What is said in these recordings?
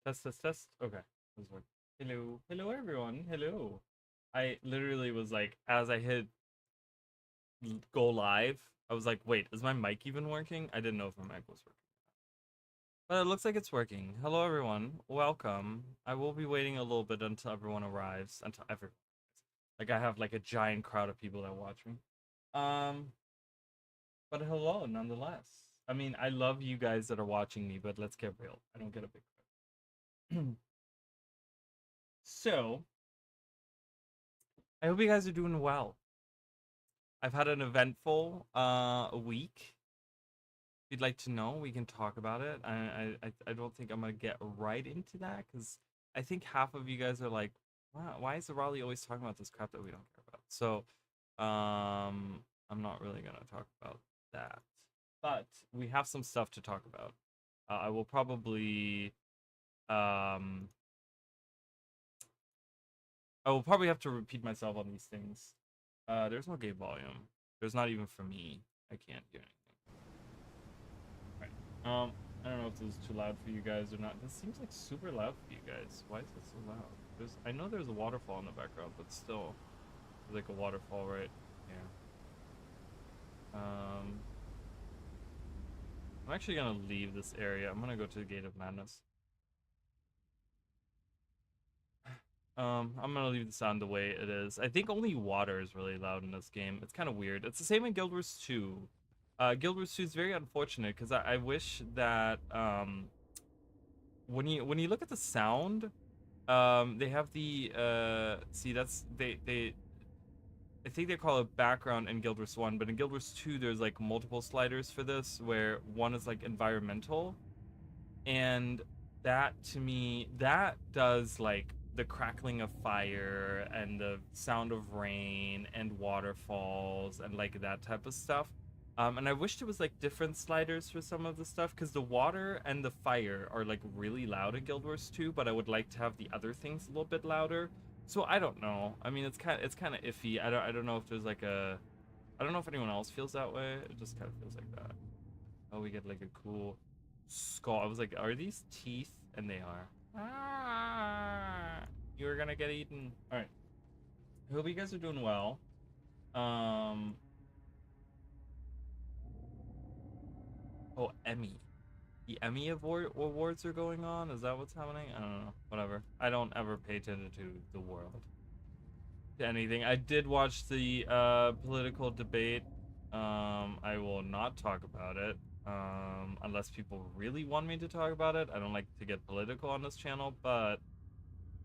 Test, test, test. Okay, this work. Hello, hello everyone. Hello. I literally was like, as I hit go live, I was like, wait, is my mic even working? I didn't know if my mic was working. But it looks like it's working. Hello everyone. Welcome. I will be waiting a little bit until everyone arrives. Until everyone. Like I have like a giant crowd of people that watch me. Um, but hello nonetheless. I mean, I love you guys that are watching me, but let's get real. I don't get a big crowd. So, I hope you guys are doing well. I've had an eventful week. If you'd like to know, we can talk about it. I don't think I'm gonna get right into that because I think half of you guys are like, wow, why is the Raleigh always talking about this crap that we don't care about? So, I'm not really gonna talk about that. But we have some stuff to talk about. I will probably um I will probably have to repeat myself on these things. There's no game volume. There's not even for me. I can't hear anything. Right. I don't know if this is too loud for you guys or not. This seems like super loud for you guys. Why is it so loud? I know there's a waterfall in the background, but still, there's like a waterfall right here. Um, I'm actually gonna leave this area. I'm gonna go to the Gate of Madness. I'm gonna leave the sound the way it is. I think only water is really loud in this game. It's kind of weird. It's the same in Guild Wars 2. Guild Wars 2 is very unfortunate because I wish that when you look at the sound, they have the see that's they I think they call it background in Guild Wars 1, but in Guild Wars 2 there's like multiple sliders for this where one is like environmental, and that to me that does like the crackling of fire and the sound of rain and waterfalls and like that type of stuff. And I wished it was like different sliders for some of the stuff because the water and the fire are like really loud in Guild Wars 2, but I would like to have the other things a little bit louder. So I don't know. I mean, it's kind of iffy. I don't know if there's like a I don't know if anyone else feels that way. It just kind of feels like that. Oh, we get like a cool skull. I was like, are these teeth? And they are. Ah, you're gonna get eaten. All right. I hope you guys are doing well. Um. Oh, Emmy. The Emmy awards are going on. Is that what's happening? I don't know. Whatever. I don't ever pay attention to the world, to anything. I did watch the political debate. I will not talk about it. Unless people really want me to talk about it. I don't like to get political on this channel, but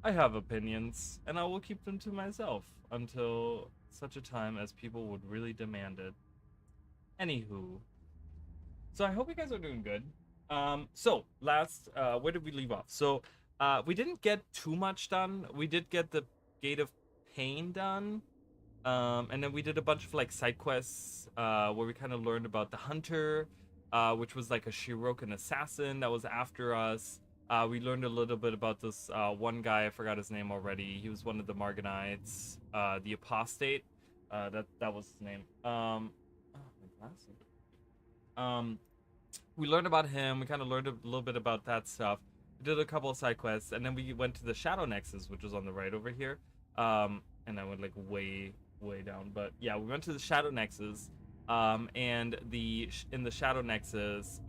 I have opinions, and I will keep them to myself until such a time as people would really demand it. Anywho, so I hope you guys are doing good. So last, where did we leave off? So, we didn't get too much done. We did get the Gate of Pain done. And then we did a bunch of like side quests, where we kind of learned about the Hunter, which was like a Shirokan assassin that was after us. We learned a little bit about this one guy. I forgot his name already. He was one of the Marganites, the Apostate. That was his name. Oh, my glasses. Um, we learned about him. We kind of learned a little bit about that stuff. We did a couple of side quests, and then we went to the Shadow Nexus, which was on the right over here. And I went like way down, but yeah, we went to the Shadow Nexus. And in the Shadow Nexus,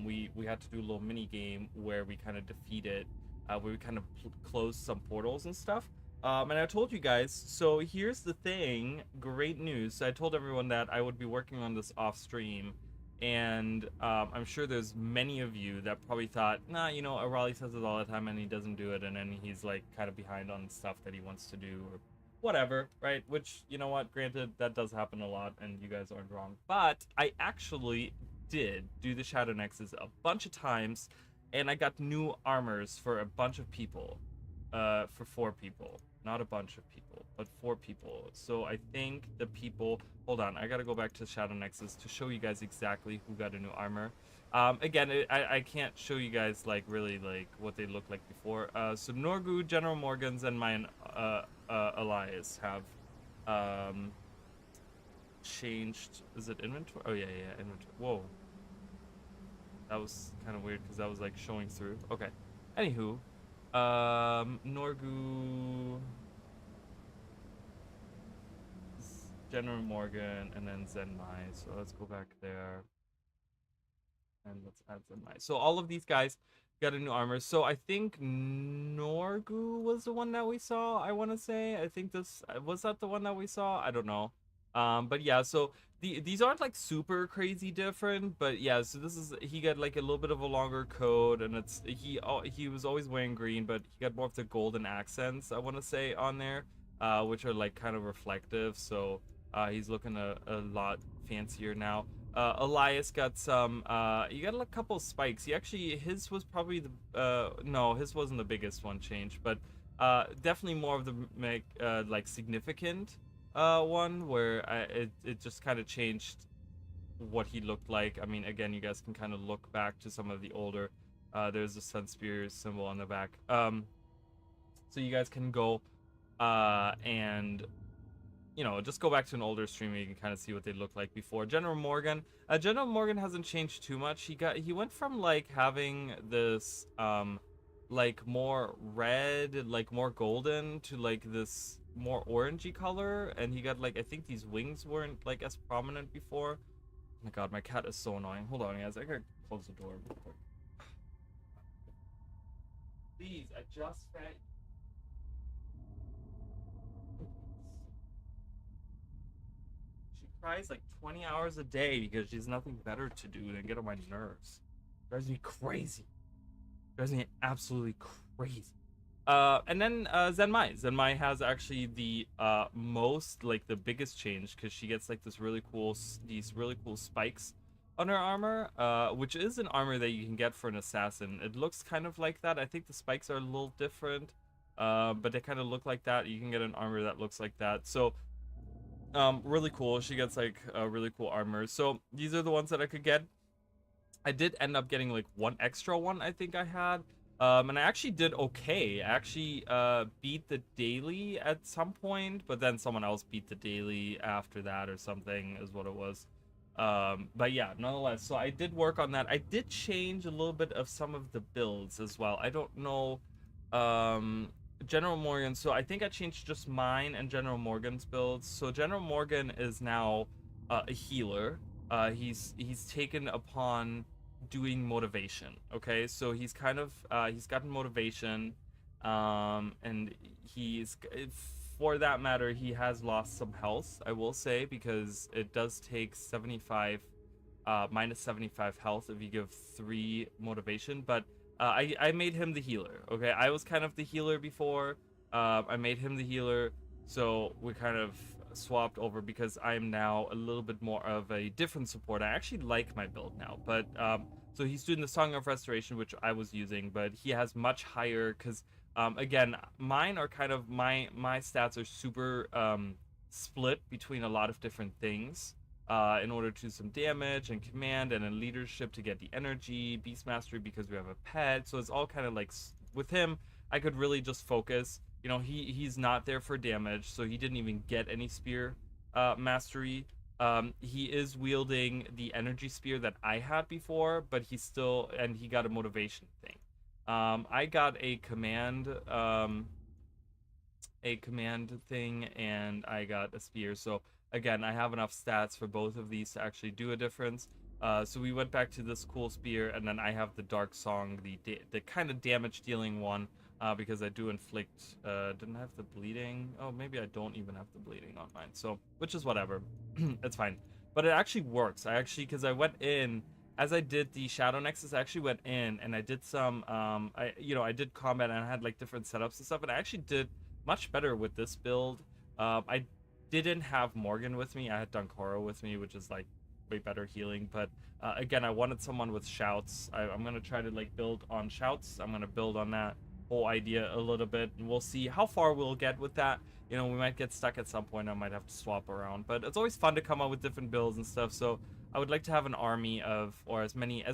we had to do a little mini game where we kind of defeated, where we kind of closed some portals and stuff. And I told you guys. So here's the thing. Great news. So I told everyone that I would be working on this off stream, and I'm sure there's many of you that probably thought, nah, Raleigh says it all the time and he doesn't do it, and then he's like kind of behind on stuff that he wants to do or whatever, right? Which, you know what, granted, that does happen a lot, and you guys aren't wrong. But I actually did do the Shadow Nexus a bunch of times, and I got new armors for a bunch of people, for 4 people. Not a bunch of people, but 4 people. So I think the people. Hold on, I gotta go back to Shadow Nexus to show you guys exactly who got a new armor. Again, I can't show you guys like really like what they looked like before. So Norgu, General Morgans, and my Elias have um changed. Is it inventory? Oh yeah, inventory. Whoa, that was kind of weird because that was like showing through. Okay, anywho, Norgu, General Morgan, and then Zenmai. So let's go back there and let's add Zenmai. So all of these guys got a new armor. So I think Norgu was the one that we saw. I want to say. I think this was that the one that we saw. I don't know. But yeah. So these aren't like super crazy different, but yeah. So this is he got like a little bit of a longer coat, and it's he was always wearing green, but he got more of the golden accents. I want to say on there, which are like kind of reflective. So he's looking a lot fancier now. Elias got some. He got a couple spikes. He actually his was probably the. No, his wasn't the biggest one change, but definitely more of the like significant one where it just kind of changed what he looked like. I mean, again, you guys can kind of look back to some of the older. There's a sun spear symbol on the back. So you guys can go and just go back to an older stream and you can kind of see what they looked like before. General Morgan. General Morgan hasn't changed too much. He went from like having this like more red, like more golden to like this more orangey color, and he got like I think these wings weren't like as prominent before. Oh my god, my cat is so annoying. Hold on, guys. I gotta close the door real quick. Please, I just fed. She cries like 20 hours a day because she has nothing better to do than get on my nerves. Drives me crazy. Drives me absolutely crazy. And then Zenmai. Zenmai has actually the most like the biggest change because she gets like these really cool spikes on her armor, which is an armor that you can get for an assassin. It looks kind of like that. I think the spikes are a little different, but they kind of look like that. You can get an armor that looks like that. So really cool. She gets like a really cool armor. So these are the ones that I could get. I did end up getting like one extra one I think I had. And I actually did okay. I actually beat the daily at some point, but then someone else beat the daily after that or something is what it was. But yeah, nonetheless, so I did work on that. I did change a little bit of some of the builds as well. I don't know General Morgan. So I think I changed just mine and General Morgan's builds. So General Morgan is now a healer. He's taken upon doing motivation. Okay, so he's kind of he's gotten motivation, and he's for that matter he has lost some health. I will say because it does take 75 minus 75 health if you give 3 motivation, but I made him the healer. Okay, I was kind of the healer before. I made him the healer, so we kind of swapped over because I'm now a little bit more of a different support. I actually like my build now, but so he's doing the Song of Restoration, which I was using, but he has much higher because again, mine are kind of my stats are super split between a lot of different things in order to do some damage and command and then leadership to get the energy, beast mastery because we have a pet. So it's all kind of like with him I could really just focus. He's not there for damage, so he didn't even get any spear mastery. He is wielding the energy spear that I had before, but he got a motivation thing. I got a command thing, and I got a spear. So again, I have enough stats for both of these to actually do a difference. So we went back to this cool spear, and then I have the dark song, the kind of damage dealing one. Because I do inflict, didn't have the bleeding. Oh, maybe I don't even have the bleeding on mine. So, which is whatever. It's fine. But it actually works. Because I went in, as I did the Shadow Nexus, I actually went in and I did some, I did combat and I had like different setups and stuff. And I actually did much better with this build. I didn't have Morgan with me. I had Dunkoro with me, which is like way better healing. But again, I wanted someone with shouts. I'm going to try to like build on shouts. I'm going to build on that whole idea a little bit, and we'll see how far we'll get with that. We might get stuck at some point. I might have to swap around, but it's always fun to come up with different builds and stuff. So I would like to have an army of, or as many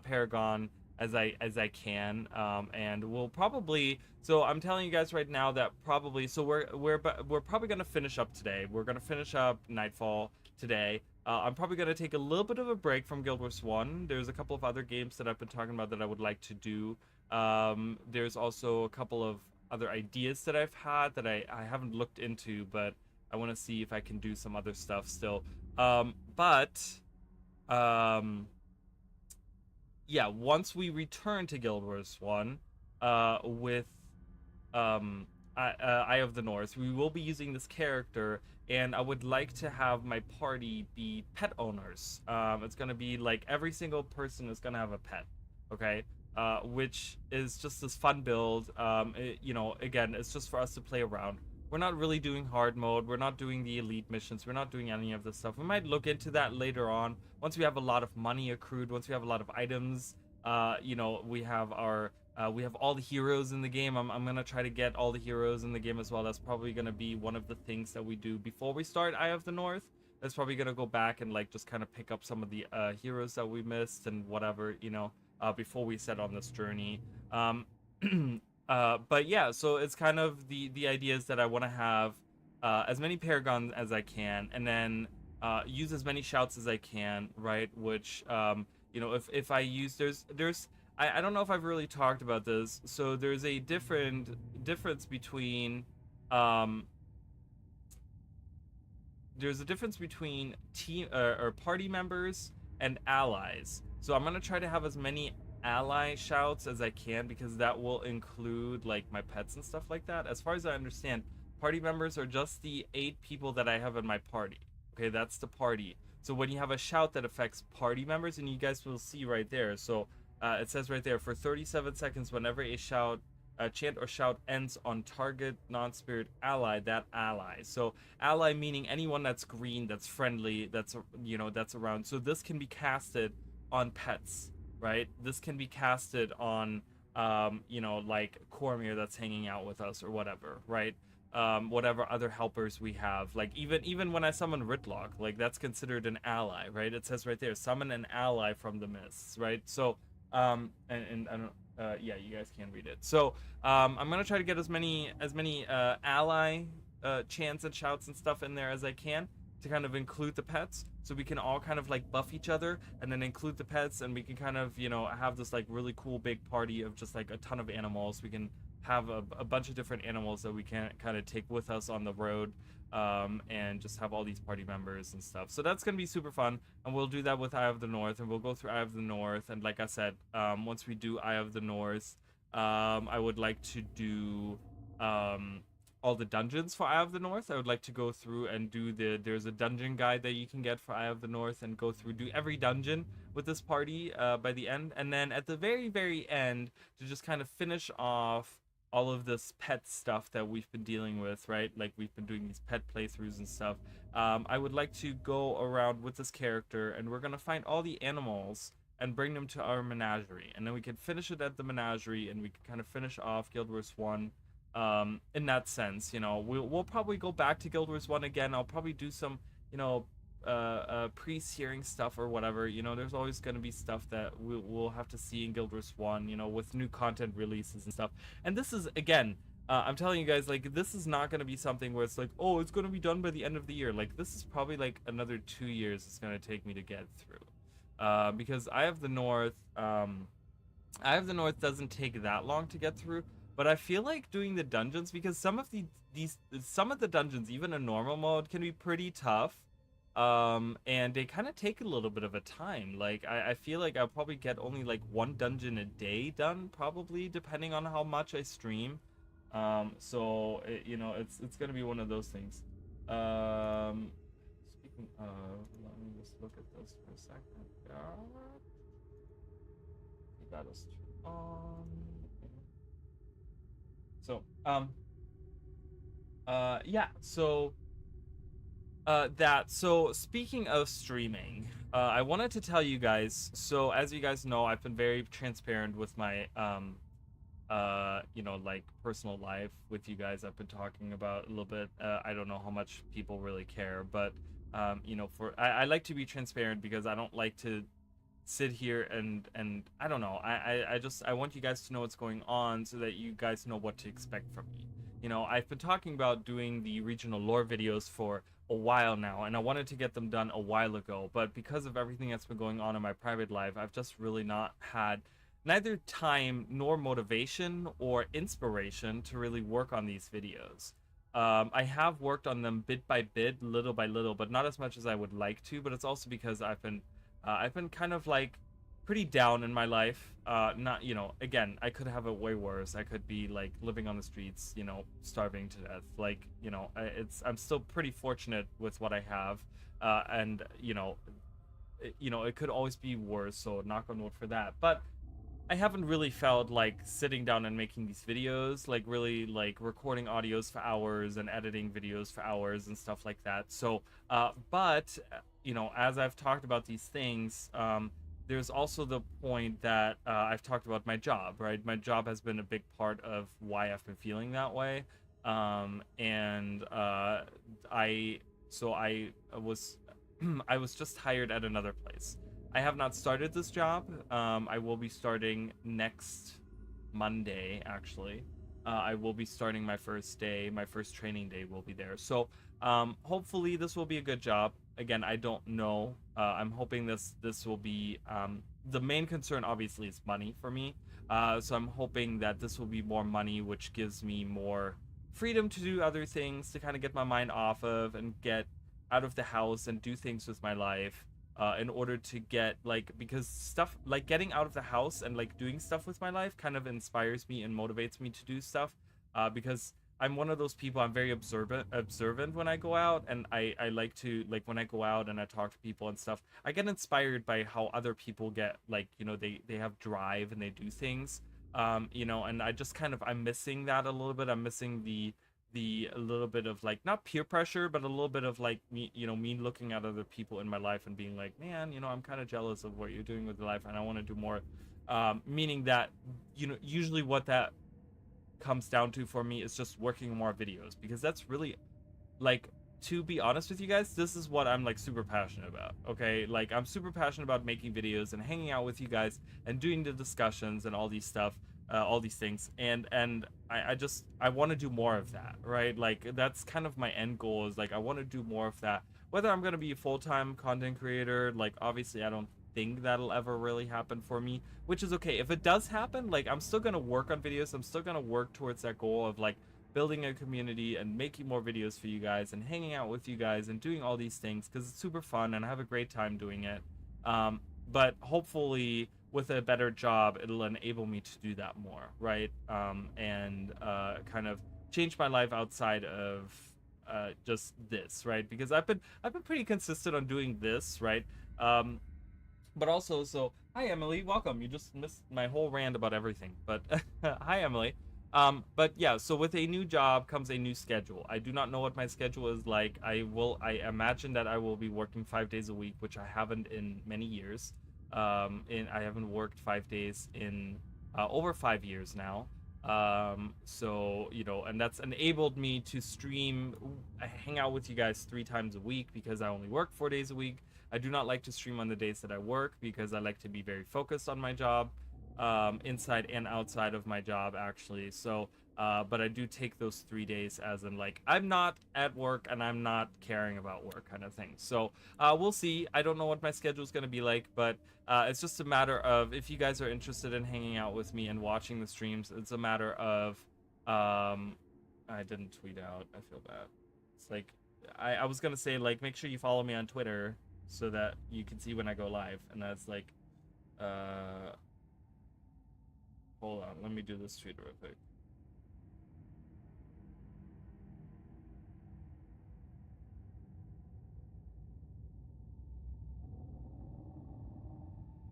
Paragon as I can, and we'll probably. So I'm telling you guys right now that probably. So we're probably gonna finish up today. We're gonna finish up Nightfall today. I'm probably gonna take a little bit of a break from Guild Wars 1. There's a couple of other games that I've been talking about that I would like to do. There's also a couple of other ideas that I've had that I haven't looked into, but I want to see if I can do some other stuff still. But um, yeah, once we return to Guild Wars 1, with um Eye of the North, we will be using this character, and I would like to have my party be pet owners. It's gonna be like every single person is gonna have a pet, okay? Which is just this fun build. You know, again, it's just for us to play around. We're not really doing hard mode. We're not doing the elite missions. We're not doing any of this stuff. We might look into that later on once we have a lot of money accrued. Once we have a lot of items. You know, we have all the heroes in the game. I'm gonna try to get all the heroes in the game as well. That's probably gonna be one of the things that we do before we start Eye of the North. That's probably gonna go back and like just kind of pick up some of the heroes that we missed and whatever, you know, before we set on this journey. Um, but yeah, so it's kind of the idea is that I want to have as many paragons as I can, and then use as many shouts as I can, right? Which you know, if I use there's I don't know if I've really talked about this. So there's a difference between um there's a difference between team or party members and allies. So I'm gonna try to have as many ally shouts as I can, because that will include like my pets and stuff like that. As far as I understand, party members are just the 8 people that I have in my party. Okay, that's the party. So when you have a shout that affects party members, and you guys will see right there. So it says right there, for 37 seconds, whenever a shout, chant or shout ends on target non-spirit ally, that ally. So ally meaning anyone that's green, that's friendly, that's, you know, that's around. So this can be casted on pets, right? This can be casted on you know, like Cormier that's hanging out with us or whatever, right? Whatever other helpers we have, like even when I summon Ritlock, like that's considered an ally, right? It says right there, summon an ally from the mists, right? So and I don't yeah, you guys can read it. So I'm gonna try to get as many ally chants and shouts and stuff in there as I can, to kind of include the pets, so we can all kind of like buff each other, and then include the pets, and we can kind of, you know, have this like really cool big party of just like a ton of animals. We can have a bunch of different animals that we can kind of take with us on the road, and just have all these party members and stuff. So that's gonna be super fun, and we'll do that with Eye of the North, and we'll go through Eye of the North. And like I said, once we do Eye of the North, I would like to do all the dungeons for Eye of the North. I would like to go through and do there's a dungeon guide that you can get for Eye of the North, and go through, do every dungeon with this party by the end. And then at the very end, to just kind of finish off all of this pet stuff that we've been dealing with, right? Like we've been doing these pet playthroughs and stuff. I would like to go around with this character, and we're gonna find all the animals and bring them to our menagerie, and then we can finish it at the menagerie, and we can kind of finish off Guild Wars 1 in that sense. You know, we'll probably go back to Guild Wars 1 again. I'll probably do some, you know, pre-searing stuff or whatever. You know, there's always going to be stuff that we'll have to see in Guild Wars 1, you know, with new content releases and stuff. And this is, again, I'm telling you guys, like, this is not going to be something where it's like, oh, it's going to be done by the end of the year. Like, this is probably like another 2 years it's going to take me to get through. Because Eye of the North, Eye of the North doesn't take that long to get through. But I feel like doing the dungeons, because some of the dungeons, even in normal mode, can be pretty tough. And they kind of take a little bit of a time. Like I feel like I'll probably get only like one dungeon a day done, probably, depending on how much I stream. So you know, it's gonna be one of those things. Speaking of, let me just look at this for a second. Got us on. So, yeah, so, so speaking of streaming, I wanted to tell you guys, so as you guys know, I've been very transparent with my, you know, like personal life with you guys. I've been talking about a little bit, I don't know how much people really care, but, you know, I like to be transparent, because I don't like to sit here and I don't know. I want you guys to know what's going on, so that you guys know what to expect from me. You know, I've been talking about doing the regional lore videos for a while now, and I wanted to get them done a while ago, but because of everything that's been going on in my private life, I've just really not had neither time nor motivation or inspiration to really work on these videos. I have worked on them bit by bit, little by little, but not as much as I would like to. But it's also because I've been kind of like pretty down in my life. Not, again, I could have it way worse. I could be like living on the streets, starving to death. Like, I'm still pretty fortunate with what I have, and it could always be worse. So knock on wood for that. But I haven't really felt like sitting down and making these videos, like really like recording audios for hours and editing videos for hours and stuff like that. So, but as I've talked about these things, there's also the point that I've talked about my job, right? My job has been a big part of why I've been feeling that way. And I was, I was just hired at another place. I have not started this job. I will be starting next Monday, actually. I will be starting my first day. My first training day will be there. So, hopefully, this will be a good job. Again, I don't know. I'm hoping this will be. The main concern, obviously, is money for me. So I'm hoping that this will be more money, which gives me more freedom to do other things, to kind of get my mind off of and get out of the house and do things with my life, in order to get like, because stuff like getting out of the house and like doing stuff with my life kind of inspires me and motivates me to do stuff, because I'm one of those people. I'm very observant when I go out, and I like to, like, when I go out and I talk to people and stuff, I get inspired by how other people get, like, they have drive and they do things, and I just kind of, I'm missing that a little bit. I'm missing the a little bit of like, not peer pressure, but a little bit of like me looking at other people in my life and being like, man, I'm kind of jealous of what you're doing with your life and I want to do more. Meaning that, usually what that comes down to for me is just working more videos, because that's really, like, to be honest with you guys, this is what I'm like super passionate about. Okay, like, I'm super passionate about making videos and hanging out with you guys and doing the discussions and all these things, and I want to do more of that, right? Like, that's kind of my end goal, is like, I want to do more of that. Whether I'm going to be a full-time content creator, like, obviously I don't think that'll ever really happen for me, which is okay. If it does happen, like, I'm still going to work on videos. I'm still going to work towards that goal of like building a community and making more videos for you guys and hanging out with you guys and doing all these things, because it's super fun and I have a great time doing it. Um, but hopefully with a better job, it'll enable me to do that more, right? And kind of change my life outside of just this, right? Because I've been pretty consistent on doing this, right? Um, but also, so hi Emily, welcome. You just missed my whole rant about everything, but hi Emily. But yeah, so with a new job comes a new schedule. I do not know what my schedule is like. I imagine that I will be working 5 days a week, which I haven't in many years. I haven't worked 5 days in over 5 years now. So, and that's enabled me to stream, hang out with you guys 3 times a week, because I only work 4 days a week. I do not like to stream on the days that I work, because I like to be very focused on my job, inside and outside of my job, actually. So, but I do take those 3 days as in, like, I'm not at work and I'm not caring about work, kind of thing. So, we'll see. I don't know what my schedule is going to be like, but it's just a matter of, if you guys are interested in hanging out with me and watching the streams, it's a matter of, I didn't tweet out. I feel bad. It's like, I was going to say, like, make sure you follow me on Twitter so that you can see when I go live. And that's like, uh, hold on, let me do this tweet real quick.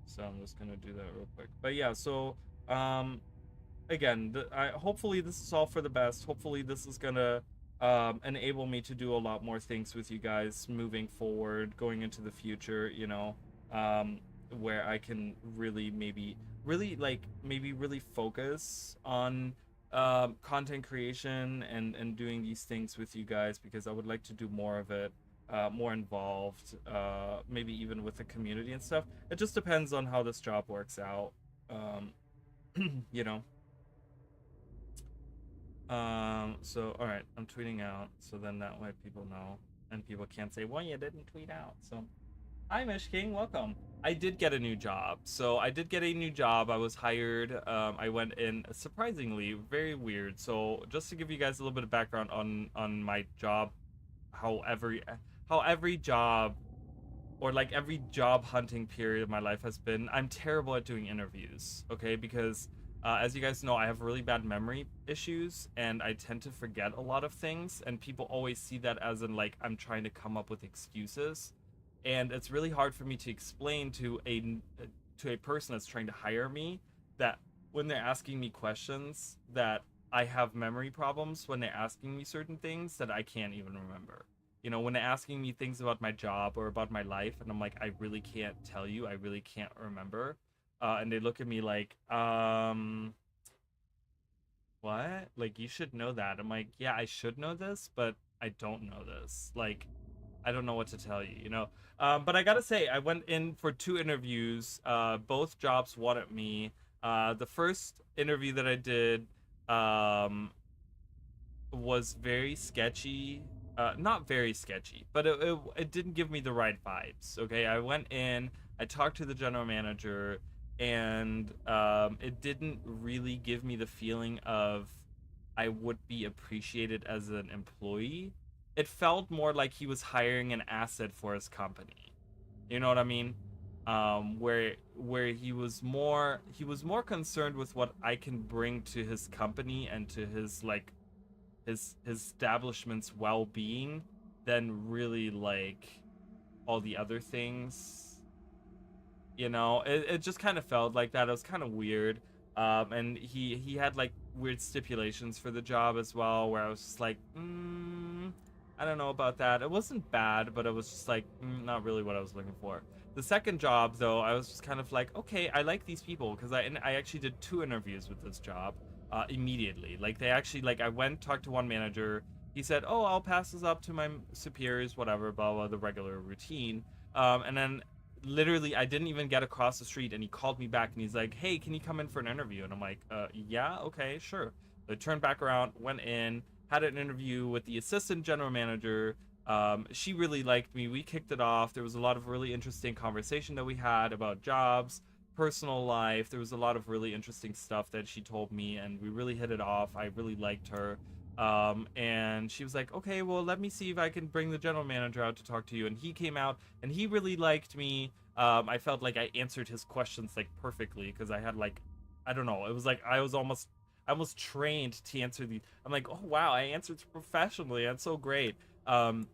So I'm just gonna do that real quick. But yeah, so um, again, hopefully this is all for the best. Hopefully this is gonna enable me to do a lot more things with you guys moving forward, going into the future. Um, where I can really really focus on content creation and doing these things with you guys, because I would like to do more of it. More involved, maybe even with the community and stuff. It just depends on how this job works out. Um, you know. So all right, I'm tweeting out, so then that way people know, and people can't say, "Well, you didn't tweet out." So Hi, Mish King. Welcome. I did get a new job. So I did get a new job. I was hired. I went in surprisingly very weird. So just to give you guys a little bit of background on my job, how every how every job or like every job hunting period of my life has been, I'm terrible at doing interviews. Okay, because as you guys know, I have really bad memory issues and I tend to forget a lot of things. And people always see that as in like I'm trying to come up with excuses, and it's really hard for me to explain to a person that's trying to hire me that when they're asking me questions that I have memory problems when they're asking me certain things that I can't even remember. When they're asking me things about my job or about my life, and I'm like, I really can't tell you, I really can't remember. And they look at me like, what? Like, you should know that. I'm like, yeah, I should know this, but I don't know this. Like, I don't know what to tell you. But I gotta say, I went in for two interviews. Both jobs wanted me. The first interview that I did, was very sketchy. Not very sketchy, but it didn't give me the right vibes. Okay, I went in, I talked to the general manager, and it didn't really give me the feeling of I would be appreciated as an employee. It felt more like he was hiring an asset for his company. You know what I mean? Where he was more concerned with what I can bring to his company and to his like his establishment's well-being than really like all the other things. It just kind of felt like that. It was kind of weird. And he had like weird stipulations for the job as well, where I was just like, I don't know about that. It wasn't bad, but it was just like not really what I was looking for. The second job, though, I was just kind of like, okay, I like these people because I actually did two interviews with this job immediately. Like they actually like I went talked to one manager. He said, "Oh, I'll pass this up to my superiors, whatever, blah blah, the regular routine." And then literally I didn't even get across the street and he called me back and he's like, "Hey, can you come in for an interview?" And I'm like, yeah, okay, sure." So I turned back around, went in, had an interview with the assistant general manager. She really liked me. We kicked it off. There was a lot of really interesting conversation that we had about jobs, personal life. There was a lot of really interesting stuff that she told me, and we really hit it off. I really liked her. And she was like, "Okay, well, let me see if I can bring the general manager out to talk to you." And he came out, and he really liked me. I felt like I answered his questions like perfectly because I had like, I don't know, it was like I was trained to answer these. I'm like, oh wow, I answered professionally. That's so great. Um,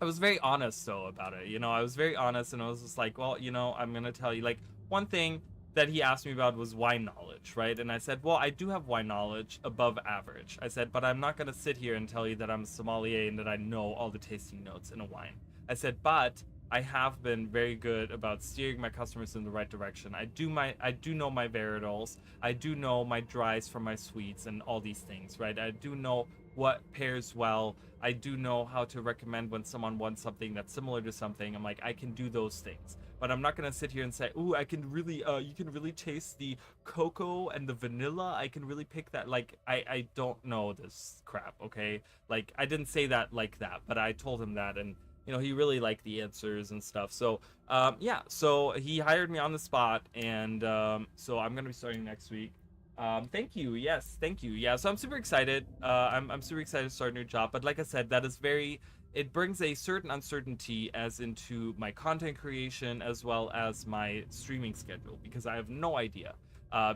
I was very honest though about it. I was very honest and I was just like, well, I'm gonna tell you like one thing that he asked me about was wine knowledge, right? And I said, well, I do have wine knowledge above average. I said, but I'm not gonna sit here and tell you that I'm a sommelier and that I know all the tasting notes in a wine. I said, but I have been very good about steering my customers in the right direction. I do know my varietals. I do know my dries from my sweets and all these things, right? I do know what pairs well. I do know how to recommend when someone wants something that's similar to something. I'm like, I can do those things. But I'm not gonna sit here and say, "Ooh, I can really, you can really taste the cocoa and the vanilla. I can really pick that." Like, I don't know this crap, okay? Like, I didn't say that like that, but I told him that, and he really liked the answers and stuff. So, yeah, so he hired me on the spot, and so I'm gonna be starting next week. Thank you. Yes, thank you. Yeah, so I'm super excited. I'm super excited to start a new job. But like I said, that is very. It brings a certain uncertainty as into my content creation as well as my streaming schedule because I have no idea.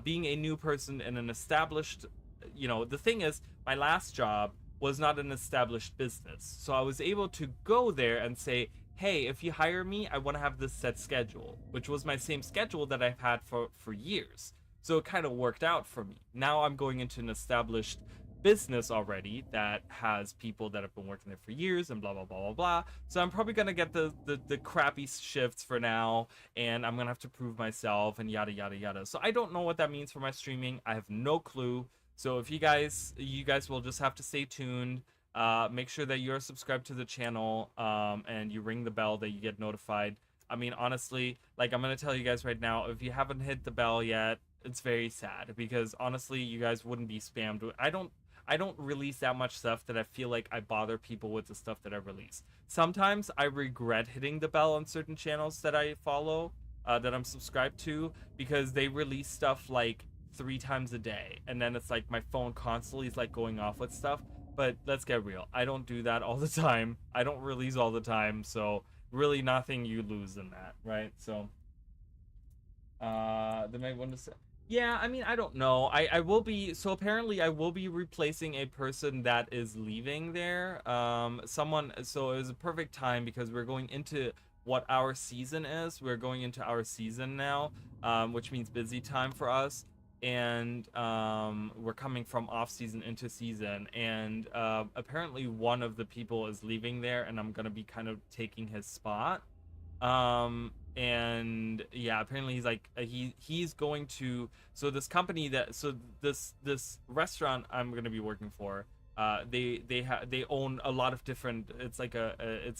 Being a new person in an established, the thing is, my last job was not an established business, so I was able to go there and say, "Hey, if you hire me, I want to have this set schedule," which was my same schedule that I've had for years. So it kind of worked out for me. Now I'm going into an established business already that has people that have been working there for years and blah blah blah blah blah. So I'm probably gonna get the crappy shifts for now, and I'm gonna have to prove myself and yada yada yada. So I don't know what that means for my streaming. I have no clue. So if you guys will just have to stay tuned. Make sure that you're subscribed to the channel, and you ring the bell that you get notified. I mean, honestly, like I'm gonna tell you guys right now, if you haven't hit the bell yet, it's very sad because honestly, you guys wouldn't be spammed. I don't release that much stuff that I feel like I bother people with the stuff that I release. Sometimes I regret hitting the bell on certain channels that I follow, that I'm subscribed to, because they release stuff like 3 times a day, and then it's like my phone constantly is like going off with stuff. But let's get real, I don't do that all the time. I don't release all the time, so really nothing you lose in that, right? So they might want to say, yeah, I mean, I don't know. I will be, so apparently I will be replacing a person that is leaving there. Someone, so it was a perfect time because we're going into what our season is. We're going into our season now, which means busy time for us. And we're coming from off season into season, and apparently one of the people is leaving there, and I'm gonna be kind of taking his spot. And yeah, apparently he's like he's going to, so this company that, so this restaurant I'm gonna be working for, they own a lot of different, it's like a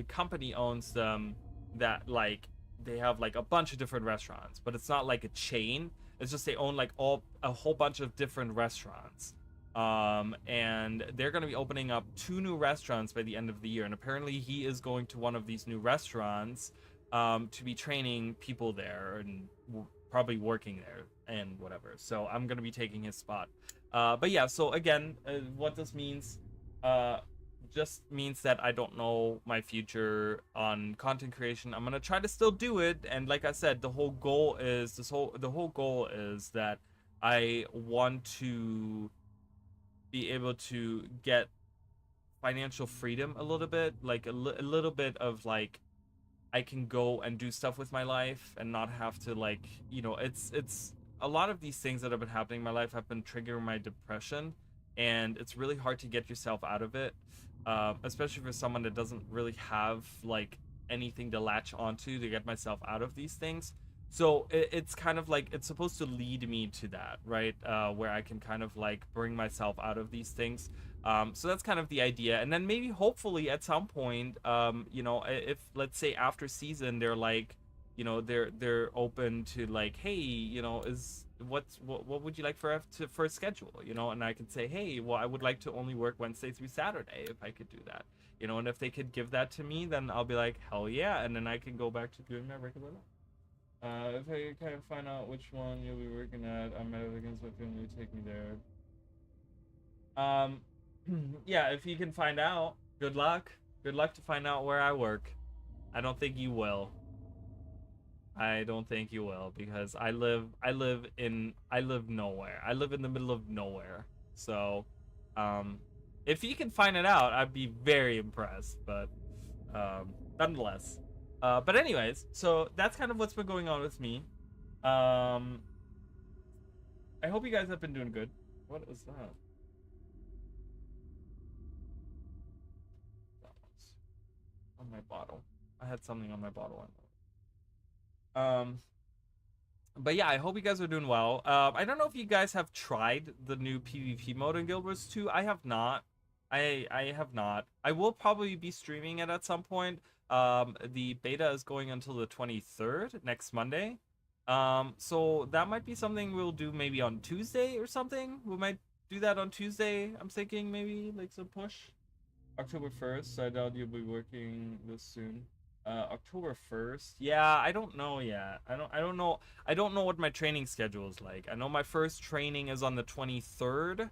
company owns them, that like they have like a bunch of different restaurants, but it's not like a chain. It's just they own like a whole bunch of different restaurants. And they're going to be opening up 2 new restaurants by the end of the year, and apparently he is going to one of these new restaurants to be training people there and probably working there and whatever. So I'm going to be taking his spot. But yeah, so again, what this means, just means that I don't know my future on content creation. I'm gonna try to still do it, and like I said, the whole goal is that I want to be able to get financial freedom a little bit, like a little bit of like, I can go and do stuff with my life and not have to, like, it's a lot of these things that have been happening in my life have been triggering my depression, and it's really hard to get yourself out of it, especially for someone that doesn't really have like anything to latch onto to get myself out of these things. So it's kind of like, it's supposed to lead me to that, right? Where I can kind of like bring myself out of these things. So that's kind of the idea. And then maybe hopefully at some point, if let's say after season, they're like, they're open to like, hey, what would you like for a schedule, and I could say, hey, well, I would like to only work Wednesday through Saturday if I could do that, and if they could give that to me, then I'll be like, hell yeah, and then I can go back to doing my regular life. If I kind of find out which one you'll be working at, I'm headed against my family, take me there. Yeah, if you can find out, good luck. Good luck to find out where I work. I don't think you will. I don't think you will, because I live nowhere. I live in the middle of nowhere. So, if you can find it out, I'd be very impressed, but, nonetheless. But anyways, so that's kind of what's been going on with me. I hope you guys have been doing good. What is that? That was on my bottle. I had something on my bottle. But yeah, I hope you guys are doing well. I don't know if you guys have tried the new PvP mode in Guild Wars 2. I have not. I have not. I will probably be streaming it at some point. The beta is going until the 23rd, next Monday. So that might be something we'll do maybe on Tuesday or something. We might do that on Tuesday. I'm thinking maybe like some push. October 1st. I doubt you'll be working this soon. October 1st. Yeah, I don't know yet. I don't know. I don't know what my training schedule is like. I know my first training is on the 23rd.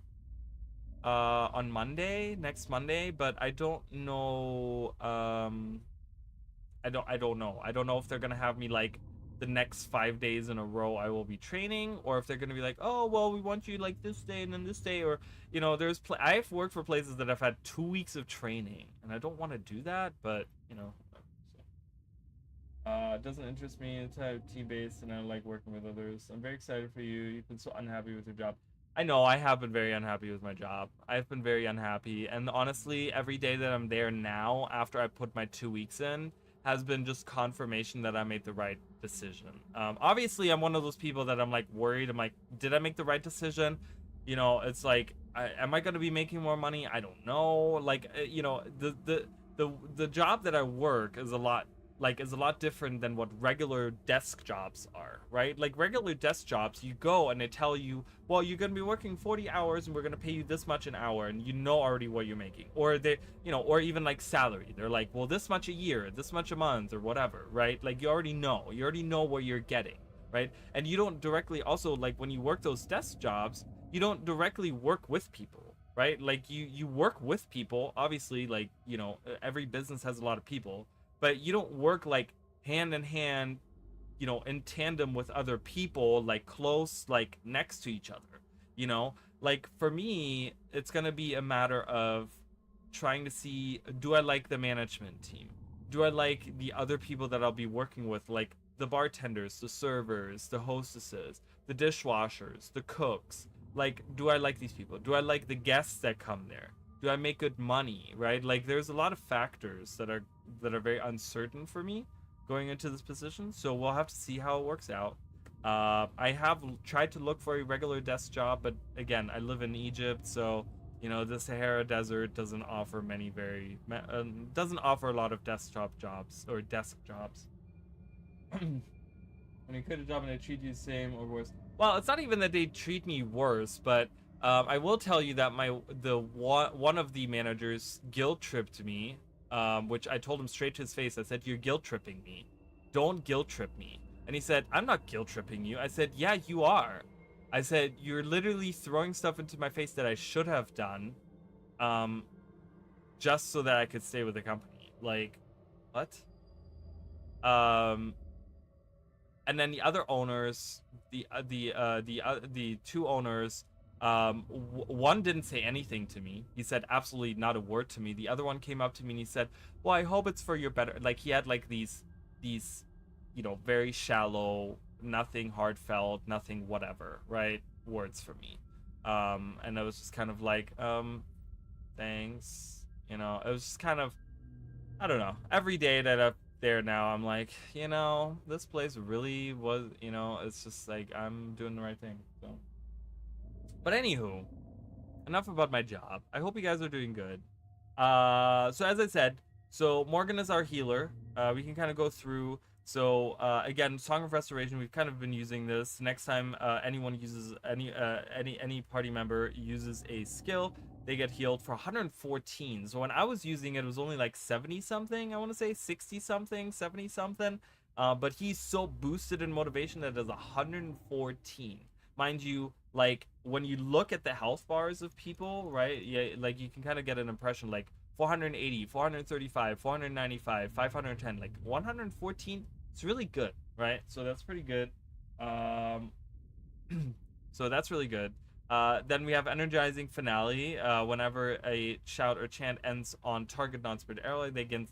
On Monday, next Monday, but I don't know. I don't know. I don't know if they're gonna have me like the next 5 days in a row I will be training, or if they're gonna be like, oh well, we want you like this day and then this day, or I've worked for places that have had 2 weeks of training, and I don't want to do that, but it doesn't interest me. It's team-based, and I like working with others. I'm very excited for you. You've been so unhappy with your job. I know, I have been very unhappy with my job. I've been very unhappy, and honestly, every day that I'm there now, after I put my 2 weeks in, has been just confirmation that I made the right decision. Obviously, I'm one of those people that I'm like worried. I'm like, did I make the right decision? It's like, am I going to be making more money? I don't know. Like, the job that I work is a lot. like is a lot different than what regular desk jobs are, right? Like regular desk jobs, you go and they tell you, well, you're going to be working 40 hours and we're going to pay you this much an hour, and you know already what you're making. Or they, or even like salary, they're like, well, this much a year, this much a month, or whatever, right? Like you already know what you're getting, right? And you don't directly, also, like when you work those desk jobs, you don't directly work with people, right? Like you work with people, obviously, like, every business has a lot of people, but you don't work like hand in hand, in tandem with other people, like close, like next to each other, like for me, it's going to be a matter of trying to see, do I like the management team? Do I like the other people that I'll be working with, like the bartenders, the servers, the hostesses, the dishwashers, the cooks? Like, do I like these people? Do I like the guests that come there? Do I make good money, right? Like there's a lot of factors that are very uncertain for me going into this position, so we'll have to see how it works out. I have tried to look for a regular desk job, but again, I live in Egypt, so the Sahara Desert doesn't offer doesn't offer a lot of desktop jobs or desk jobs. When you quit a job and they treat you the same or worse. Well, it's not even that they treat me worse, but I will tell you that one of the managers guilt tripped me, which I told him straight to his face. I said, "You're guilt tripping me. Don't guilt trip me." And he said, "I'm not guilt tripping you." I said, "Yeah, you are." I said, "You're literally throwing stuff into my face that I should have done, just so that I could stay with the company." Like, what? And then the other owners, the two owners, one didn't say anything to me. He said absolutely not a word to me. The other one came up to me and he said, "Well, I hope it's for your better." Like he had like these very shallow, nothing heartfelt, nothing whatever, right, words for me. And I was just kind of like, thanks. It was just kind of, I don't know. Every day that I've there now, I'm like, this place really was, it's just like I'm doing the right thing. So, but anywho, enough about my job. I hope you guys are doing good. So as I said, so Morgan is our healer. We can kind of go through. So again, Song of Restoration, we've kind of been using this. Next time anyone uses any party member uses a skill, they get healed for 114. So when I was using it, it was only like 70 something. I want to say 60 something, 70 something. But he's so boosted in motivation that it does 114. Mind you, like when you look at the health bars of people, right? Yeah, like you can kind of get an impression, like 480, 435, 495, 510, like 114. It's really good, right? So that's pretty good. So that's really good. Then we have Energizing Finale. Whenever a shout or chant ends on target non-spirit ally, they gain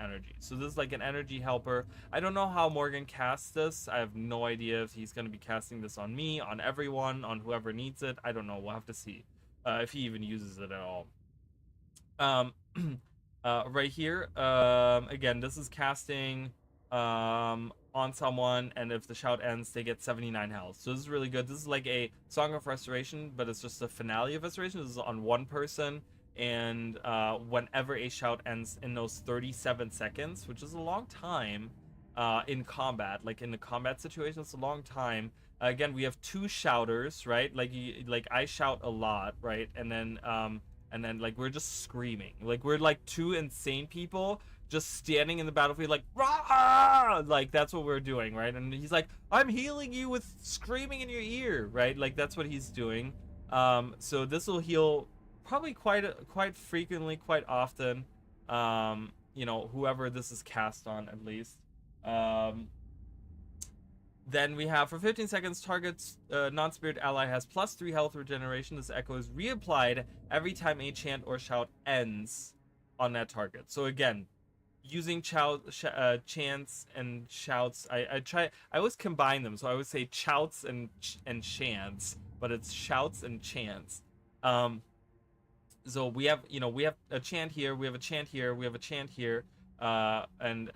energy. So this is like an energy helper. I don't know how Morgan casts this. I have no idea if he's going to be casting this on me, on everyone, on whoever needs it. I don't know. We'll have to see if he even uses it at all. Right here, again, this is casting on someone, and if the shout ends, they get 79 health. So this is really good. This is like a Song of Restoration, but it's just a finale of Restoration. This is on one person, and whenever a shout ends in those 37 seconds, which is a long time in combat, like in the combat situation, it's a long time. Again, we have two shouters, right? Like I shout a lot, right? And then like we're just screaming, like we're like two insane people just standing in the battlefield, like rah! Like that's what we're doing, right? And he's like, "I'm healing you with screaming in your ear," right? Like that's what he's doing. So this will heal probably quite frequently, quite often. Whoever this is cast on, at least. Then we have for 15 seconds, target's non-spirit ally has +3 health regeneration. This echo is reapplied every time a chant or shout ends on that target. So again, using chants and shouts, I always combine them. So I would say chouts and chants, but it's shouts and chants. So we have a chant here, we have a chant here, we have a chant here, and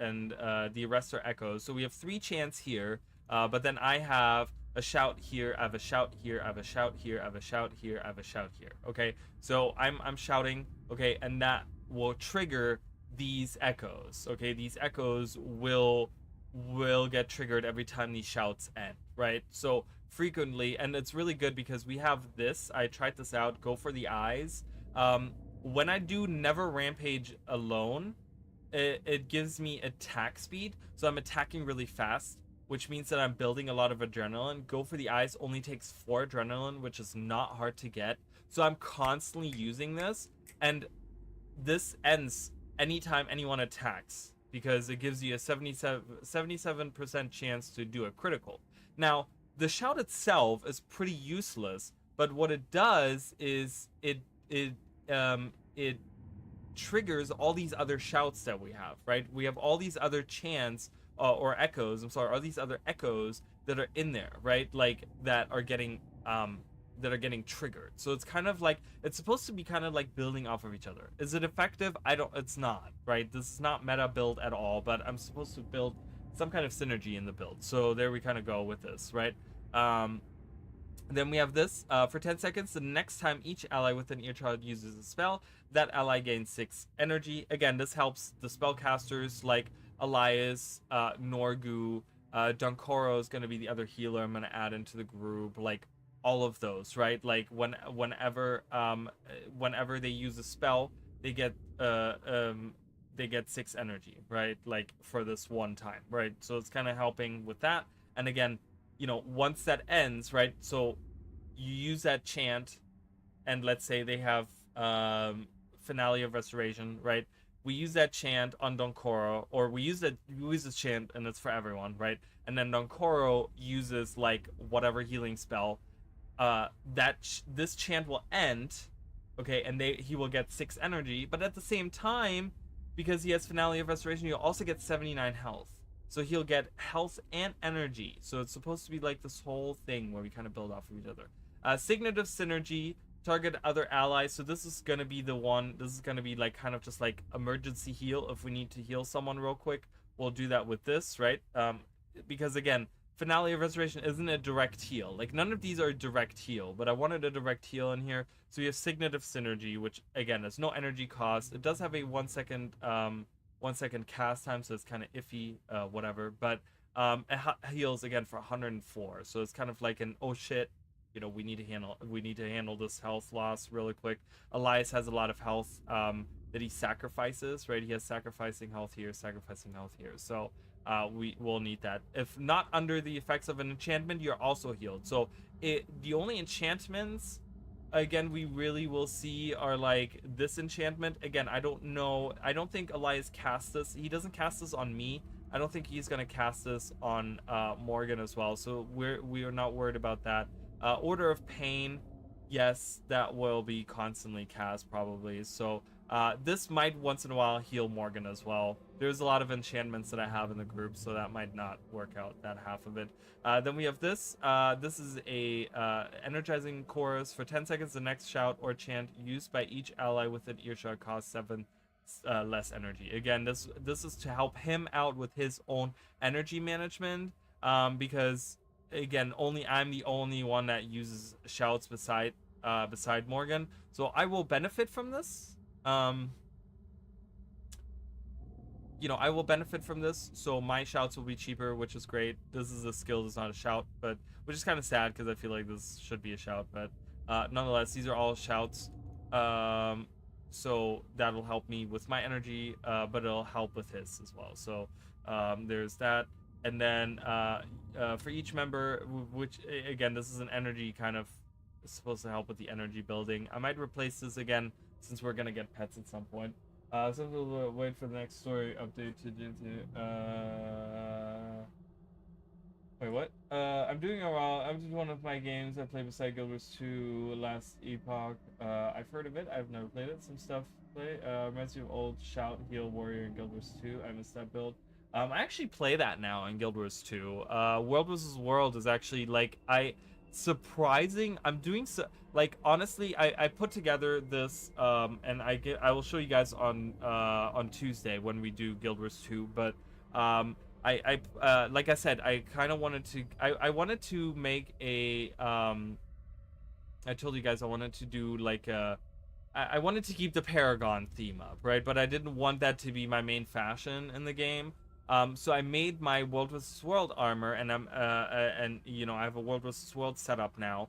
the rest are echoes. So we have 3 chants here. But then I have a shout here, I have a shout here, I have a shout here, I have a shout here, I have a shout here. Okay, so I'm shouting, okay, and that will trigger these echoes. Okay, these echoes will get triggered every time these shouts end, right? So frequently, and it's really good because we have this. I tried this out. Go for the eyes. When I do never rampage alone, it gives me attack speed, so I'm attacking really fast, which means that I'm building a lot of adrenaline. Go for the eyes only takes 4 adrenaline, which is not hard to get. So I'm constantly using this, and this ends anytime anyone attacks because it gives you a 77% chance to do a critical. Now, the shout itself is pretty useless, but what it does is it triggers all these other shouts that we have, right? We have all these other chants or echoes. I'm sorry, all these other echoes that are in there, right? Like that are getting triggered. So it's kind of like it's supposed to be kind of like building off of each other. Is it effective? I don't. It's not, right? This is not meta build at all. But I'm supposed to build some kind of synergy in the build. So there we kind of go with this, right? Then we have this. For 10 seconds, the next time each ally within earshot uses a spell, that ally gains 6 energy. Again, this helps the spellcasters like Elias, Norgu, Dunkoro is going to be the other healer I'm going to add into the group. Like all of those, right? Like whenever they use a spell, they get 6 energy, right? Like for this one time, right? So it's kind of helping with that. And again, once that ends, right? So you use that chant, and let's say they have Finale of Restoration, right? We use that chant on Donkoro, or we use this chant, and it's for everyone, right? And then Donkoro uses like whatever healing spell. This chant will end, okay, and he will get 6 energy, but at the same time, because he has Finale of Restoration, he'll also get 79 health. So he'll get health and energy. So it's supposed to be like this whole thing where we kind of build off of each other. Signet of Synergy, target other allies. So this is going to be the one. This is going to be like kind of just like emergency heal. If we need to heal someone real quick, we'll do that with this, right? Because again, Finale of Restoration isn't a direct heal. Like none of these are a direct heal, but I wanted a direct heal in here. So we have Signet of Synergy, which again has no energy cost. It does have a 1 second 1 second cast time, so it's kind of iffy, whatever. But it heals again for 104, so it's kind of like an oh shit, we need to handle this health loss really quick. Elias has a lot of health that he sacrifices, right? He has sacrificing health here, so we will need that. If not under the effects of an enchantment, you're also healed. So the only enchantments again we really will see are like this enchantment. Again, I don't know, I don't think Elias casts this. He doesn't cast this on me. I don't think he's gonna cast this on Morgan as well, so we are not worried about that. Order of Pain, yes, that will be constantly cast probably. So this might once in a while heal Morgan as well. There's a lot of enchantments that I have in the group, so that might not work out, that half of it. Then we have this. This is a energizing chorus. For 10 seconds, the next shout or chant used by each ally within earshot costs 7 less energy. Again, this is to help him out with his own energy management, because again, I'm the only one that uses shouts beside Morgan, so I will benefit from this. I will benefit from this, so my shouts will be cheaper, which is great. This is a skill, it's not a shout, but which is kind of sad because I feel like this should be a shout, but nonetheless, these are all shouts. So that'll help me with my energy, but it'll help with his as well. So there's that. And then for each member, which again, this is an energy kind of supposed to help with the energy building. I might replace this again since we're gonna get pets at some point. So we'll wait for the next story update to do. Wait, what? I'm doing a while. I'm just one of my games I played beside Guild Wars 2 last epoch. I've heard of it. I've never played it. Some stuff play. Reminds me of old Shout Heal Warrior in Guild Wars 2. I missed that build. I actually play that now in Guild Wars 2. World vs. World is actually like I'm doing so, like, honestly, I put together this and I will show you guys on Tuesday when we do Guild Wars 2, but I like I said, I kind of wanted to I wanted to make a I told you guys I wanted to do like a I wanted to keep the Paragon theme up, right? But I didn't want that to be my main fashion in the game. So I made my World vs. World armor, and and you know, I have a World vs. World setup now,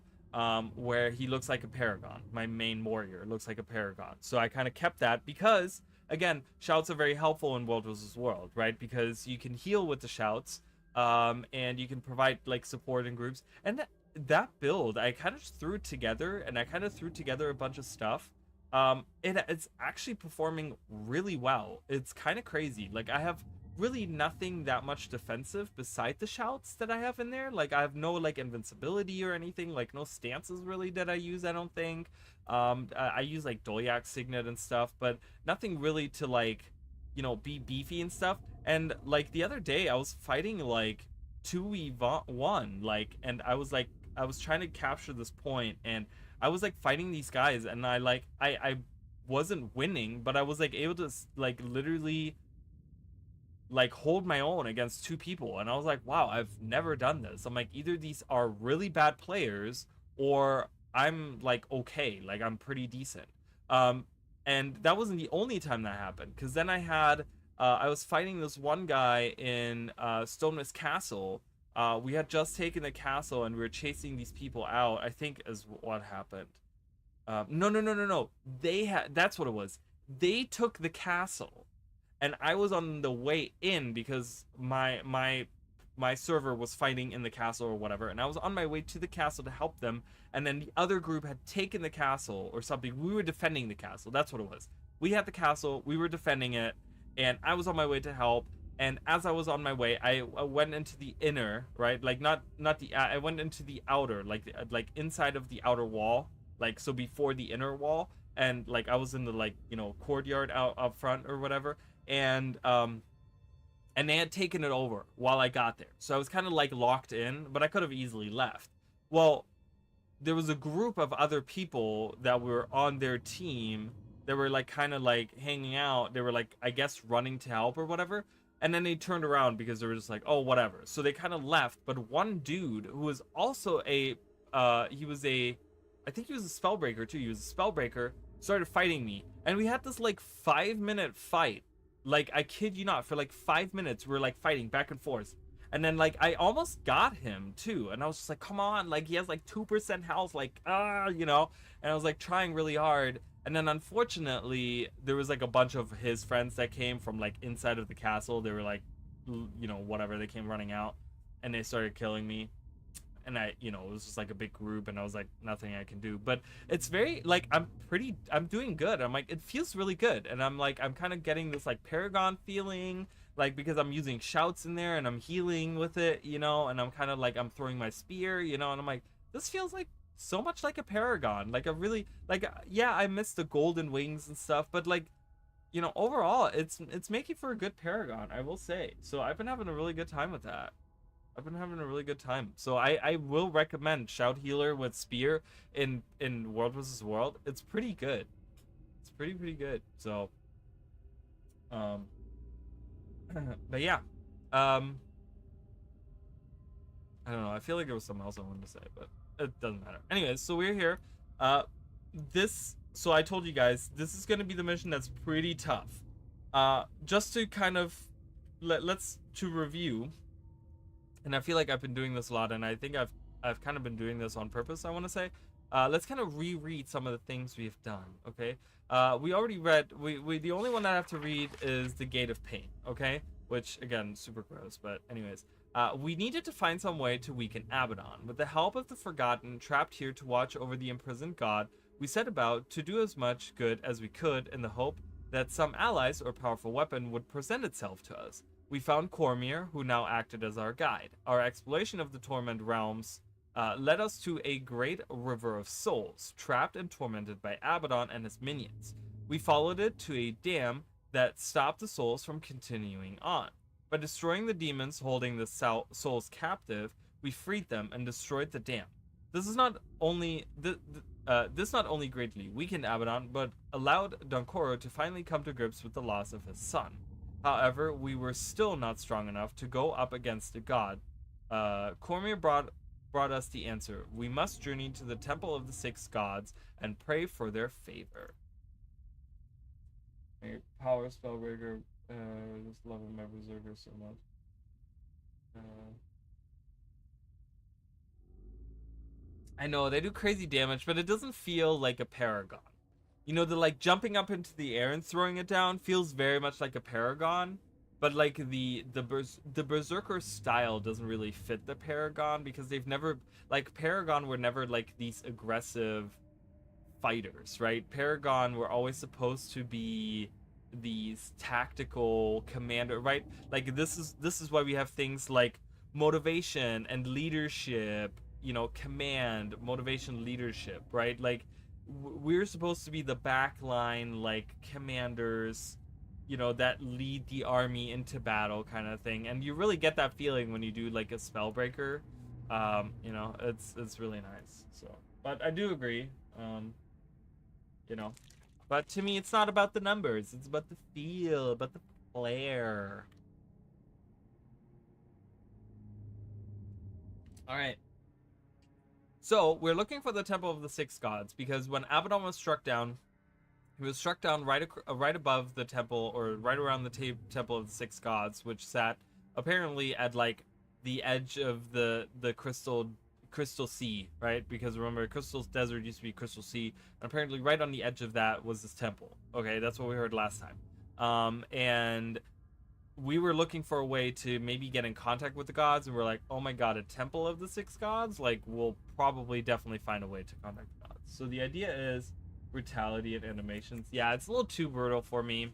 where he looks like a Paragon. My main warrior looks like a Paragon. So I kind of kept that because, again, shouts are very helpful in World vs. World, right? Because you can heal with the shouts, and you can provide like support in groups. And that build, I kind of threw it together, and I kind of threw together a bunch of stuff. It's actually performing really well. It's kind of crazy. Like, I have really nothing that much defensive beside the shouts that I have in there. Like, I have no like invincibility or anything, like no stances really that I use, I don't think. I use like Dolyak Signet and stuff, but nothing really to like, you know, be beefy and stuff. And like the other day I was fighting like 2v1, like, and I was trying to capture this point, and I was like fighting these guys, and I wasn't winning, but I was like able to like literally like hold my own against two people, and I was like, wow, I've never done this. I'm like, either these are really bad players, or I'm like okay, like I'm pretty decent. um and that wasn't the only time that happened, because then I was fighting this one guy in Stonewest Castle. We had just taken the castle, and we were chasing these people out, I think is what happened. No, no, no, no, no, they had, that's what it was. They took the castle, and I was on the way in because my server was fighting in the castle or whatever, and I was on my way to the castle to help them, and then the other group had taken the castle or something. We were defending the castle. That's what it was. We had the castle, we were defending it, and I was on my way to help. And as I was on my way, I went into the inner, right? Like not the I went into the outer, like inside of the outer wall, like so before the inner wall, and like I was in the like, you know, courtyard out up front or whatever, and they had taken it over while I got there. So I was kind of like locked in, but I could have easily left. Well, there was a group of other people that were on their team that were like kind of like hanging out. They were like, I guess, running to help or whatever. And then they turned around because they were just like, oh, whatever. So they kind of left. But one dude who was also he was I think he was a spellbreaker too. He was a spellbreaker, started fighting me. And we had this like 5-minute fight. Like, I kid you not, for like 5 minutes, we were like fighting back and forth. And then like I almost got him too, and I was just like, come on, like he has like 2% health, like you know. And I was like trying really hard, and then unfortunately there was like a bunch of his friends that came from like inside of the castle. They were like, you know, whatever, they came running out, and they started killing me. And I, you know, it was just like a big group, and I was like, nothing I can do. But it's very like, I'm doing good. I'm like, it feels really good, and I'm like, I'm kind of getting this like Paragon feeling, like, because I'm using shouts in there and I'm healing with it, you know, and I'm kind of like, I'm throwing my spear, you know, and I'm like, this feels like so much like a Paragon. Like, I really like, yeah, I miss the golden wings and stuff, but like, you know, overall it's making for a good Paragon, I will say. So I've been having a really good time with that. I've been having a really good time. So I will recommend Shout Healer with Spear in World vs. World. It's pretty good. It's pretty good. So um but yeah. I don't know. I feel like there was something else I wanted to say, but it doesn't matter. Anyways, so we're here. So I told you guys this is going to be the mission that's pretty tough. Just to kind of let's to review, and I feel like I've been doing this a lot, and I think I've kind of been doing this on purpose, I want to say. Let's kind of reread some of the things we've done, okay? We already read, we the only one I have to read is the Gate of Pain, okay? Which, again, super gross, but anyways. We needed to find some way to weaken Abaddon. With the help of the Forgotten, trapped here to watch over the imprisoned god, we set about to do as much good as we could in the hope that some allies or powerful weapon would present itself to us. We found Cormier, who now acted as our guide. Our exploration of the Torment realms led us to a great river of souls, trapped and tormented by Abaddon and his minions. We followed it to a dam that stopped the souls from continuing on. By destroying the demons holding the souls captive, we freed them and destroyed the dam. This not only greatly weakened Abaddon, but allowed Donkoro to finally come to grips with the loss of his son. However, we were still not strong enough to go up against the god. Cormier brought us the answer. We must journey to the Temple of the Six Gods and pray for their favor. A power spellbreaker. Just loving my berserker so much. I know they do crazy damage, but it doesn't feel like a paragon. You know, the like jumping up into the air and throwing it down feels very much like a paragon, but like the berserker style doesn't really fit the paragon because they've never like paragon were never like these aggressive fighters, right? Paragon were always supposed to be these tactical commander, right? Like this is why we have things like motivation and leadership, you know, command, motivation, leadership, right? Like we're supposed to be the backline like commanders, you know, that lead the army into battle kind of thing. And you really get that feeling when you do like a spellbreaker. You know, it's really nice. So, but I do agree. You know. But to me, it's not about the numbers. It's about the feel, about the flair. All right. So we're looking for the Temple of the Six Gods because when Abaddon was struck down, he was struck down right above the temple, or right around the Temple of the Six Gods, which sat apparently at like the edge of the crystal sea, right? Because remember, Crystal Desert used to be Crystal Sea, and apparently right on the edge of that was this temple. Okay, that's what we heard last time. And we were looking for a way to maybe get in contact with the gods, and we're like, oh my god, a temple of the six gods? Like, we'll probably definitely find a way to contact the gods. So the idea is brutality and animations. Yeah, it's a little too brutal for me.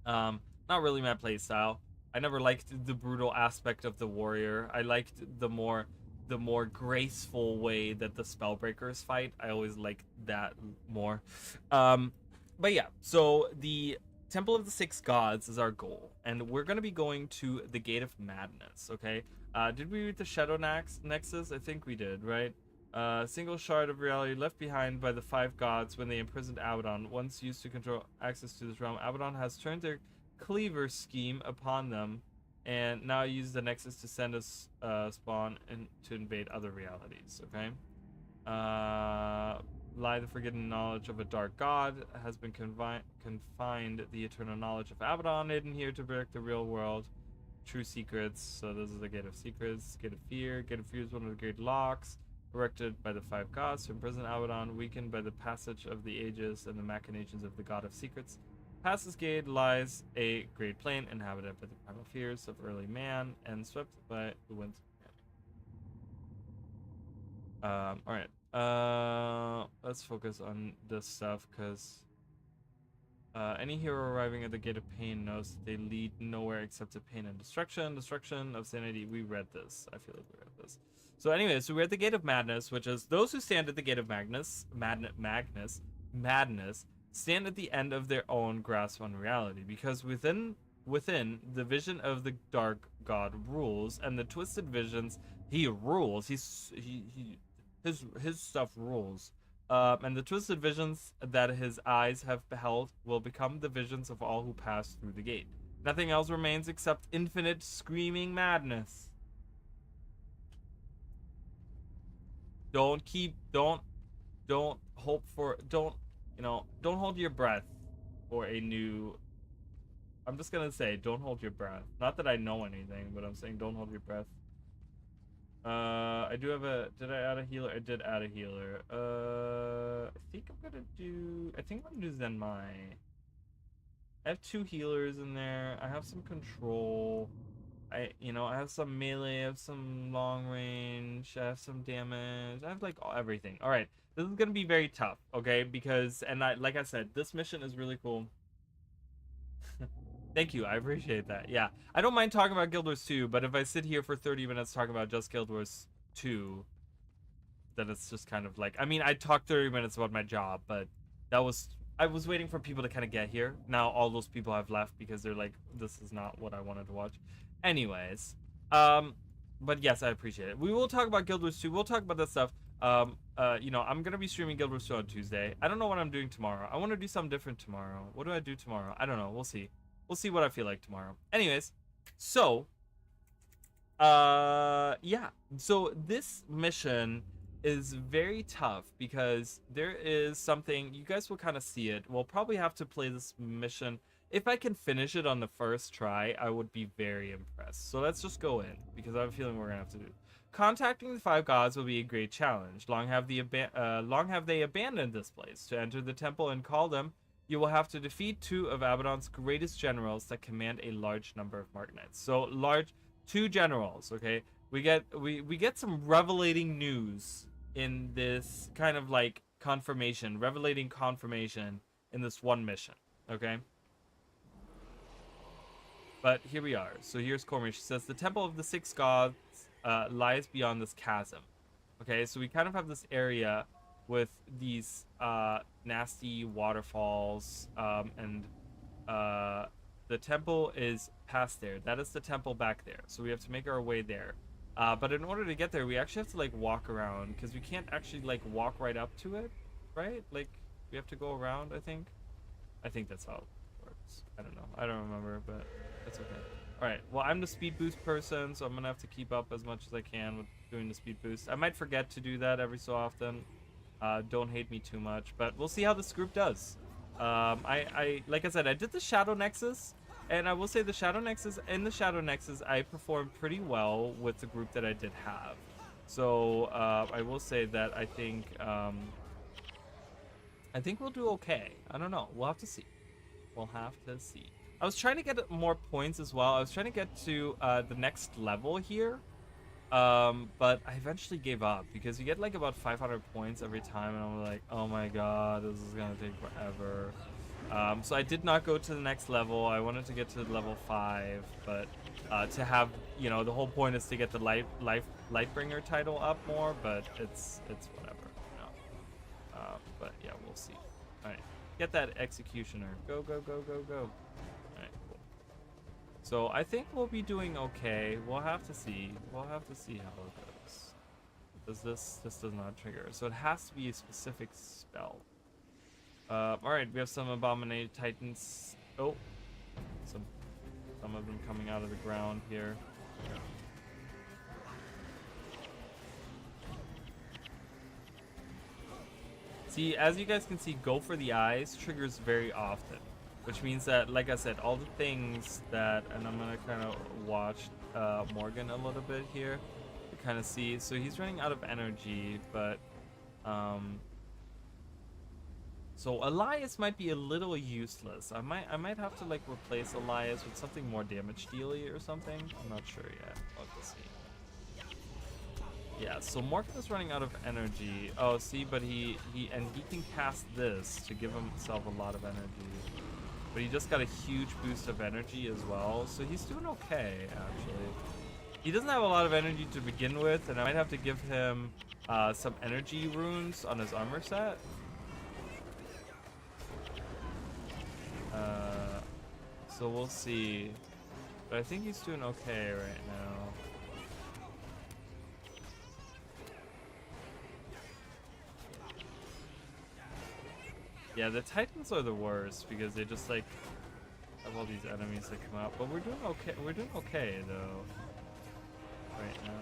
Not really my play style. I never liked the brutal aspect of the warrior. I liked the more graceful way that the spellbreakers fight. I always liked that more. But yeah, so the Temple of the Six Gods is our goal, and we're going to be going to the Gate of Madness, okay? Did we read the Shadow Nexus? I think we did, right? Single shard of reality left behind by the five gods when they imprisoned Abaddon. Once used to control access to this realm, Abaddon has turned their cleaver scheme upon them, and now use the Nexus to send us spawn and to invade other realities, okay? Lie the forgotten knowledge of a dark god has been confined the eternal knowledge of Abaddon hidden here to protect the real world. True secrets. So this is the Gate of Secrets. Gate of Fear. Gate of Fear is one of the great locks erected by the five gods to imprison Abaddon, weakened by the passage of the ages and the machinations of the God of Secrets. Past this gate lies a great plain inhabited by the primal fears of early man and swept by the winds of man. All right. Let's focus on this stuff because any hero arriving at the Gate of Pain knows that they lead nowhere except to pain and destruction. Destruction of sanity. We read this. I feel like we read this. So anyway, so we're at the Gate of Madness, which is those who stand at the Gate of Madness, stand at the end of their own grasp on reality, because within the vision of the dark god rules, and the twisted visions he rules. His stuff rules. And the twisted visions that his eyes have beheld will become the visions of all who pass through the gate. Nothing else remains except infinite screaming madness. Don't hold your breath for a new. I'm just gonna say, don't hold your breath. Not that I know anything, but I'm saying don't hold your breath. I do have a. Did I add a healer? I did add a healer. I think I'm gonna do Zenmai. I have two healers in there. I have some control. I have some melee. I have some long range. I have some damage. I have like everything. All right, this is gonna be very tough. Okay, because like I said, this mission is really cool. Thank you, I appreciate that. Yeah, I don't mind talking about Guild Wars 2, but if I sit here for 30 minutes talking about just Guild Wars 2, then it's just kind of like, I mean, I talked 30 minutes about my job, but I was waiting for people to kind of get here. Now all those people have left because they're like, this is not what I wanted to watch. Anyways, but yes, I appreciate it. We will talk about Guild Wars 2. We'll talk about that stuff. I'm gonna be streaming Guild Wars 2 on Tuesday. I don't know what I'm doing tomorrow. I want to do something different tomorrow. What do I do tomorrow? I don't know. We'll see. We'll see what I feel like tomorrow. Anyways, so yeah. So this mission is very tough because there is something you guys will kind of see it. We'll probably have to play this mission. If I can finish it on the first try, I would be very impressed. So let's just go in because I have a feeling we're gonna have to do. Contacting the five gods will be a great challenge. Long have they abandoned this place. To enter the temple and call them, you will have to defeat two of Abaddon's greatest generals that command a large number of Mark Knights. So two generals. Okay, we get some revelating news in this kind of like revelating confirmation in this one mission. Okay. But here we are. So here's Cormier. She says, the Temple of the Six Gods lies beyond this chasm. Okay, so we kind of have this area with these nasty waterfalls. And the temple is past there. That is the temple back there. So we have to make our way there. But in order to get there, we actually have to, like, walk around. Because we can't actually, like, walk right up to it. Right? Like, we have to go around, I think. I think that's how it works. I don't know. I don't remember, but... That's okay. Alright, well, I'm the speed boost person, so I'm gonna have to keep up as much as I can with doing the speed boost. I might forget to do that every so often. Don't hate me too much, but we'll see how this group does. Like I said, I did the Shadow Nexus, and I will say the Shadow Nexus, I performed pretty well with the group that I did have. So, I will say that I think we'll do okay. I don't know. We'll have to see. We'll have to see. I was trying to get more points as well. I was trying to get to the next level here. But I eventually gave up because you get like about 500 points every time. And I'm like, oh my god, this is going to take forever. So I did not go to the next level. I wanted to get to level 5. But to have, you know, the whole point is to get the Lightbringer title up more. But it's whatever. You know? But yeah, we'll see. All right. Get that Executioner. Go, go, go, go, go. So I think we'll be doing okay. We'll have to see. We'll have to see how it goes. This does not trigger. So it has to be a specific spell. Alright, we have some Abominated Titans. Oh. Some of them coming out of the ground here. See, as you guys can see, go for the eyes triggers very often. Which means that, like I said, all the things that, and I'm gonna kind of watch Morgan a little bit here to kind of see. So he's running out of energy, but so Elias might be a little useless. I might have to like replace Elias with something more damage dealy or something. I'm not sure yet. We'll have to see. Yeah, so Morgan is running out of energy. Oh, see, but he can cast this to give himself a lot of energy. But he just got a huge boost of energy as well, so he's doing okay, actually. He doesn't have a lot of energy to begin with, and I might have to give him some energy runes on his armor set. So we'll see. But I think he's doing okay right now. Yeah, the Titans are the worst because they just like have all these enemies that come out. But we're doing okay. We're doing okay though. Right now.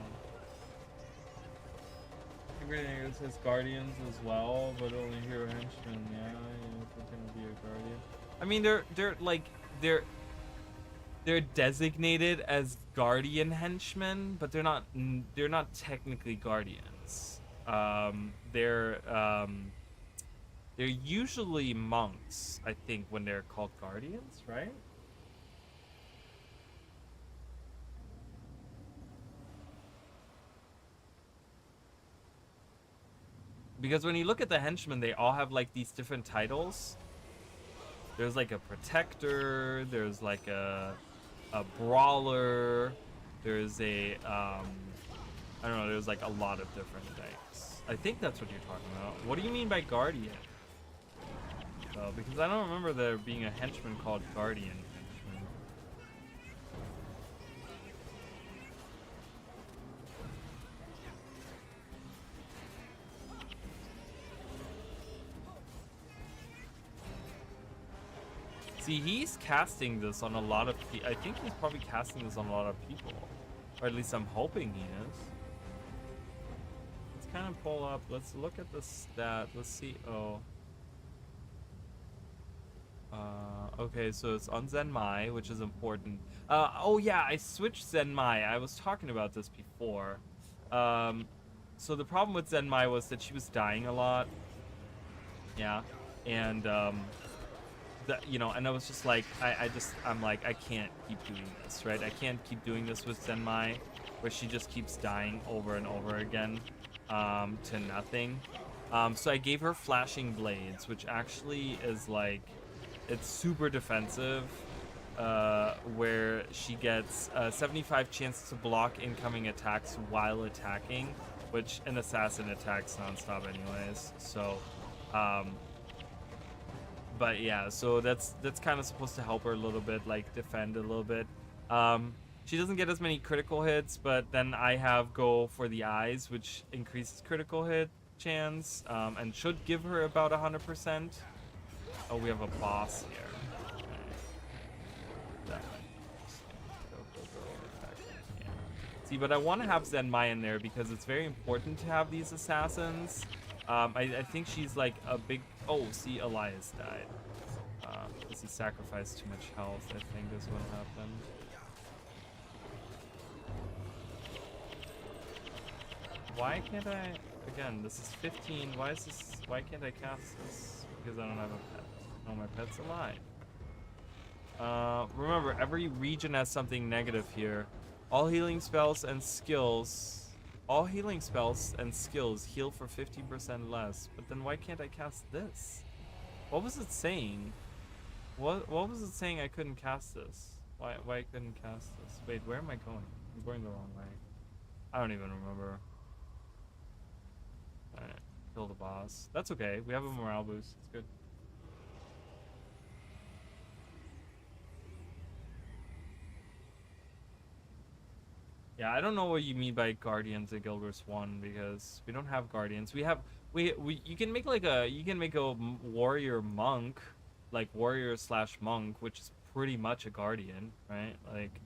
Everything else has guardians as well, but only hero henchmen. Yeah, if we're gonna be a guardian. I mean, they're designated as guardian henchmen, but they're not technically guardians. They're usually monks, I think, when they're called guardians, right? Because when you look at the henchmen, they all have like these different titles. There's like a protector, there's like a brawler, there's a I don't know, there's like a lot of different things. I think that's what you're talking about. What do you mean by guardian? Because I don't remember there being a henchman called guardian henchman. See, he's casting this on a lot of people. I think he's probably casting this on a lot of people. Or at least I'm hoping he is. It's kind gonna pull up. Let's look at the stat. Let's see. Oh. Okay, so it's on Zenmai, which is important. Oh yeah, I switched Zenmai. I was talking about this before. So the problem with Zenmai was that she was dying a lot. Yeah, and you know, and I was just like, I'm like, I can't keep doing this, right? I can't keep doing this with Zenmai, where she just keeps dying over and over again, to nothing. So I gave her flashing blades, which actually is like, it's super defensive, where she gets a 75 chance to block incoming attacks while attacking, which an assassin attacks nonstop anyways. So, but yeah, so that's kind of supposed to help her a little bit, like defend a little bit. She doesn't get as many critical hits, but then I have go for the eyes, which increases critical hit chance, and should give her about 100%. Oh, we have a boss here. Okay. Yeah. See, but I want to have Zenmai in there because it's very important to have these assassins. I think she's like a big... Oh, see, Elias died. Because he sacrificed too much health, I think is what happened. Why can't I... Again, this is 15. Why is this... Why can't I cast this? Because I don't have a pet. No, my pet's alive. Remember, every region has something negative here. All healing spells and skills... All healing spells and skills heal for 50% less. But then why can't I cast this? What was it saying? What was it saying I couldn't cast this? Why I couldn't cast this? Wait, where am I going? I'm going the wrong way. I don't even remember. Alright, kill the boss. That's okay. We have a morale boost. It's good. Yeah, I don't know what you mean by guardians at Guild Wars 1 because we don't have guardians. We you can make like a warrior monk, like warrior / monk, which is pretty much a guardian, right? Like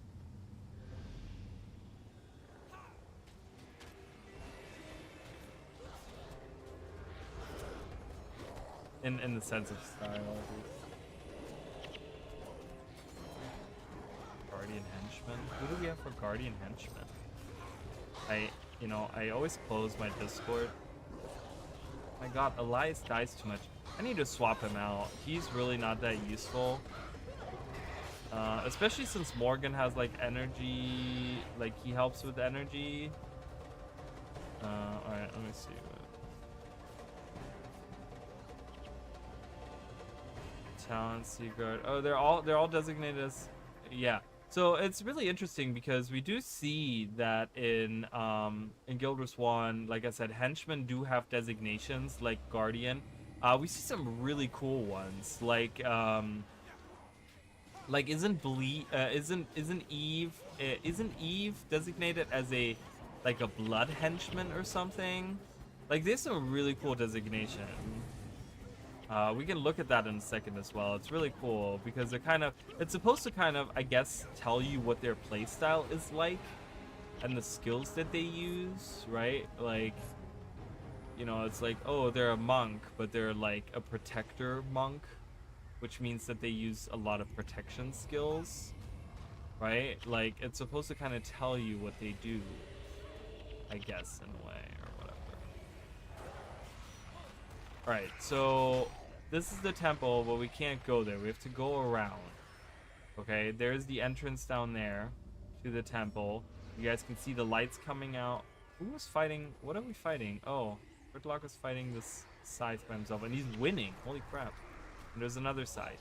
in the sense of style, at least. Guardian henchman. Who do we have for guardian henchman? I always close my Discord. My god, Elias dies too much. I need to swap him out. He's really not that useful. Especially since Morgan has like energy, like he helps with energy. Alright, let me see. Talent, Seaguard. Oh, they're all designated as, yeah. So it's really interesting because we do see that in Guild Wars 1, like I said, henchmen do have designations like Guardian. We see some really cool ones, like isn't Eve designated as a blood henchman or something? Like there's some really cool designation. We can look at that in a second as well. It's really cool because it's supposed to kind of, I guess, tell you what their playstyle is like and the skills that they use, right? Like, you know, it's like, oh, they're a monk, but they're like a protector monk, which means that they use a lot of protection skills, right? Like, it's supposed to kind of tell you what they do, I guess, in a way. Alright, so this is the temple, but we can't go there. We have to go around. Okay, there's the entrance down there to the temple. You guys can see the lights coming out. Who was fighting? What are we fighting? Oh, Gridlock is fighting this scythe by himself, and he's winning. Holy crap. And there's another side.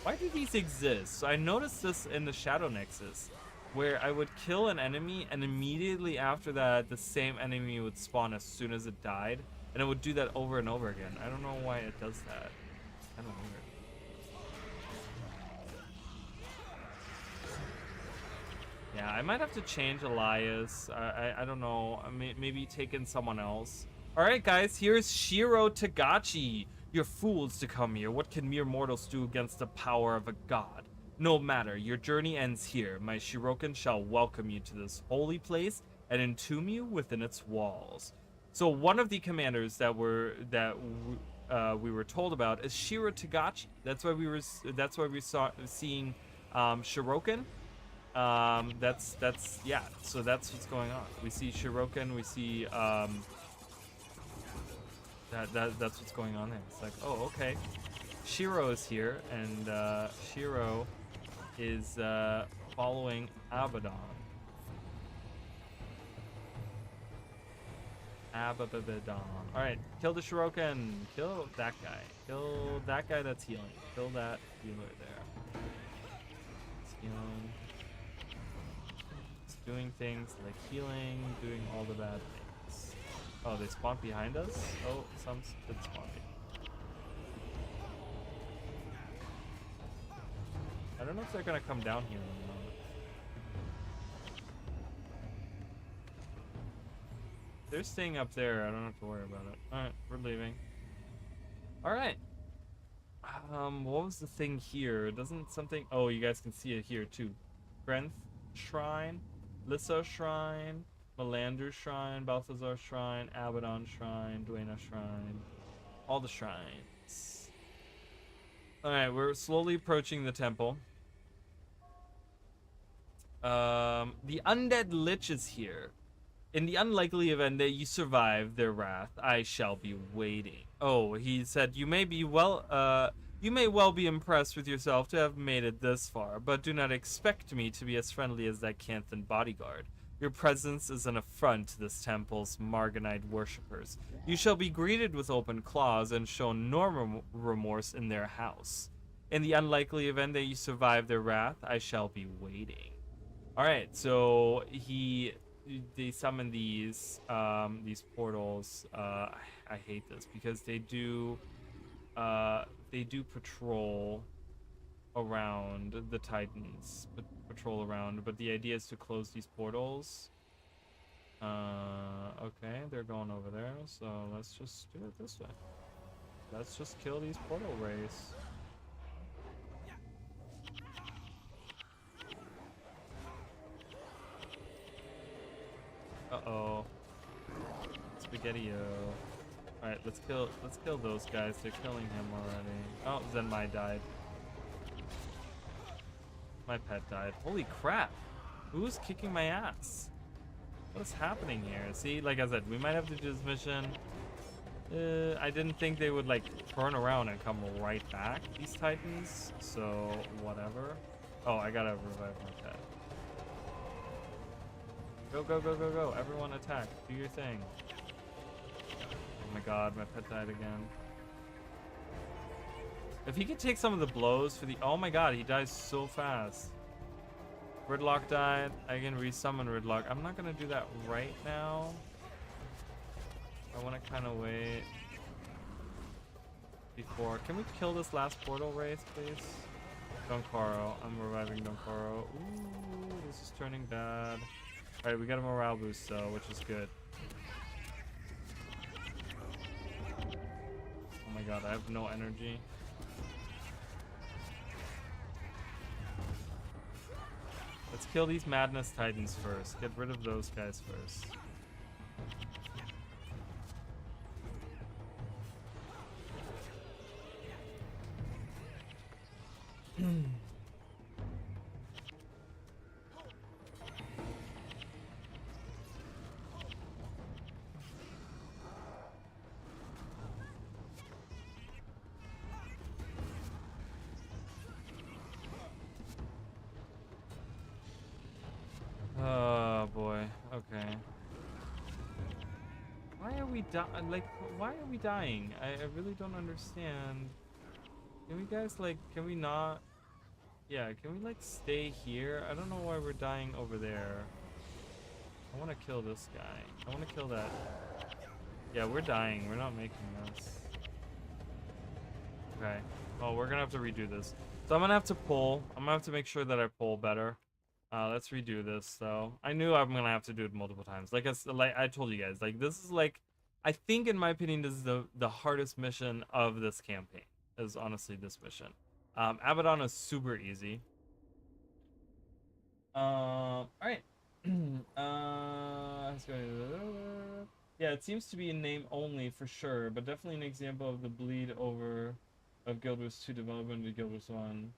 Why do these exist? So I noticed this in the Shadow Nexus, where I would kill an enemy, and immediately after that, the same enemy would spawn as soon as it died. And it would do that over and over again. I don't know why it does that. I don't know. Yeah, I might have to change Elias. I don't know. Maybe take in someone else. Alright, guys. Here's Shiro Tagachi. You're fools to come here. What can mere mortals do against the power of a god? No matter. Your journey ends here. My Shirokin shall welcome you to this holy place and entomb you within its walls. So one of the commanders we were told about is Shiro Tagachi. That's why we saw seeing Shiroken. That's yeah. So that's what's going on. We see Shiroken. We see that's what's going on there. It's like, oh, okay. Shiro is here, and Shiro is following Abaddon. Abaddon. Alright, kill the Shiroken. Kill that guy. Kill that guy that's healing. Kill that healer there. It's healing. It's doing things like healing, doing all the bad things. Oh, they spawned behind us? Oh, some did spawn behind. I don't know if they're gonna come down here or not. They're staying up there. I don't have to worry about it. Alright, we're leaving. Alright. What was the thing here? Doesn't something... Oh, you guys can see it here, too. Strength Shrine, Lissa Shrine, Melander Shrine, Balthazar Shrine, Abaddon Shrine, Duena Shrine. All the shrines. Alright, we're slowly approaching the temple. The undead lich is here. In the unlikely event that you survive their wrath, I shall be waiting. Oh, he said, you may well be impressed with yourself to have made it this far, but do not expect me to be as friendly as that Canthan bodyguard. Your presence is an affront to this temple's Marganite worshippers. You shall be greeted with open claws and shown no remorse in their house. In the unlikely event that you survive their wrath, I shall be waiting. Alright, so they summon these portals. I hate this because they do patrol around the Titans, patrol around, but the idea is to close these portals. Okay, they're going over there, so let's just do it this way. Let's just kill these portal rays. Uh-oh. Spaghetti-o. Alright, let's kill those guys. They're killing him already. Oh, Zenmai died. My pet died. Holy crap. Who's kicking my ass? What is happening here? See, like I said, we might have to do this mission. I didn't think they would, like, turn around and come right back, these Titans. So, whatever. Oh, I gotta revive my pet. Go, go, go, go, go. Everyone attack. Do your thing. Oh my god, my pet died again. If he could take some of the blows for the... Oh my god, he dies so fast. Gridlock died. I can resummon Gridlock. I'm not going to do that right now. I want to kind of wait. Before... Can we kill this last portal race, please? Donkaro. I'm reviving Donkaro. Ooh, this is turning bad. Alright, we got a morale boost though, which is good. Oh my god, I have no energy. Let's kill these Madness Titans first. Get rid of those guys first. Oh boy. Okay. Why are we why are we dying? I really don't understand. Can we guys can we not? Yeah, can we stay here? I don't know why we're dying over there. I want to kill this guy. I want to kill that. Yeah, we're dying. We're not making this. Okay. Well, we're gonna have to redo this. So I'm gonna have to pull. I'm gonna have to make sure that I pull better. Let's redo this though. I knew I'm gonna have to do it multiple times. Like I told you guys, this is I think in my opinion this is the hardest mission of this campaign. Is honestly this mission. Abaddon is super easy. All right. Let's go. Yeah, it seems to be in name only for sure, but definitely an example of the bleed over of Guild Wars 2 development to Guild Wars 1.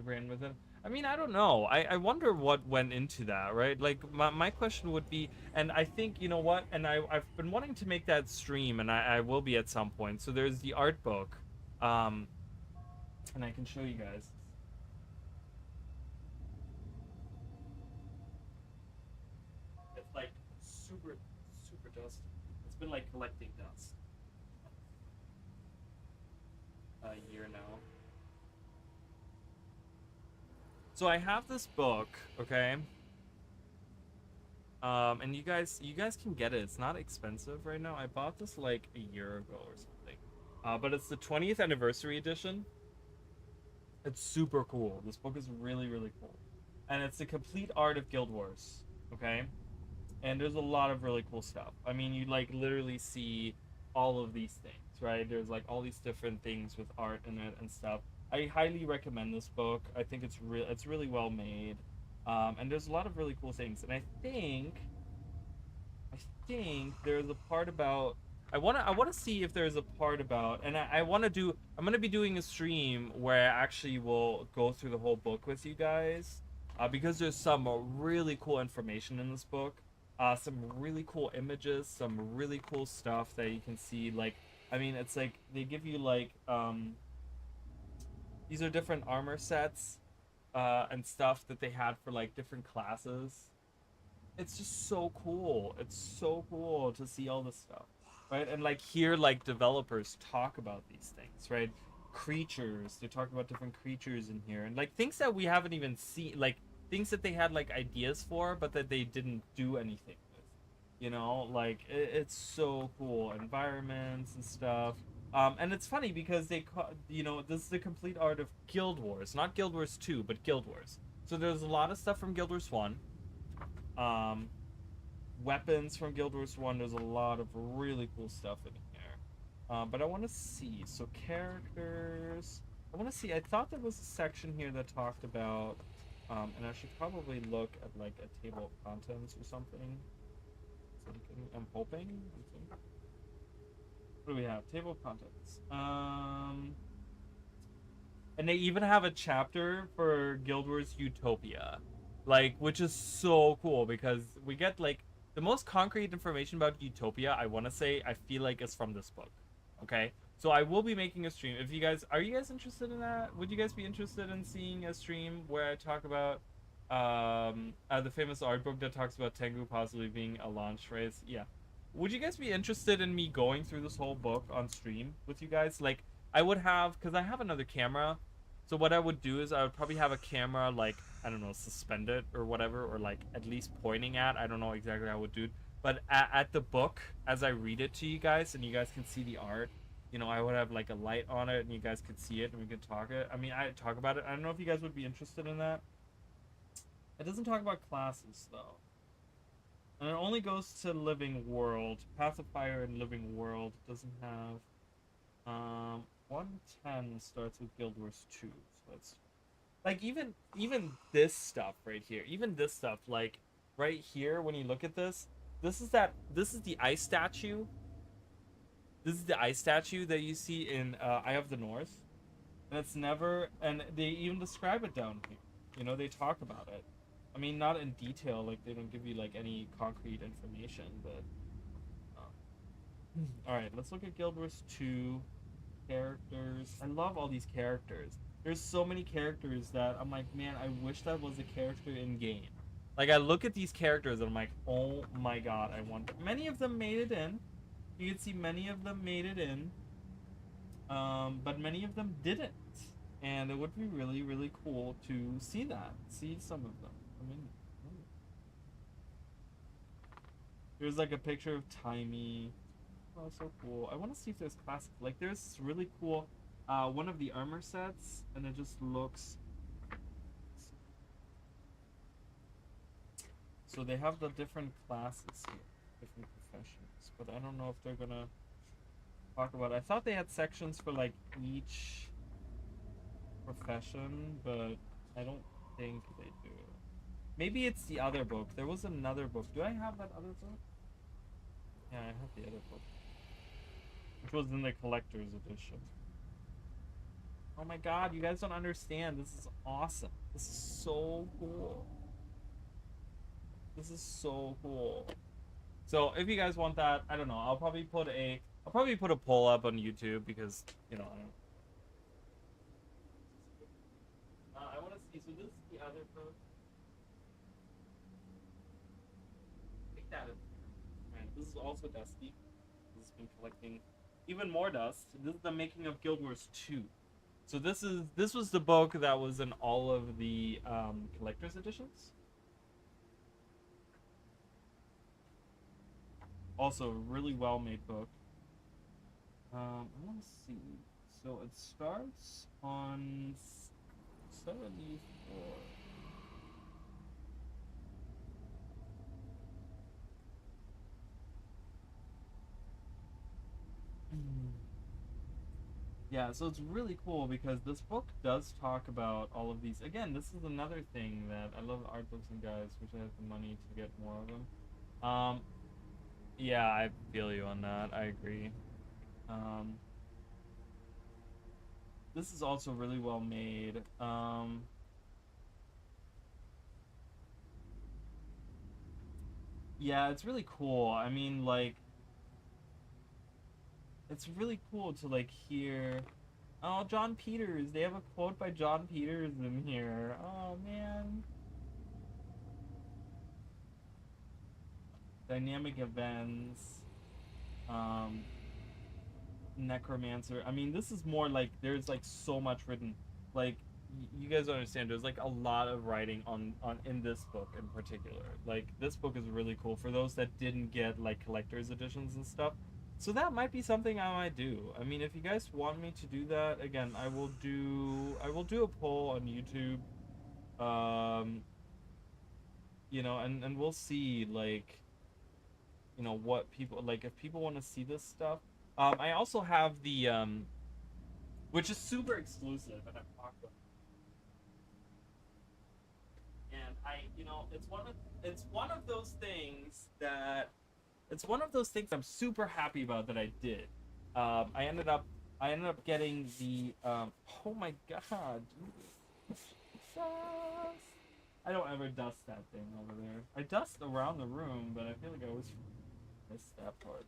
Ran with it. I mean, I don't know. I wonder what went into that, right? Like, my question would be, and I think, you know what? And I've been wanting to make that stream, and I will be at some point. So there's the art book, um, and I can show you guys. It's like super, super dusty. It's been like collecting dust a year now. So I have this book, okay? And you guys can get it. It's not expensive right now. I bought this like a year ago or something. But it's the 20th anniversary edition. It's super cool. This book is really, really cool. And it's the complete art of Guild Wars, okay? And there's a lot of really cool stuff. I mean, you like literally see all of these things, right? There's like all these different things with art in it and stuff. I highly recommend this book. I think it's really well made. And there's a lot of really cool things. And I think there's a part about I wanna see if there's a part about, and I'm gonna be doing a stream where I actually will go through the whole book with you guys, because there's some really cool information in this book, some really cool images, some really cool stuff that you can see. Like, I mean, it's like they give you like these are different armor sets, and stuff that they had for like different classes. It's just so cool. It's so cool to see all this stuff, right? And like hear like developers talk about these things, right? Creatures, they talk about different creatures in here, and like things that we haven't even seen, like things that they had like ideas for, but that they didn't do anything with. Like it's so cool. Environments and stuff. And it's funny because this is the complete art of Guild Wars, not Guild Wars 2, but Guild Wars. So there's a lot of stuff from Guild Wars 1. Um, Weapons from Guild Wars 1. There's a lot of really cool stuff in here. But I want to see. So, characters. I want to see. I thought there was a section here that talked about. And I should probably look at like a table of contents or something. I'm hoping. What do we have? Table of contents. And they even have a chapter for Guild Wars Utopia, like, which is so cool because we get like the most concrete information about Utopia. I want to say I feel like is from this book. Okay, so I will be making a stream. If you guys are you guys interested in that? Would you guys be interested in seeing a stream where I talk about the famous art book that talks about Tengu possibly being a launch race? Yeah. Would you guys be interested in me going through this whole book on stream with you guys? Like, I would have, because I have another camera. So what I would do is I would probably have a camera, like, I don't know, suspended or whatever, or like at least pointing at. I don't know exactly how I would do it. But at the book, as I read it to you guys, and you guys can see the art, I would have like a light on it, and you guys could see it, and we could talk it. I mean, I talk about it. I don't know if you guys would be interested in that. It doesn't talk about classes though, and it only goes to Living World. Pacifier and Living World doesn't have. 110 starts with Guild Wars 2, so that's like even this stuff right here, even this stuff, like right here when you look at this is the ice statue. This is the ice statue that you see in Eye of the North, and it's never, and they even describe it down here. They talk about it. I mean, not in detail, like they don't give you like any concrete information, but all right, let's look at Guild Wars 2 characters. I love all these characters. There's so many characters that I'm like, man, I wish that was a character in game. Like, I look at these characters and I'm like, oh my god, I want them. Many of them made it in. You can see many of them made it in. But many of them didn't. And it would be really, really cool to see that. See some of them. I mean, there's like a picture of Timey. Oh, so cool. I want to see if there's classic. Like, there's this really cool one of the armor sets, and it just looks. So they have the different classes here, different professions, but I don't know if they're gonna. talk about. I thought they had sections for like each profession, but I don't think they do. Maybe it's the other book. There was another book. Do I have that other book? Yeah, I have the other book, which was in the collector's edition. Oh my god, you guys don't understand. This is awesome. This is so cool. This is so cool. So if you guys want that, I don't know. I'll probably put a poll up on YouTube because you know I don't. I want to see. So this is the other book. Take that. Right. This is also dusty. This has been collecting even more dust. This is the making of Guild Wars 2. So this was the book that was in all of the collector's editions. Also, really well made book. I want to see. So it starts on 74. Yeah, so it's really cool because this book does talk about all of these. Again, this is another thing that I love art books and guys. Wish I had the money to get more of them. Yeah, I feel you on that. I agree. Um, this is also really well made. Yeah, it's really cool. I mean, like, it's really cool to like hear. Oh, John Peters. They have a quote by John Peters in here. Oh man. Dynamic events. Um, Necromancer. I mean, this is more like there's like so much written. Like you guys don't understand. There's like a lot of writing on in this book in particular. Like this book is really cool for those that didn't get like collector's editions and stuff. So that might be something I might do. I mean, if you guys want me to do that, again, I will do a poll on YouTube. Um, and we'll see like what people like if people want to see this stuff. I also have the which is super exclusive, and I've talked about. And it's one of those things I'm super happy about that I did. I ended up getting the oh my god, Jesus. I don't ever dust that thing over there. I dust around the room, but I feel like I always miss that part.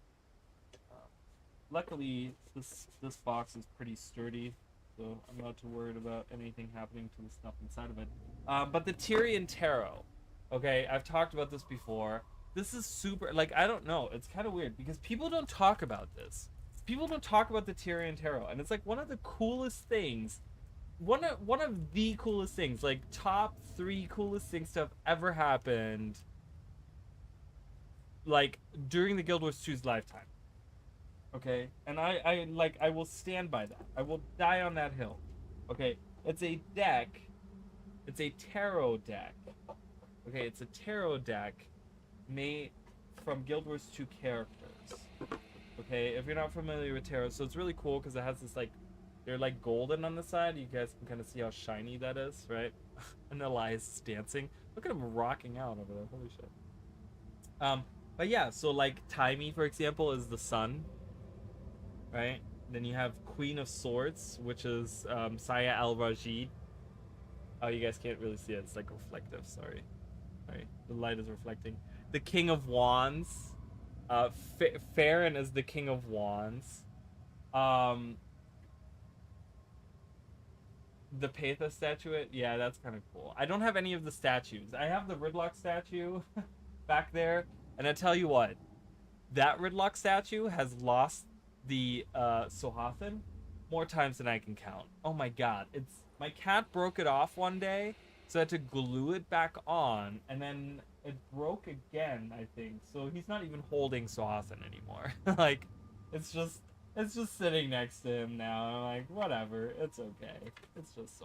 Luckily, this box is pretty sturdy, so I'm not too worried about anything happening to the stuff inside of it. But the Tyrian Tarot, okay, I've talked about this before. This is super, like, I don't know, it's kind of weird because people don't talk about this. People don't talk about the Tyrian Tarot, and it's like one of the coolest things. One of the coolest things, like top 3 coolest things to have ever happened, like during the Guild Wars 2's lifetime. Okay, and I will stand by that. I will die on that hill. Okay, it's a deck. It's a tarot deck. Okay, it's a tarot deck made from Guild Wars 2 characters. Okay, if you're not familiar with tarot, so it's really cool because it has this like, they're like golden on the side. You guys can kind of see how shiny that is, right? And Elias dancing. Look at him rocking out over there. Holy shit. But yeah, so like Taimi, for example, is the sun, right? Then you have Queen of Swords, which is Saya Al-Rajid. Oh, you guys can't really see it. It's like reflective. Sorry. The light is reflecting. The King of Wands. Farron is the King of Wands. The Pathos statuette. Yeah, that's kind of cool. I don't have any of the statues. I have the Ridlock statue back there. And I tell you what, that Ridlock statue has lost the Sohathan more times than I can count. Oh my god, my cat broke it off one day, so I had to glue it back on, and then it broke again, I think. So he's not even holding Sohathan anymore. Like, it's just sitting next to him now. I'm like, whatever, it's okay. It's just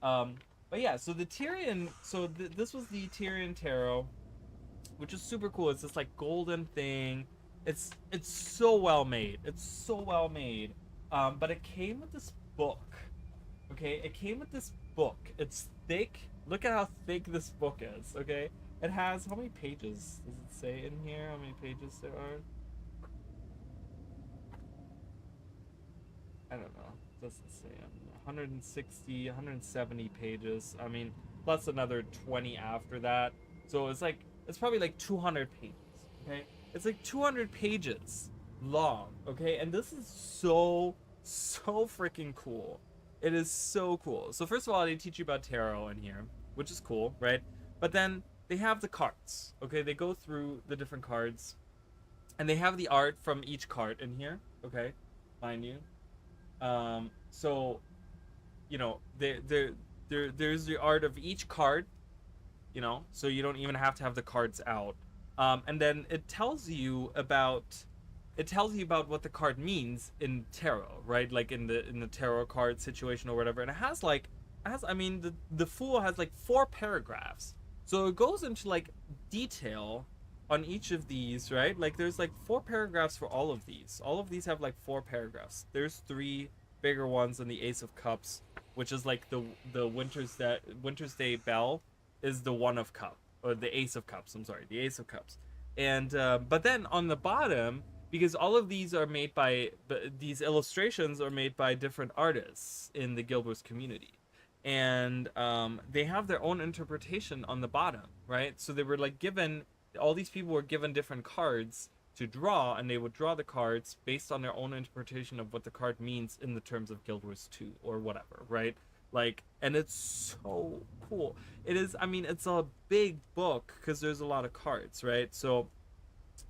Sohathan. But yeah, so the Tyrian, this was the Tyrian Tarot, which is super cool. It's this like golden thing. It's so well made. It's so well made. But it came with this book. Okay, it came with this book. It's thick. Look at how thick this book is. Okay, it has how many pages does it say in here? How many pages there are? I don't know. Does it say 160, 170 pages? I mean, plus another 20 after that. So it's probably like 200 pages. Okay, it's like 200 pages long. Okay, and this is so freaking cool. It is so cool. So first of all, they teach you about tarot in here, which is cool, right? But then they have the cards. Okay, they go through the different cards, and they have the art from each card in here. Okay, mind you. So there's the art of each card, so you don't even have to have the cards out. And then it tells you about what the card means in tarot, right? Like in the tarot card situation or whatever. And I mean, the Fool has like 4 paragraphs, so it goes into like detail on each of these, right? Like there's like 4 paragraphs for all of these. All of these have like 4 paragraphs. There's 3 bigger ones in the Ace of Cups, which is like the Winter's Day Bell is the One of Cup, or the Ace of Cups. I'm sorry, the Ace of Cups. And but then on the bottom, because all of these are made by these illustrations are made by different artists in the Gilbert's community, and they have their own interpretation on the bottom, right? So they were like given all these people were given different cards to draw, and they would draw the cards based on their own interpretation of what the card means in the terms of Guild Wars 2 or whatever, right? Like, and it's so cool. It is, I mean, it's a big book because there's a lot of cards, right? So,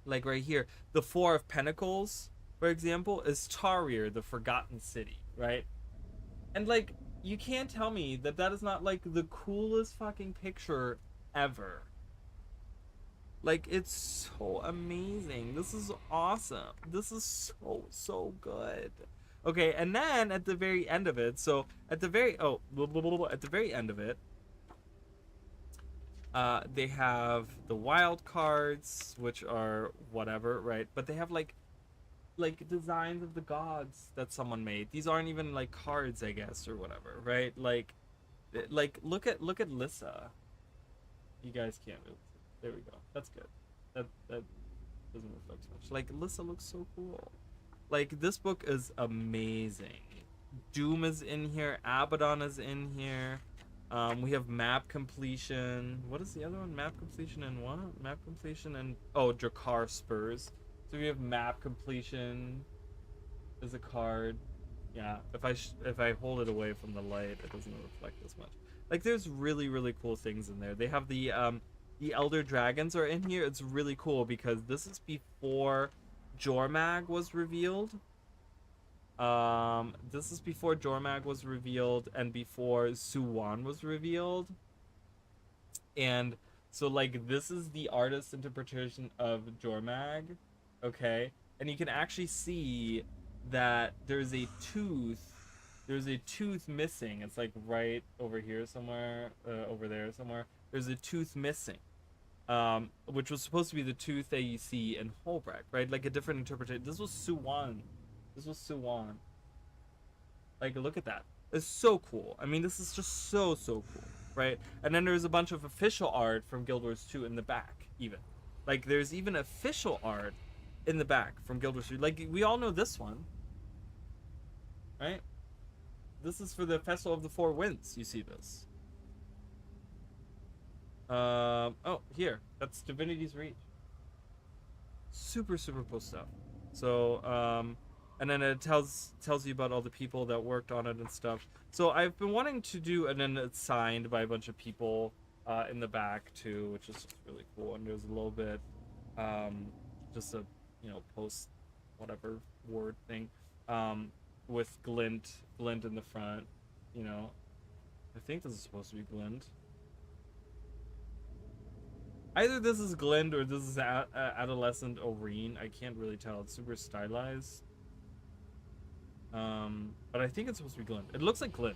like right here, the Four of Pentacles, for example, is Tarir, the Forgotten City, right? And like, you can't tell me that that is not like the coolest fucking picture ever. Like, it's so amazing. This is awesome. This is so good. Okay, and then at the very end of it, so at the very at the very end of it, they have the wild cards, which are whatever, right? But they have like designs of the gods that someone made. These aren't even like cards, I guess, or whatever, right? Like look at Lissa. You guys can't really. There we go. That's good. That doesn't reflect too much. Like, Lissa looks so cool. Like, this book is amazing. Doom is in here. Abaddon is in here. We have map completion. What is the other one? Map completion and what? Map completion and Drakkar Spurs. So we have map completion as a card. Yeah, if I hold it away from the light, it doesn't reflect as much. Like, there's really cool things in there. They have the Elder Dragons are in here. It's really cool because this is before Jormag was revealed. This is before Jormag was revealed and before Suwan was revealed. And so, like, this is the artist's interpretation of Jormag, okay? And you can actually see that there's a tooth. There's a tooth missing. It's like right over here somewhere, over there somewhere. There's a tooth missing. Which was supposed to be the tooth that you see in Holbrecht, right? Like a different interpretation. This was Suwan. Like, look at that. It's so cool. I mean, this is just so cool, right? And then there's a bunch of official art from Guild Wars 2 in the back, even. Like, there's even official art in the back from Guild Wars 2. Like, we all know this one, right? This is for the Festival of the Four Winds. You see this. Here. That's Divinity's Reach. Super cool stuff. So, and then it tells you about all the people that worked on it and stuff. So I've been wanting to do, and then it's signed by a bunch of people in the back too, which is really cool. And there's a little bit, just a post whatever word thing, with glint in the front. I think this is supposed to be glint. Either this is Glint or this is Adolescent Oreen. I can't really tell. It's super stylized. But I think it's supposed to be Glint. It looks like Glint.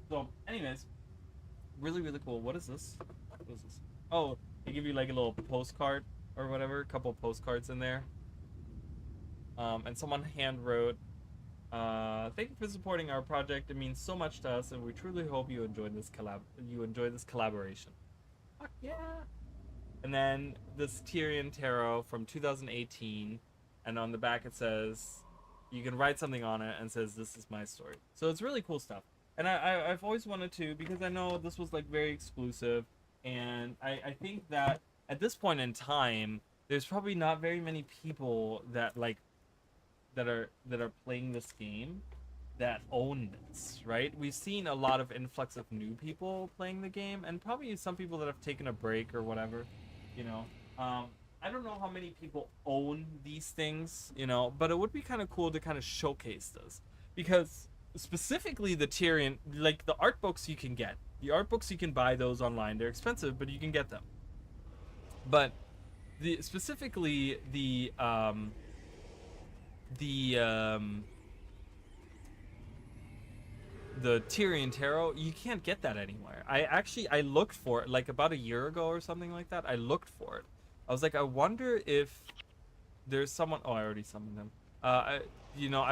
So, anyways, really cool. What is this? Oh, they give you like a little postcard. or whatever, a couple postcards in there. And someone hand wrote, thank you for supporting our project. It means so much to us, and we truly hope you enjoy this collaboration. Fuck yeah! And then this Tyrion Tarot from 2018, and on the back it says, you can write something on it and says, "This is my story." So it's really cool stuff. And I've always wanted to, because I know this was like very exclusive, and I think that at this point in time, there's probably not very many people that like that are playing this game that own this, right? We've seen a lot of influx of new people playing the game, and probably some people that have taken a break or whatever, you know. I don't know how many people own these things, you know, but it would be kind of cool to kind of showcase this, because specifically the Tyrion, like the art books you can get, the art books you can buy those online. They're expensive, but you can get them. But specifically the Tyrion Tarot, you can't get that anywhere. I looked for it like about a year ago or something like that. I looked for it. I was like, I wonder if there's someone. Oh, I already summoned him. I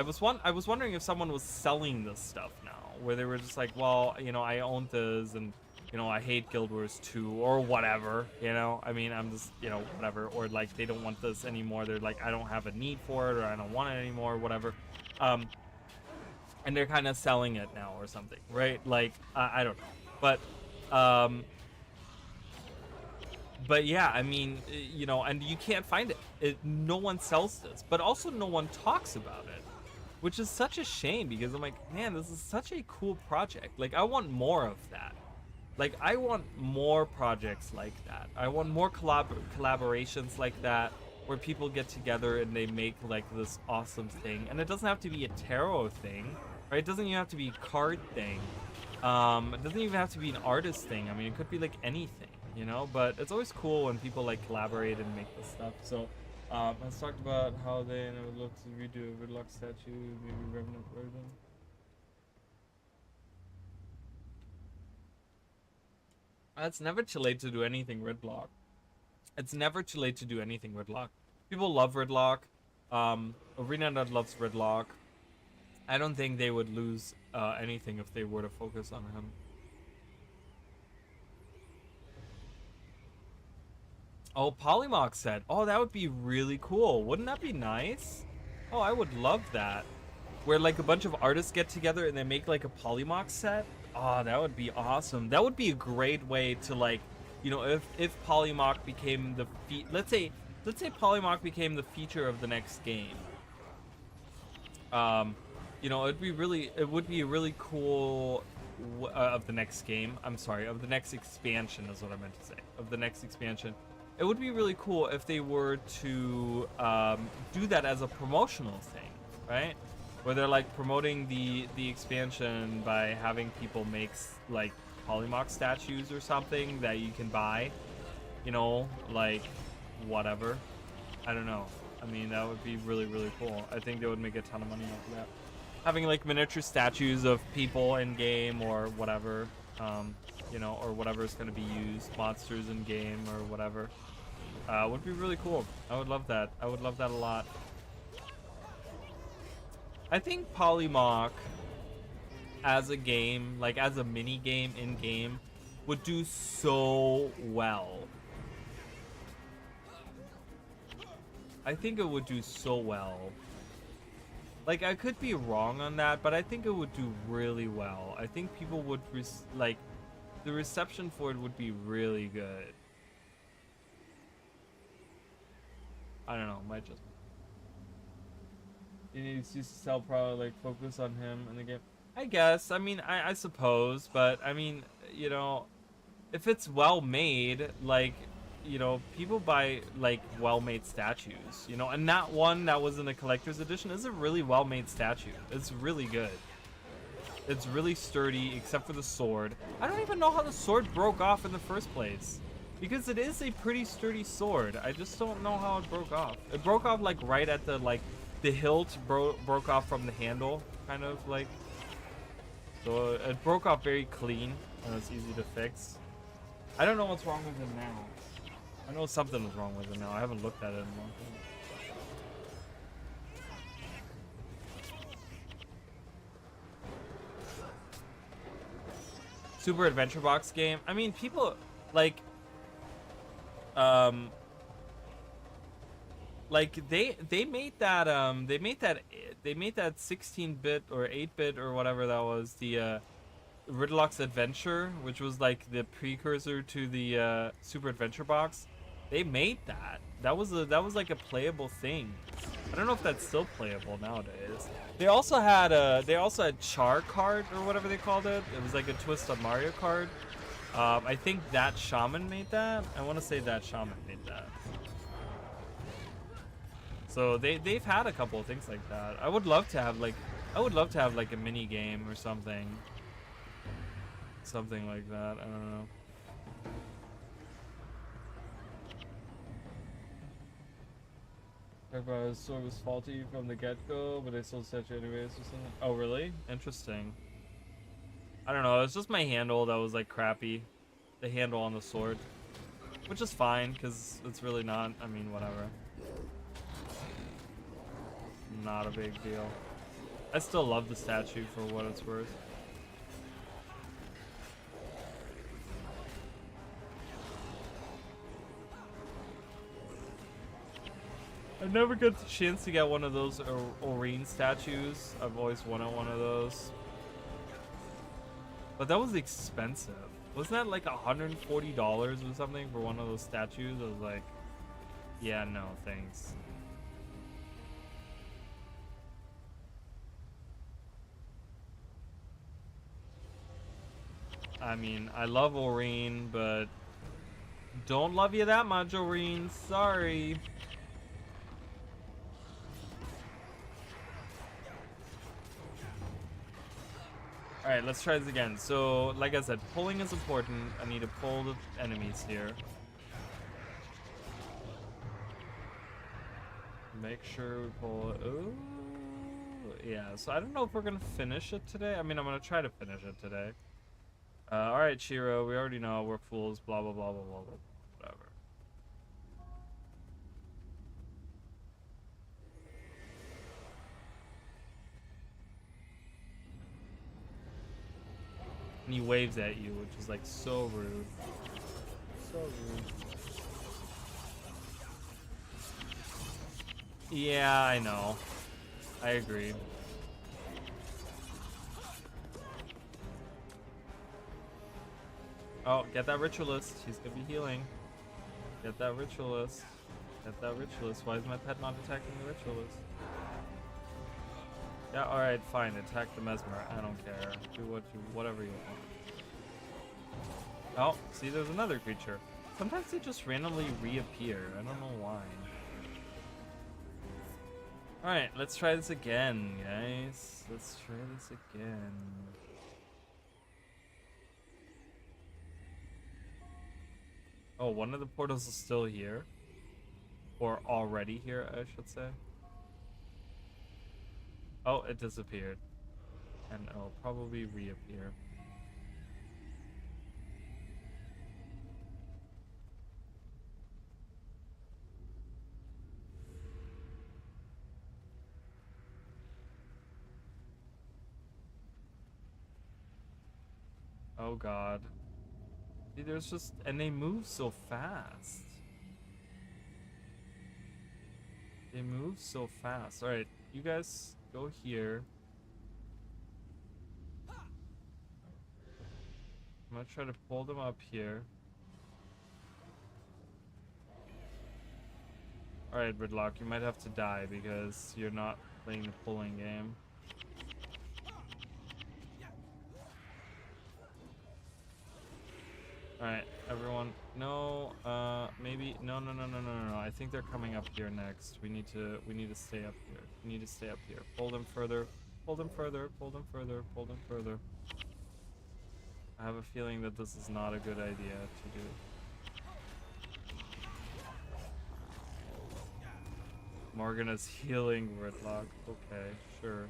was wondering if someone was selling this stuff now, where they were just like, well, I own this, and I hate Guild Wars 2 or whatever. I mean, I'm just, whatever, or like they don't want this anymore. They're like, I don't have a need for it, or I don't want it anymore, or whatever. And they're kind of selling it now or something, right? Like, I don't know, but yeah, I mean, and you can't find it. No one sells this, but also no one talks about it, which is such a shame, because I'm like, man, this is such a cool project. Like, I want more of that. Like, I want more projects like that. I want more collaborations like that, where people get together and they make like this awesome thing. And it doesn't have to be a tarot thing, right? It doesn't even have to be a card thing. It doesn't even have to be an artist thing. I mean, it could be like anything, but it's always cool when people like collaborate and make this stuff. So let's talk about how they would look to redo a Ridlock statue, maybe Revenant version. It's never too late to do anything Ridlock. It's never too late to do anything Ridlock. People love Ridlock. ArenaNet loves Ridlock. I don't think they would lose anything if they were to focus on him. Oh, Polymok said, oh, that would be really cool. Wouldn't that be nice? Oh, I would love that. Where like a bunch of artists get together and they make like a Polymok set. Oh, that would be awesome. That would be a great way to like, if Polymok became the let's say Polymok became the feature of the next game. It would be really cool of the next game. I'm sorry, of the next expansion is what I meant to say. Of the next expansion. It would be really cool if they were to do that as a promotional thing, right? Where they're like promoting the expansion by having people make like Polymok statues or something that you can buy, like whatever. I don't know. I mean, that would be really, really cool. I think they would make a ton of money off of that. Having like miniature statues of people in game or whatever, or whatever is going to be used, monsters in game or whatever, would be really cool. I would love that. I would love that a lot. I think Polymok as a game, like as a mini game in game, would do so well. I think it would do so well. Like, I could be wrong on that, but I think it would do really well. I think people would the reception for it would be really good. I don't know, might just. He needs to sell, probably like focus on him in the game. I guess. I mean, I suppose, but I mean, if it's well made, like, people buy like well-made statues, and that one that was in the collector's edition is a really well-made statue. It's really good. It's really sturdy, except for the sword. I don't even know how the sword broke off in the first place, because it is a pretty sturdy sword. I just don't know how it broke off. It broke off like right at the hilt broke off from the handle, kind of like. So it broke off very clean, and it's easy to fix. I don't know what's wrong with him now. I know something was wrong with it now. I haven't looked at it in a long time. Super Adventure Box game. I mean, people like um they made that 16-bit or 8-bit or whatever that was, the Riddlock's Adventure, which was like the precursor to the Super Adventure Box. They made that. That was like a playable thing. I don't know if that's still playable nowadays. They also had Char Kart or whatever they called it. It was like a twist on Mario Kart. I think that Shaman made that. I want to say that Shaman made that. So they've had a couple of things like that. I would love to have like a mini game or something. Something like that. I don't know. Everybody's sword was faulty from the get-go, but they still set you anyways or something. Oh, really? Interesting. I don't know. It's just my handle that was like crappy. The handle on the sword. Which is fine, because it's really not. I mean, whatever. Not a big deal. I still love the statue for what it's worth. I never get the chance to get one of those Oreen statues. I've always wanted one of those. But that was expensive. Wasn't that like $140 or something for one of those statues? I was like, yeah, no, thanks. I mean, I love Oreen, but don't love you that much, Oreen. Sorry. Alright, let's try this again. So, like I said, pulling is important. I need to pull the enemies here. Make sure we pull it. Ooh. Yeah, so I don't know if we're going to finish it today. I mean, I'm going to try to finish it today. Alright, Shiro, we already know we're fools, blah, blah, blah, blah, blah, blah, whatever. And he waves at you, which is like so rude. So rude. Yeah, I know. I agree. Oh, get that ritualist. He's gonna be healing. Get that ritualist. Get that ritualist. Why is my pet not attacking the ritualist? Yeah, alright, fine. Attack the mesmer. I don't care. Do whatever you want. Oh, see, there's another creature. Sometimes they just randomly reappear. I don't know why. Alright, let's try this again, guys. Let's try this again. Oh, one of the portals is still here. Or already here, I should say. Oh, it disappeared. And it'll probably reappear. Oh god. See, there's just, and they move so fast. They move so fast. Alright, you guys go here. I'm gonna try to pull them up here. Alright, Ridlock, you might have to die because you're not playing the pulling game. Alright, everyone. No, maybe no. I think they're coming up here next. We need to stay up here. We need to stay up here. Pull them further. Pull them further. Pull them further. Pull them further. I have a feeling that this is not a good idea to do. Morgana's healing Ridlock. Okay, sure.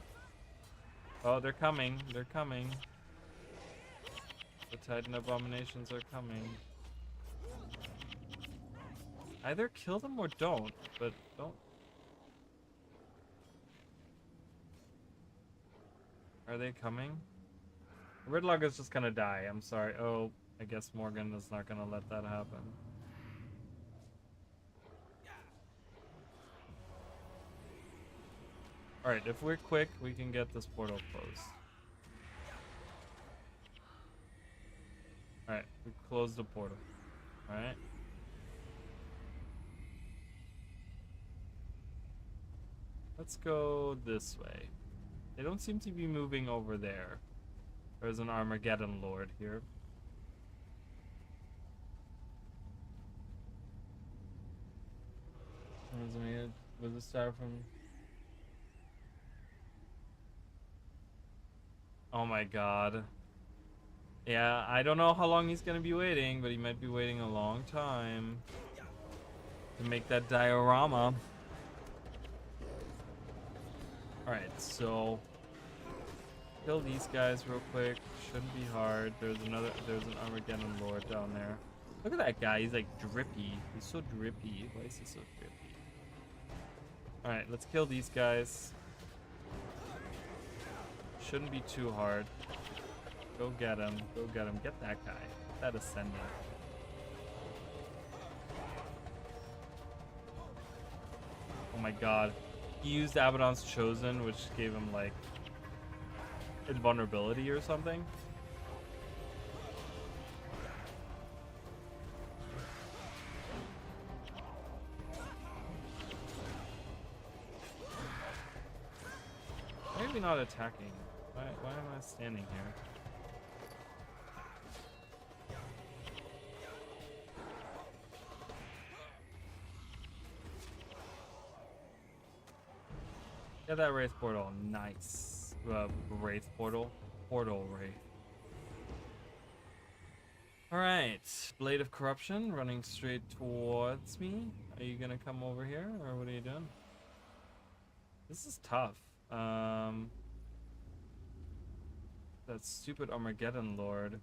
Oh, they're coming. They're coming. The Titan Abominations are coming. Either kill them or don't, but don't. Are they coming? Ridlock is just gonna die. I'm sorry. Oh, I guess Morgan is not gonna let that happen. Alright, if we're quick, we can get this portal closed. Alright, we closed the portal. Alright. Let's go this way. They don't seem to be moving over there. There's an Armageddon Lord here. Was it start from? Oh my god. Yeah, I don't know how long he's gonna be waiting, but he might be waiting a long time to make that diorama. Alright, so kill these guys real quick. Shouldn't be hard. There's an Armageddon Lord down there. Look at that guy, he's like drippy. He's so drippy. Why is he so drippy? Alright, let's kill these guys. Shouldn't be too hard. Go get him. Go get him. Get that guy. That Ascendant. Oh my god. He used Abaddon's Chosen, which gave him like invulnerability or something. Why are we not attacking? Why am I standing here? Get that Wraith Portal. Nice. Wraith Portal. Portal Wraith. Alright. Blade of Corruption running straight towards me. Are you gonna come over here, or what are you doing? This is tough. That stupid Armageddon Lord.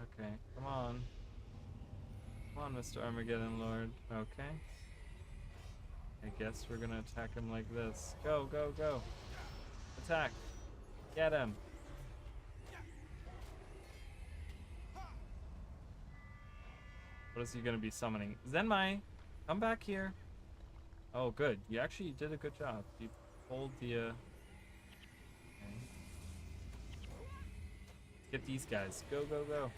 Okay, come on. Come on, Mr. Armageddon Lord. Okay. I guess we're gonna attack him like this. Go, go, go. Attack. Get him. What is he gonna be summoning? Zenmai, come back here. Oh, good. You actually did a good job. You pulled the, okay. Get these guys. Go, go, go.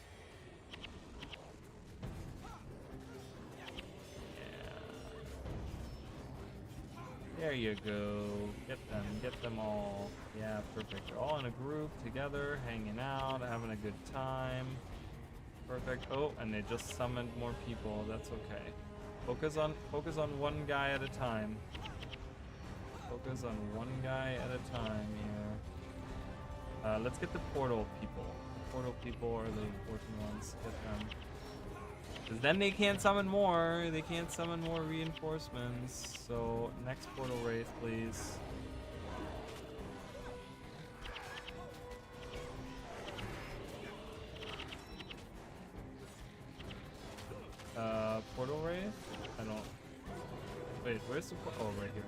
There you go. Get them all. Yeah, perfect. They're all in a group together, hanging out, having a good time. Perfect. Oh, and they just summoned more people. That's okay. Focus on one guy at a time. Focus on one guy at a time here. Let's get the portal people. The portal people are the important ones. Get them. Because then they can't summon more. They can't summon more reinforcements. So, next portal wraith, please. Portal wraith? I don't... Wait, where's the... Oh, right here.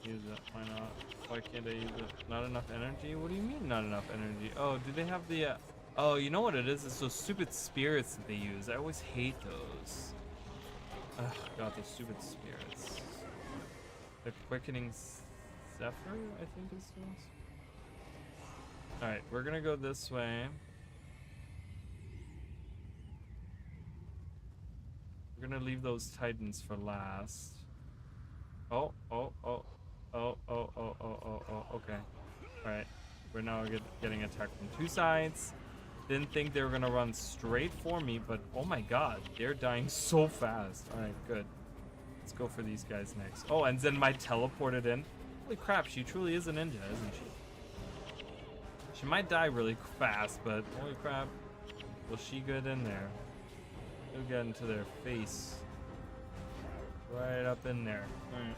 Use it. Why not? Why can't I use it? Not enough energy? What do you mean not enough energy? Oh, do they have the... Oh, you know what it is? It's those stupid spirits that they use. I always hate those. Ugh, God, those stupid spirits. The Quickening Zephyr, I think is this. Alright, we're gonna go this way. We're gonna leave those Titans for last. Oh, okay. Alright, we're now getting attacked from two sides. Didn't think they were gonna run straight for me, but oh my god, they're dying so fast. Alright, good. Let's go for these guys next. Oh, and Zenmai teleported in. Holy crap, she truly is a ninja, isn't she? She might die really fast, but holy crap, will she get in there? You'll get into their face. Right up in there. Alright.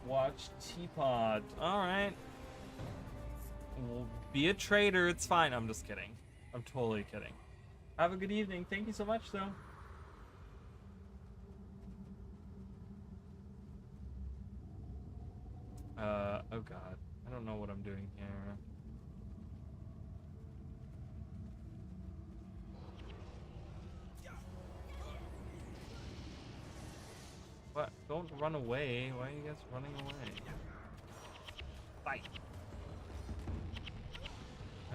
Watch Teapot. Alright. We'll be a traitor, it's fine. I'm just kidding. I'm totally kidding. Have a good evening. Thank you so much, though. Oh god. I don't know what I'm doing here. What? Don't run away. Why are you guys running away? Fight.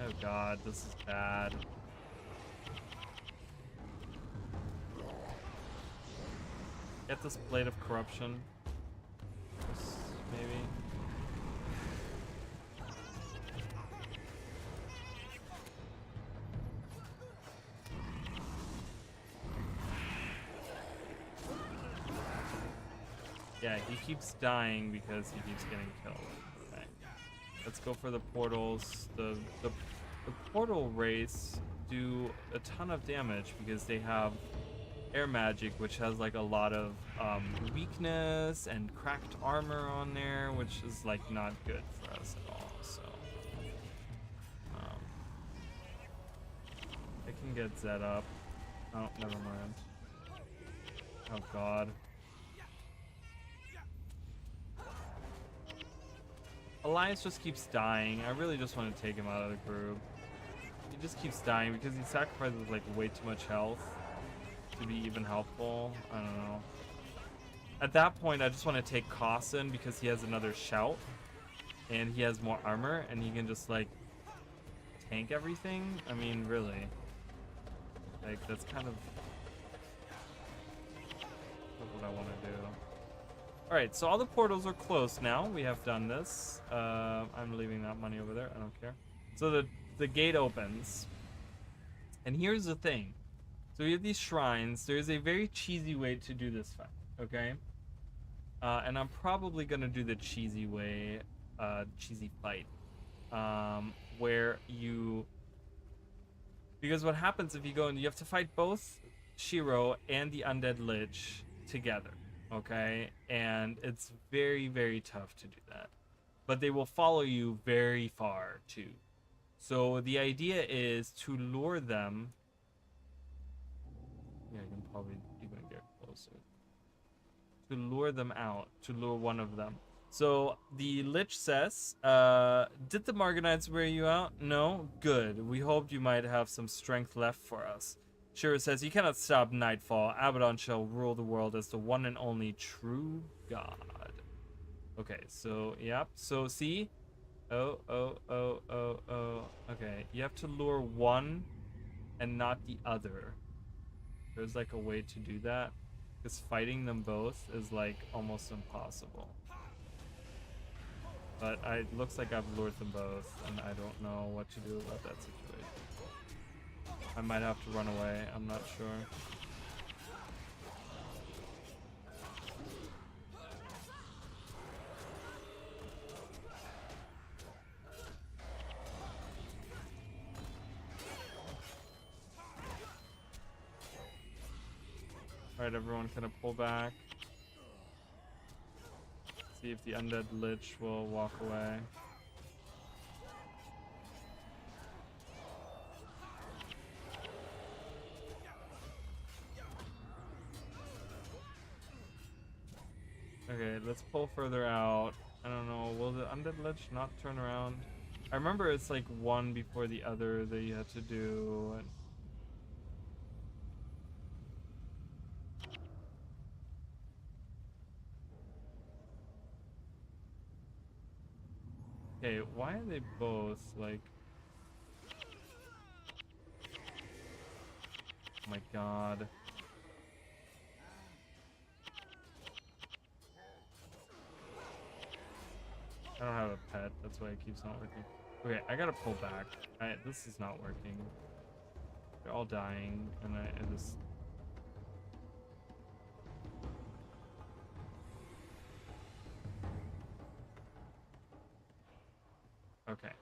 Oh god, this is bad. Get this Blade of Corruption. Maybe. Yeah, he keeps dying because he keeps getting killed. Okay. Let's go for the portals. The portal race do a ton of damage because they have air magic, which has like a lot of weakness and cracked armor on there, which is like not good for us at all. So I can get Zed up. Oh, never mind. Oh god. Elias just keeps dying. I really just want to take him out of the group. He just keeps dying because he sacrifices like way too much health to be even helpful. I don't know. At that point, I just want to take Cossin because he has another shout and he has more armor and he can just like tank everything. I mean, really, like that's kind of what I want to do. All right, so all the portals are closed now. We have done this. I'm leaving that money over there. I don't care. So the gate opens, and here's the thing. So we have these shrines. There's a very cheesy way to do this fight, okay? And I'm probably gonna do the cheesy way, cheesy fight, where you, because what happens if you go and you have to fight both Shiro and the Undead Lich together, okay? And it's very, very tough to do that. But they will follow you very far too. So the idea is to lure them. Yeah, I can probably even get closer. To lure them out, to lure one of them. So the Lich says, did the Marganites wear you out? No? Good. We hoped you might have some strength left for us. Shiro says, you cannot stop Nightfall. Abaddon shall rule the world as the one and only true God. Okay, so, yep. So, see? Oh. Okay, you have to lure one and not the other. There's like a way to do that. Because fighting them both is like almost impossible. But it looks like I've lured them both, and I don't know what to do about that situation. I might have to run away, I'm not sure. Alright, everyone, kind of pull back. See if the Undead Lich will walk away. Okay, let's pull further out. I don't know, will the Undead Lich not turn around? I remember it's like one before the other that you had to do. And okay, why are they both like... Oh my god. I don't have a pet, that's why it keeps not working. Okay, I gotta pull back. This is not working. They're all dying, and I just... Okay.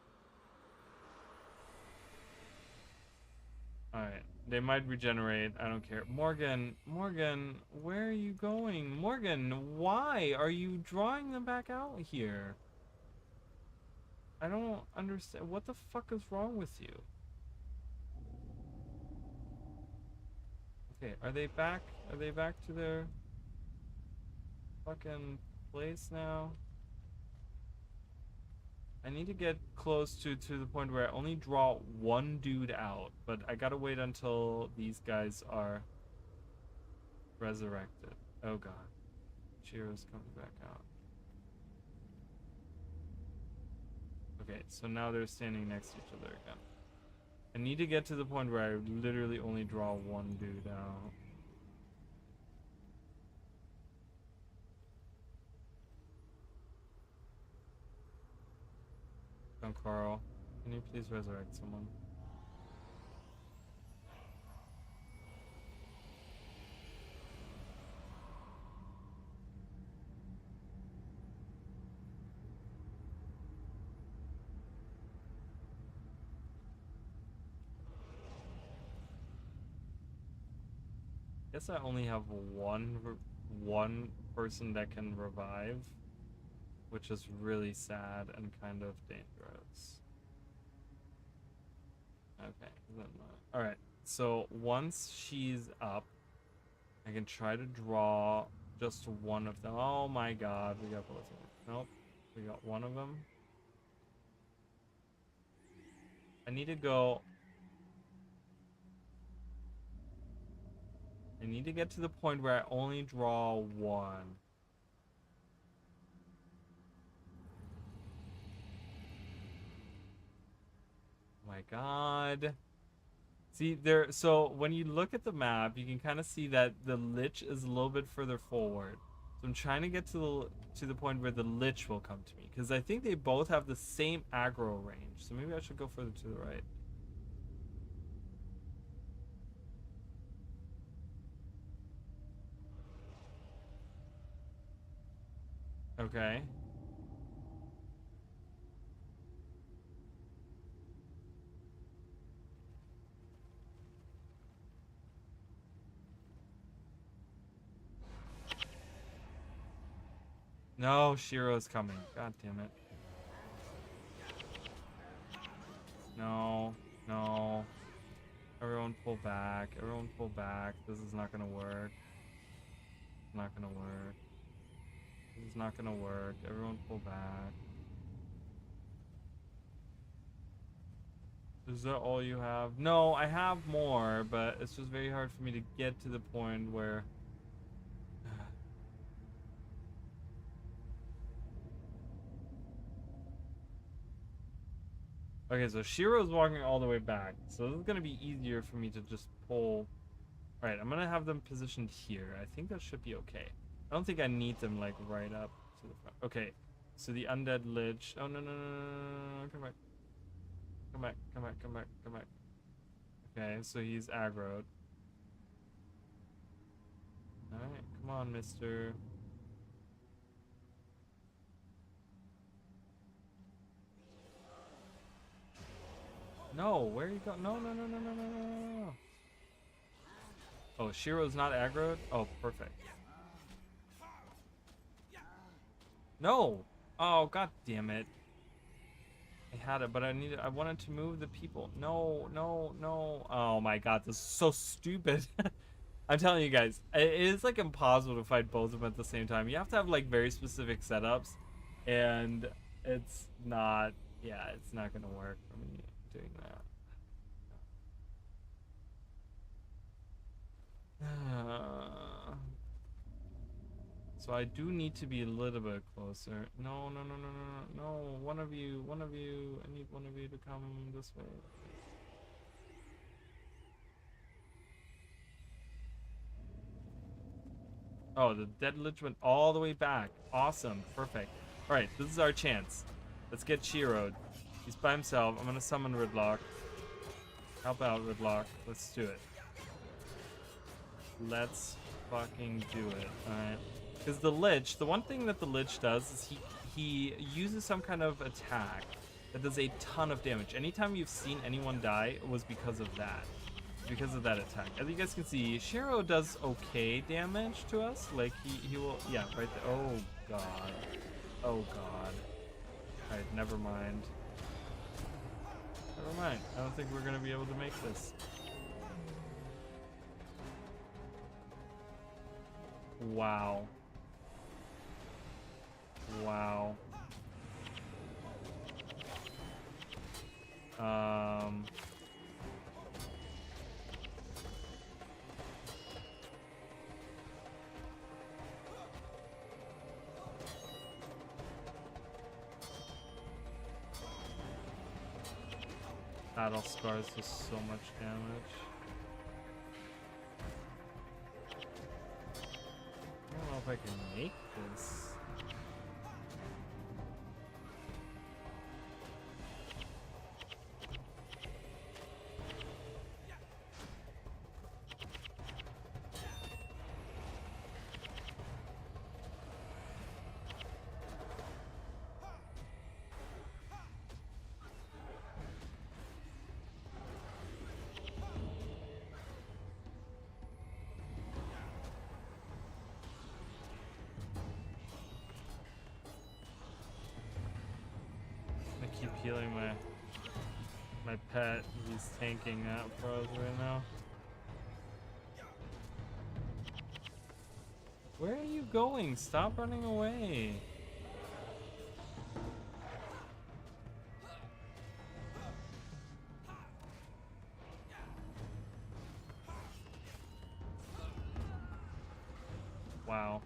Alright. They might regenerate. I don't care. Morgan, Morgan, where are you going? Morgan, why are you drawing them back out here? I don't understand. What the fuck is wrong with you? Okay, are they back? Are they back to their fucking place now? I need to get close to the point where I only draw one dude out, but I gotta wait until these guys are resurrected. Oh god. Chiro's coming back out. Okay, so now they're standing next to each other again. I need to get to the point where I literally only draw one dude out. Don Carl, can you please resurrect someone? Guess I only have one person that can revive, which is really sad and kind of dangerous. Okay, all right. So once she's up, I can try to draw just one of them. Oh my god, we got both of them. Nope, we got one of them. I need to go. I need to get to the point where I only draw one. Oh my god. See there, so when you look at the map, you can kind of see that the Lich is a little bit further forward. So I'm trying to get to the point where the Lich will come to me, because I think they both have the same aggro range. So maybe I should go further to the right. Okay. No, Shiro's coming. God damn it. No, no. Everyone pull back. Everyone pull back. This is not gonna work. Not gonna work. This is not gonna work. Everyone pull back. Is that all you have? No, I have more, but it's just very hard for me to get to the point where... Okay, so Shiro's walking all the way back, so this is gonna be easier for me to just pull. Alright, I'm gonna have them positioned here. I think that should be okay. I don't think I need them like right up to the front. Okay, so the undead lich. Oh no no no no no no! Come back! Come back! Come back! Come back! Come back! Okay, so he's aggroed. All right, come on, Mister. No, where are you going? No no no no no no no no! Oh, Shiro's not aggroed? Oh, perfect. No! Oh, god damn it. I had it, but I wanted to move the people. No, no, no. Oh my god, this is so stupid. I'm telling you guys, it is like impossible to fight both of them at the same time. You have to have like very specific setups, and it's not, yeah, it's not gonna work for me doing that. So I do need to be a little bit closer. No, no, no, no, no, no, no. One of you, I need one of you to come this way. Oh, the dead lich went all the way back. Awesome, perfect. All right, this is our chance. Let's get Shiro'd. He's by himself. I'm gonna summon Ridlock. Help out, Ridlock. Let's do it. Let's fucking do it. All right. Because the Lich, the one thing that the Lich does is he uses some kind of attack that does a ton of damage. Anytime you've seen anyone die, it was because of that. because of that attack. As you guys can see, Shiro does okay damage to us. Like he will, yeah, right there. Oh god, oh god. All right, never mind. Never mind. I don't think we're gonna be able to make this. Wow. Wow. Battle Scars does so much damage. I don't know if I can make this. Keep healing my pet. He's tanking that for us right now. Where are you going? Stop running away. Wow.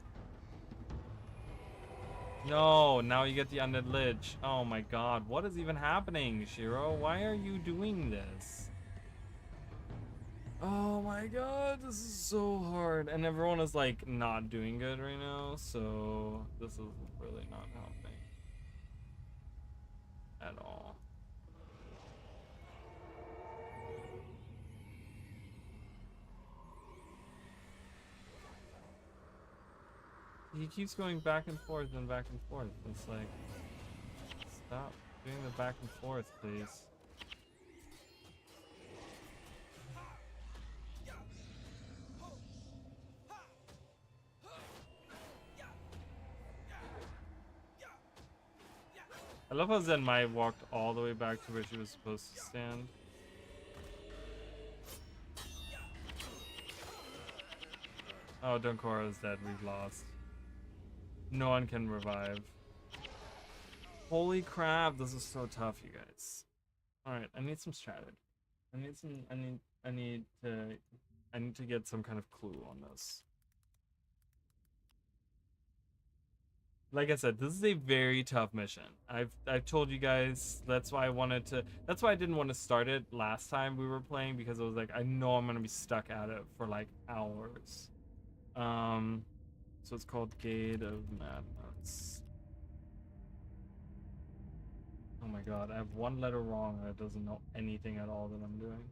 No, now you get the undead lich. Oh my god, what is even happening, Shiro? Why are you doing this? Oh my god, this is so hard. And everyone is like not doing good right now, so this is really not helping at all. He keeps going back and forth and back and forth. It's like, stop doing the back and forth, please. I love how Zenmai walked all the way back to where she was supposed to stand. Oh, Donkora is dead. We've lost. No one can revive. Holy crap, this is so tough, you guys. Alright, I need some strategy. I need to get some kind of clue on this. Like I said, this is a very tough mission. I've told you guys, that's why I didn't want to start it last time we were playing, because I was like, I know I'm gonna be stuck at it for like hours. So it's called Gate of Madness. Oh my god, I have one letter wrong that doesn't know anything at all that I'm doing.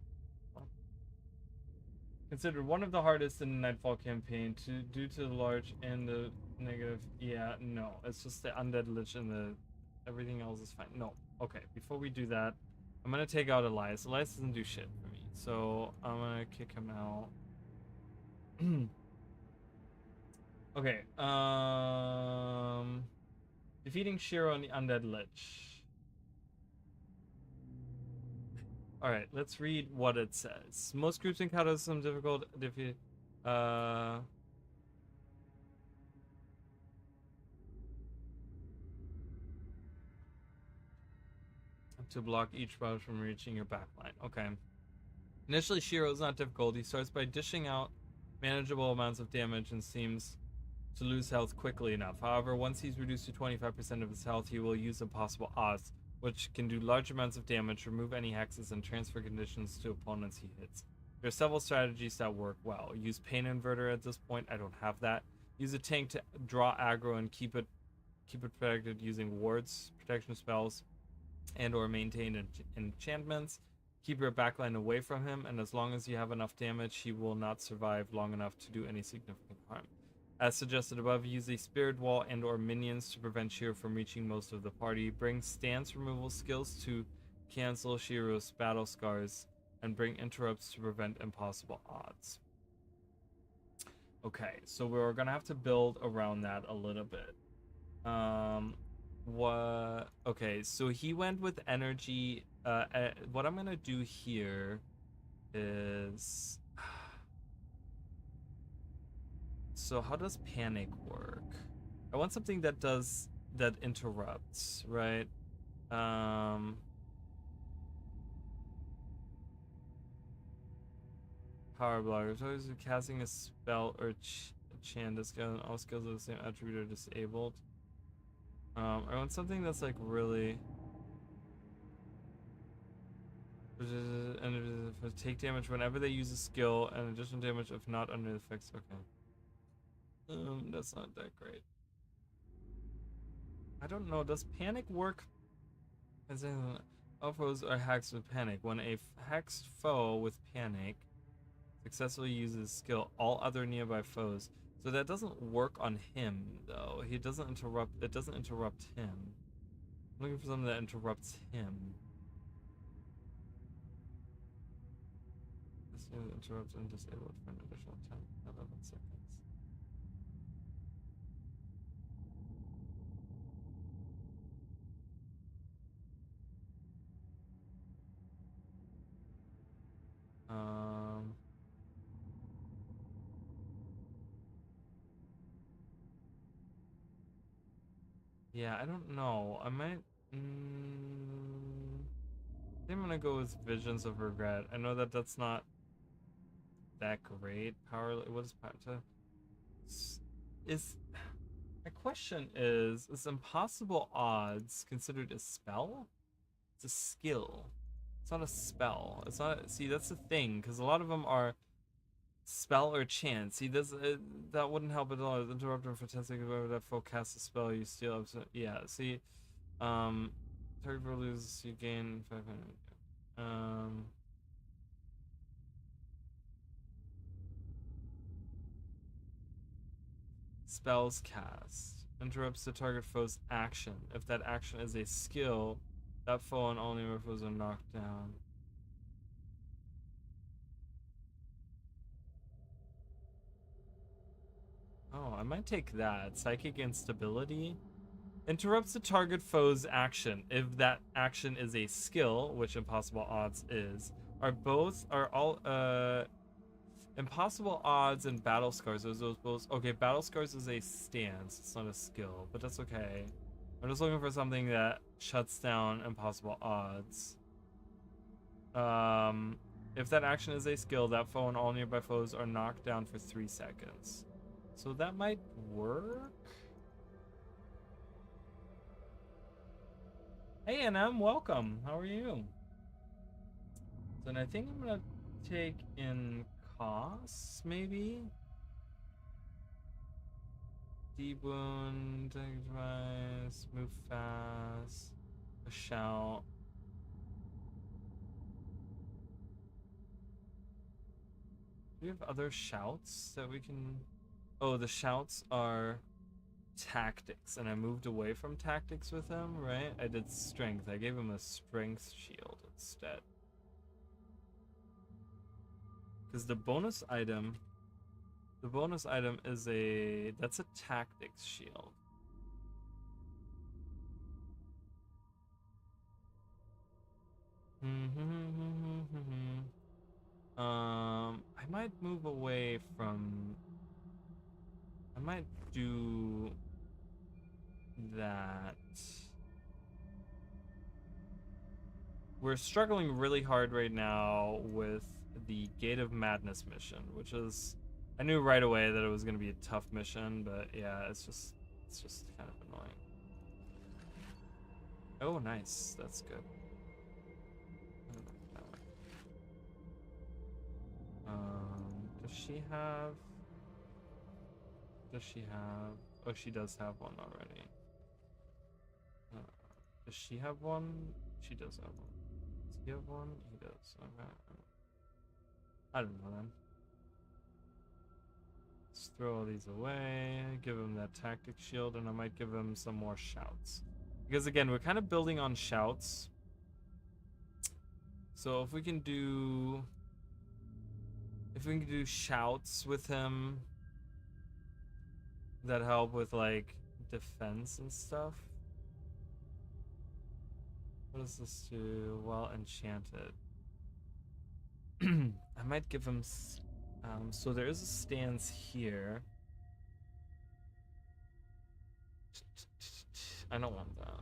Considered one of the hardest in the Nightfall campaign due to the large and the negative. Yeah, no, it's just the undead lich and the everything else is fine. No, okay, before we do that, I'm gonna take out Elias. Elias doesn't do shit for me, so I'm gonna kick him out. Okay, defeating Shiro and the undead lich. Alright, let's read what it says. Most groups encounter some difficult defeat. To block each bout from reaching your backline. Okay. Initially, Shiro is not difficult. He starts by dishing out manageable amounts of damage and seems to lose health quickly enough. However, once he's reduced to 25% of his health, he will use Impossible Odds, which can do large amounts of damage, remove any hexes, and transfer conditions to opponents he hits. There are several strategies that work well. Use Pain Inverter at this point. I don't have that. Use a tank to draw aggro and keep it protected using wards, protection spells, and or maintain enchantments. Keep your backline away from him, and as long as you have enough damage, he will not survive long enough to do any significant harm. As suggested above, use a spirit wall and or minions to prevent Shiro from reaching most of the party. Bring stance removal skills to cancel Shiro's battle scars and bring interrupts to prevent impossible odds. Okay, so we're gonna have to build around that a little bit. What? Okay, so he went with energy. What I'm gonna do here is. So how does panic work? I want something that interrupts, right? Um, Power blocker. So is casting a spell or chant a skill, and all skills of the same attribute are disabled. I want something that's like really. And take damage whenever they use a skill, and additional damage if not under the effects. Okay. That's not that great. I don't know. Does panic work? As in, all foes are hexed with panic. When a hexed foe with panic successfully uses skill, all other nearby foes. So that doesn't work on him though. He doesn't interrupt. It doesn't interrupt him. I'm looking for something that interrupts him. This interrupts and disabled for an additional 10, 11 seconds. Yeah, I don't know. I might. I think I'm gonna go with Visions of Regret. I know that that's not that great. Power. What is power to? Is my question is impossible odds considered a spell? It's a skill. It's not a spell. It's not. See, that's the thing, because a lot of them are spell or chance. See, that wouldn't help at all. Interrupt him for 10 seconds. Whenever that foe casts a spell, you steal. Yeah. See, target for loses, you gain 500. Spells cast interrupts the target foe's action. If that action is a skill, that foe and all nearby foes are knocked down. Oh, I might take that. Psychic instability interrupts the target foe's action. If that action is a skill, which impossible odds is, are all impossible odds and battle scars. Those both. Okay, battle scars is a stance. It's not a skill, but that's okay. I'm just looking for something that shuts down impossible odds. If that action is a skill, that foe and all nearby foes are knocked down for 3 seconds. So that might work. Hey, NM, welcome. How are you? Then I think I'm gonna take in costs, maybe. Deep wound, advice, move fast, a shout. Do we have other shouts that we can? Oh, the shouts are tactics, and I moved away from tactics with him, right? I did strength. I gave him a strength shield instead. Because the bonus item is that's a tactics shield. I might move away from. I might do that. We're struggling really hard right now with the Gate of Madness mission, which is. I knew right away that it was going to be a tough mission, but yeah, it's just kind of annoying. Oh, nice. That's good. Does she have? Does she have? Oh, she does have one already. Does she have one? She does have one. Does he have one? He does. Okay. I don't know then. Let's throw all these away. Give him that tactic shield, and I might give him some more shouts. Because again, we're kind of building on shouts. So if we can do shouts with him that help with like defense and stuff. What does this do? Well, enchanted. I might give him. So there is a stance here. I don't want that.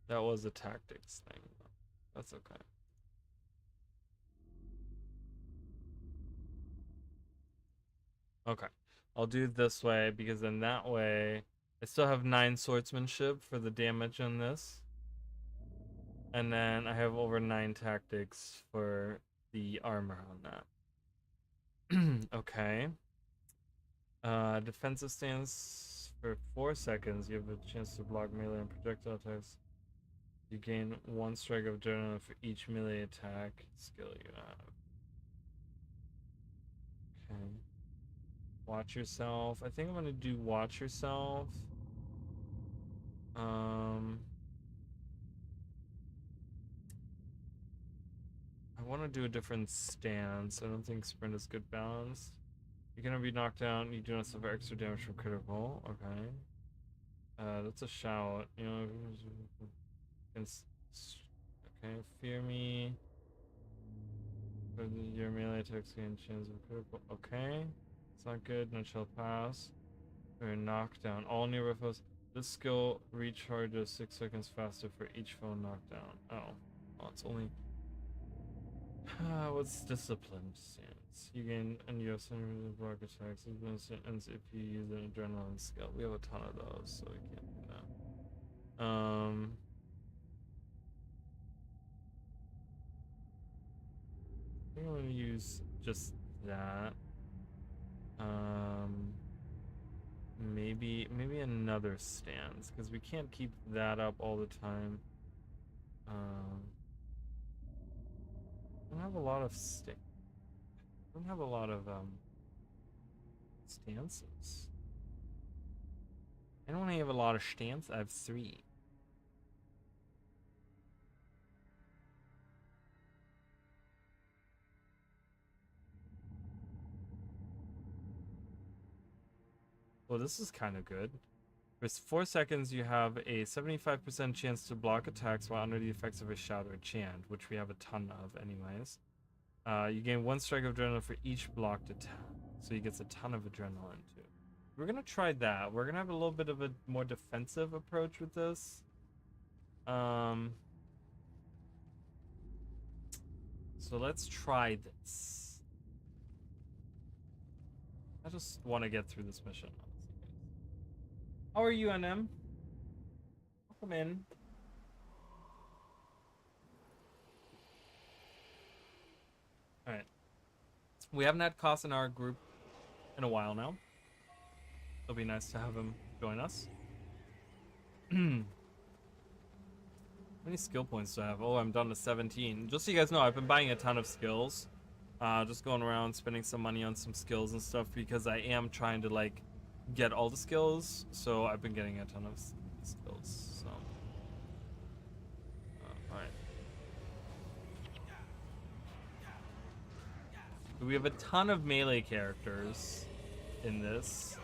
That was a tactics thing. That's okay. Okay. I'll do it this way because then that way I still have 9 swordsmanship for the damage on this. And then I have over 9 tactics for the armor on that. Okay. Defensive stance for 4 seconds. You have a chance to block melee and projectile attacks. You gain 1 strike of adrenaline for each melee attack skill you have. Okay. Watch yourself. I think I'm gonna do watch yourself. I want to do a different stance. I don't think sprint is good balance. You're gonna be knocked down. You do not suffer extra damage from critical. Okay. That's a shout. You know. Okay. Fear me. Your melee attacks gain chance of critical. Okay. It's not good. No chill pass. Or knockdown. All nearby foes. This skill recharges 6 seconds faster for each foe knockdown. Oh. Well, it's only. What's disciplined stance? You gain and you have some block attacks and if you use an adrenaline skill. We have a ton of those, so we can't do that. I think I'm gonna use just that. Maybe another stance, because we can't keep that up all the time. I don't have a lot of stances. I don't have a lot of stances. I have 3. Well, this is kind of good. For 4 seconds, you have a 75% chance to block attacks while under the effects of a shout or chant, which we have a ton of anyways. You gain 1 strike of adrenaline for each blocked attack. So he gets a ton of adrenaline too. We're gonna try that. We're gonna have a little bit of a more defensive approach with this. So let's try this. I just want to get through this mission. How are you, NM? Welcome in. Alright. We haven't had Koss in our group in a while now. It'll be nice to have him join us. How many skill points do I have? Oh, I'm down to 17. Just so you guys know, I've been buying a ton of skills. Just going around spending some money on some skills and stuff because I am trying to like get all the skills. So I've been getting a ton of skills. So, all right. We have a ton of melee characters in this.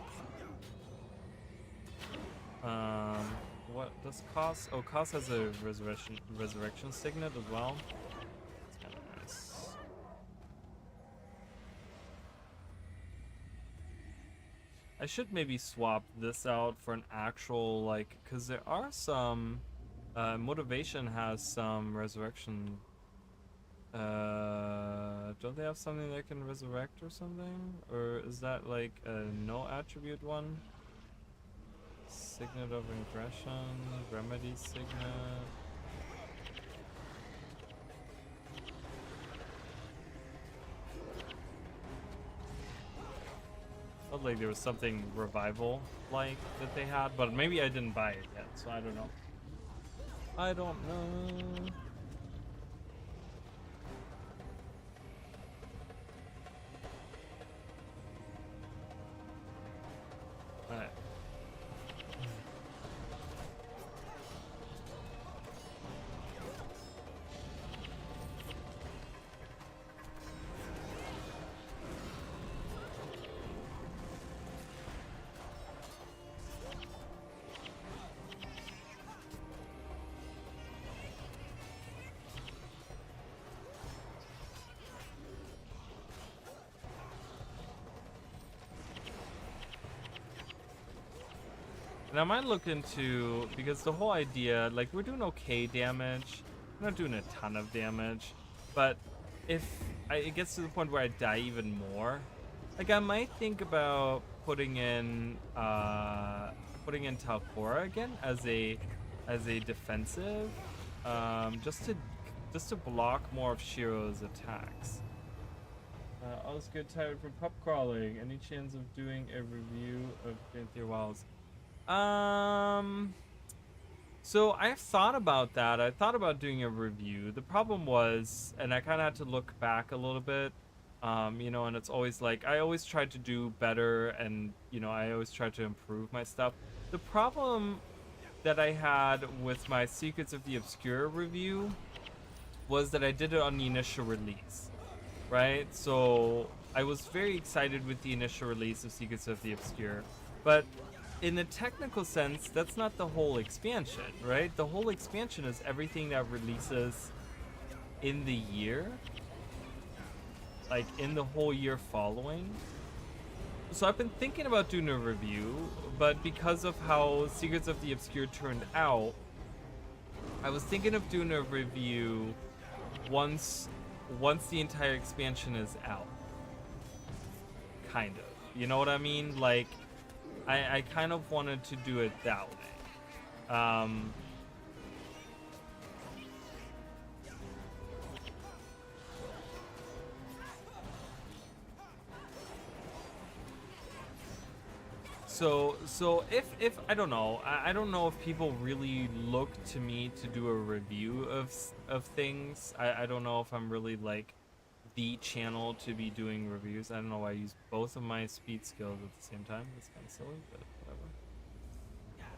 What does Koss? Oh, Koss has a resurrection signet as well. That's kind of nice. I should maybe swap this out for an actual like, because there are some. Motivation has some resurrection. Don't they have something that can resurrect or something? Or is that like a no attribute one? Signet of Ingression, Remedy Signet. Felt like there was something revival-like that they had, but maybe I didn't buy it yet, so I don't know. I don't know. Alright. And I might look into, because the whole idea, like, we're doing okay damage. We're not doing a ton of damage. But if it gets to the point where I die even more, like, I might think about putting in Talcora again as a defensive, just to block more of Shiro's attacks. I was good tired from pub crawling. Any chance of doing a review of Pantheon Wilds? So I've thought about that. I thought about doing a review. The problem was, and I kind of had to look back a little bit, you know, and it's always like, I always try to do better, and, you know, I always try to improve my stuff. The problem that I had with my Secrets of the Obscure review was that I did it on the initial release, right? So I was very excited with the initial release of Secrets of the Obscure, but in a technical sense, that's not the whole expansion, right? The whole expansion is everything that releases in the year, like in the whole year following. So I've been thinking about doing a review, but because of how Secrets of the Obscure turned out, I was thinking of doing a review once the entire expansion is out. Kind of. You know what I mean? Like, I kind of wanted to do it that way. So if I don't know, I don't know if people really look to me to do a review of things. I don't know if I'm really like the channel to be doing reviews. I don't know why I use both of my speed skills at the same time. It's kind of silly, but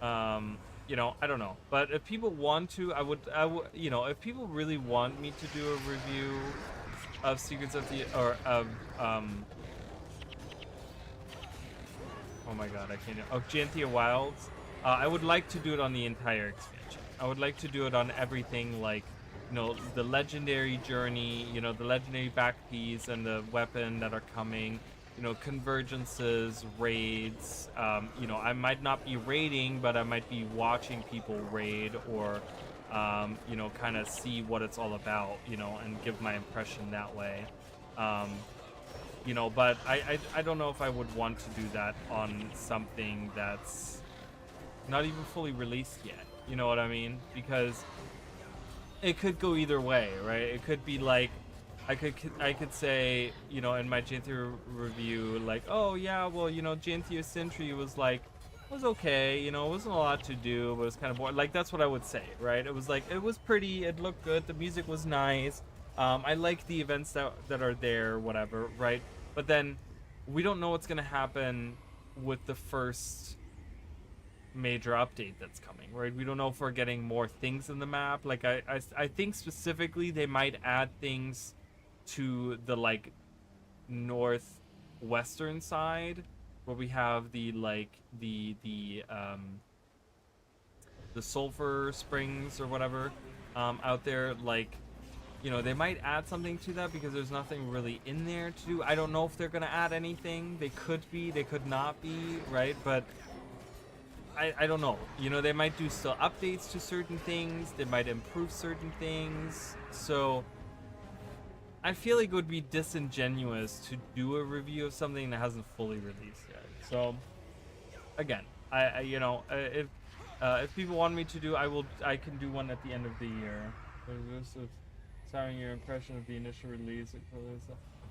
whatever. You know, I don't know. But if people want to, I would, you know, if people really want me to do a review of Secrets of the, or of, oh my god, I can't, of Janthia Wilds, I would like to do it on the entire expansion. I would like to do it on everything, like, you know, the legendary journey, you know, the legendary back piece and the weapon that are coming, you know, convergences, raids, you know, I might not be raiding, but I might be watching people raid, or, you know, kind of see what it's all about, you know, and give my impression that way. You know, but I don't know if I would want to do that on something that's not even fully released yet. You know what I mean? Because it could go either way, right? It could be like, I could say, you know, in my Janthia review, like, oh yeah, well, you know, Janthia Sentry was okay, you know, it wasn't a lot to do, but it was kind of boring. Like, that's what I would say, right? It was like, it was pretty, it looked good, the music was nice, I like the events that are there, whatever, right? But then we don't know what's gonna happen with the first major update that's coming, right? We don't know if we're getting more things in the map. Like, I think specifically they might add things to the, like, northwestern side, where we have the, like, the sulfur springs or whatever out there. Like, you know, they might add something to that because there's nothing really in there to do. I don't know if they're gonna add anything. They could be, they could not be, right? But I don't know. You know, they might do still updates to certain things. They might improve certain things. So I feel like it would be disingenuous to do a review of something that hasn't fully released yet. So again, I you know, if people want me to do, I can do one at the end of the year. Sorry, your impression of the initial release.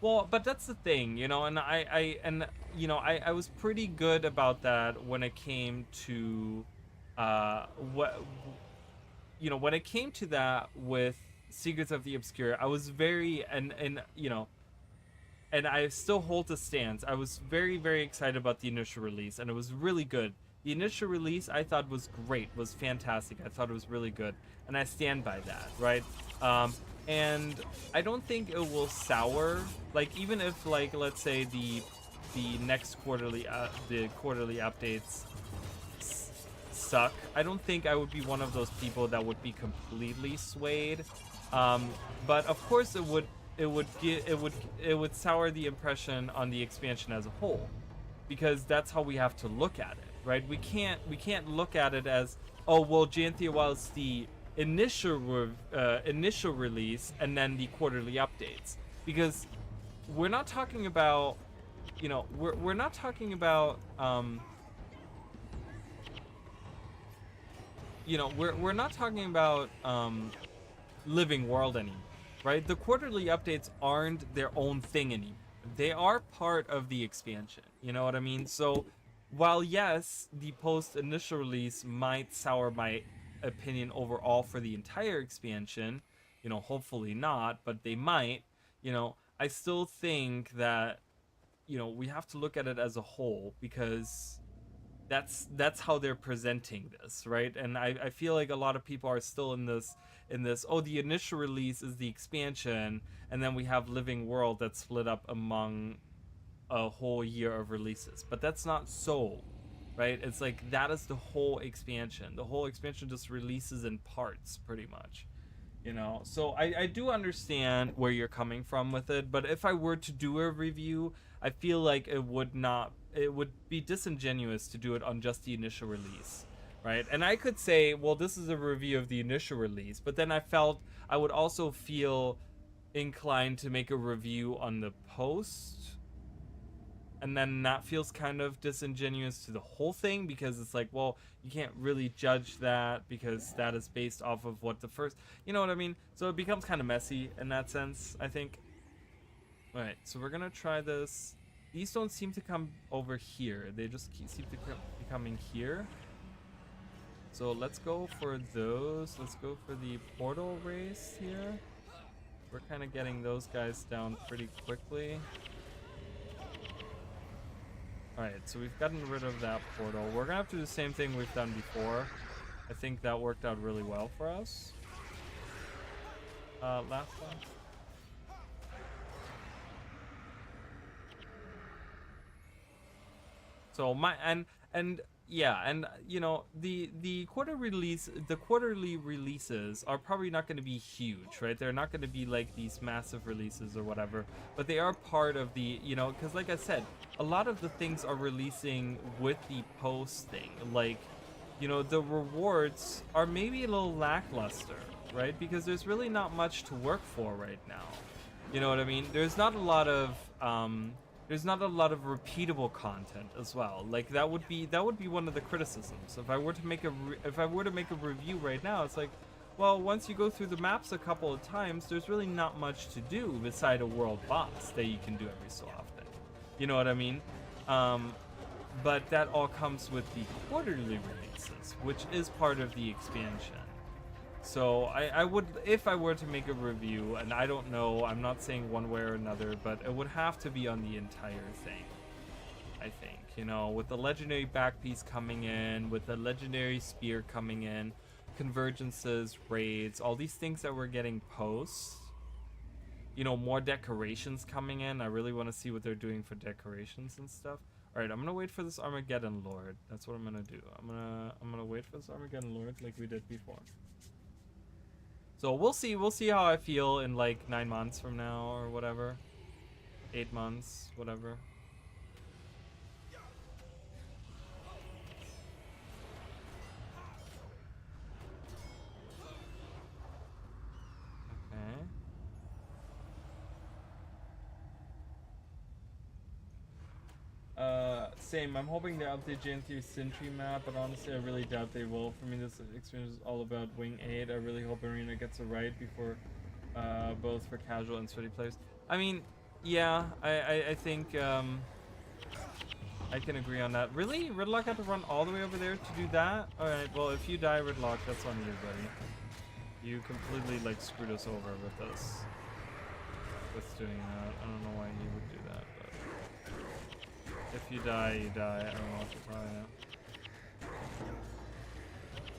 Well, but that's the thing, you know, and you know, I was pretty good about that when it came to you know, when it came to that with Secrets of the Obscure. I was very, and you know, and I still hold the stance. I was very, very excited about the initial release, and it was really good. The initial release I thought was great, was fantastic. I thought it was really good, and I stand by that, right? And I don't think it will sour, like, even if, like, let's say the next quarterly the quarterly updates suck. I don't think I would be one of those people that would be completely swayed. But of course it would sour the impression on the expansion as a whole, because that's how we have to look at it. right? We can't look at it as, oh well, Janthia was the initial release and then the quarterly updates, because we're not talking about, we're not talking about we're not talking about living world anymore, right? The quarterly updates aren't their own thing anymore. They are part of the expansion. You know what I mean? So while yes, the post initial release might sour my opinion overall for the entire expansion, hopefully not, but they might, I still think that, we have to look at it as a whole, because that's how they're presenting this, right? And I feel like a lot of people are still in this, oh, the initial release is the expansion, and then we have Living World that's split up among a whole year of releases. But that's not so, right? It's like that is the whole expansion. The whole expansion just releases in parts, pretty much. So I do understand where you're coming from with it, but if I were to do a review, I feel like it would be disingenuous to do it on just the initial release, right? And I could say, well, this is a review of the initial release, but then I felt I would also feel inclined to make a review on the post, and then that feels kind of disingenuous to the whole thing, because it's like, well, you can't really judge that because that is based off of what the first, you know what I mean? So it becomes kind of messy in that sense, I think. All right, so we're gonna try this. These don't seem to come over here. They just seem to be coming here. So let's go for those. Let's go for the portal race here. We're kind of getting those guys down pretty quickly. Alright, so we've gotten rid of that portal. We're gonna have to do the same thing we've done before. I think that worked out really well for us. Last one. So the quarterly releases are probably not going to be huge, right? They're not going to be like these massive releases or whatever, but they are part of the, because like I said, a lot of the things are releasing with the post thing. Like, the rewards are maybe a little lackluster, right? Because there's really not much to work for right now. You know what I mean? There's not a lot of repeatable content as well. Like that would be one of the criticisms. If I were to make a review right now, it's like, well, once you go through the maps a couple of times, there's really not much to do beside a world boss that you can do every so often. You know what I mean? But that all comes with the quarterly releases, which is part of the expansion. So I would, if I were to make a review, and I don't know, I'm not saying one way or another, but it would have to be on the entire thing, I think. With the legendary back piece coming in, with the legendary spear coming in, convergences, raids, all these things that we're getting post, more decorations coming in. I really want to see what they're doing for decorations and stuff. All right, I'm gonna wait for this Armageddon Lord. That's what I'm gonna do. I'm gonna wait for this Armageddon Lord like we did before. So we'll see how I feel in like 9 months from now or whatever. 8 months, whatever. Same. I'm hoping they update Janthia Sentry map, but honestly, I really doubt they will. For me, this experience is all about Wing 8. I really hope Arena gets it right before, both for casual and sweaty players. I mean, yeah, I think, I can agree on that. Really? Ridlock had to run all the way over there to do that? Alright, well, if you die, Ridlock, that's on you, buddy. You completely, like, screwed us over with this. With doing that. I don't know why you would do that, but... If you die, you die. I don't know what to try now.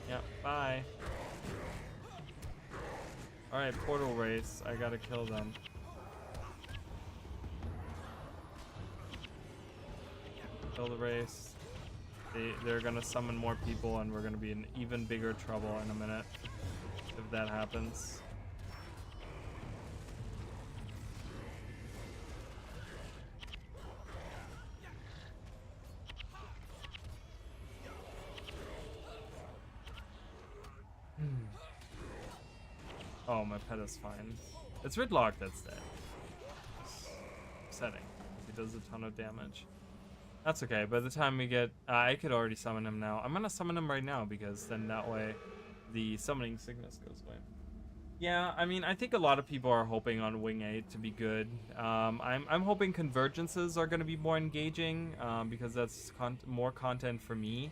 Yeah, bye. Alright, portal race. I gotta kill them. Kill the race. They're gonna summon more people, and we're gonna be in even bigger trouble in a minute if that happens. Oh, my pet is fine. It's Ridlock that's dead. Setting. He does a ton of damage. That's okay. By the time we get... I could already summon him now. I'm going to summon him right now because then that way the summoning sickness goes away. Yeah, I mean, I think a lot of people are hoping on Wing 8 to be good. I'm hoping convergences are going to be more engaging because that's more content for me.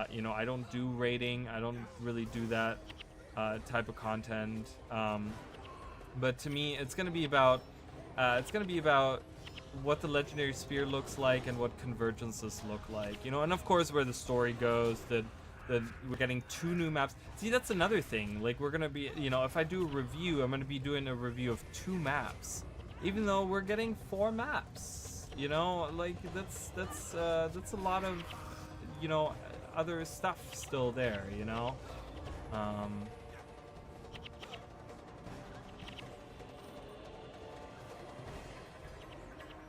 You know, I don't do raiding. I don't really do that type of content. But to me, it's going to be about what the legendary spear looks like and what convergences look like. You know, and of course where the story goes. That we're getting 2 new maps. See, that's another thing. Like, we're gonna be, you know, if I do a review, I'm gonna be doing a review of 2 maps, even though we're getting 4 maps. You know, like that's a lot of, you know, other stuff still there. You know,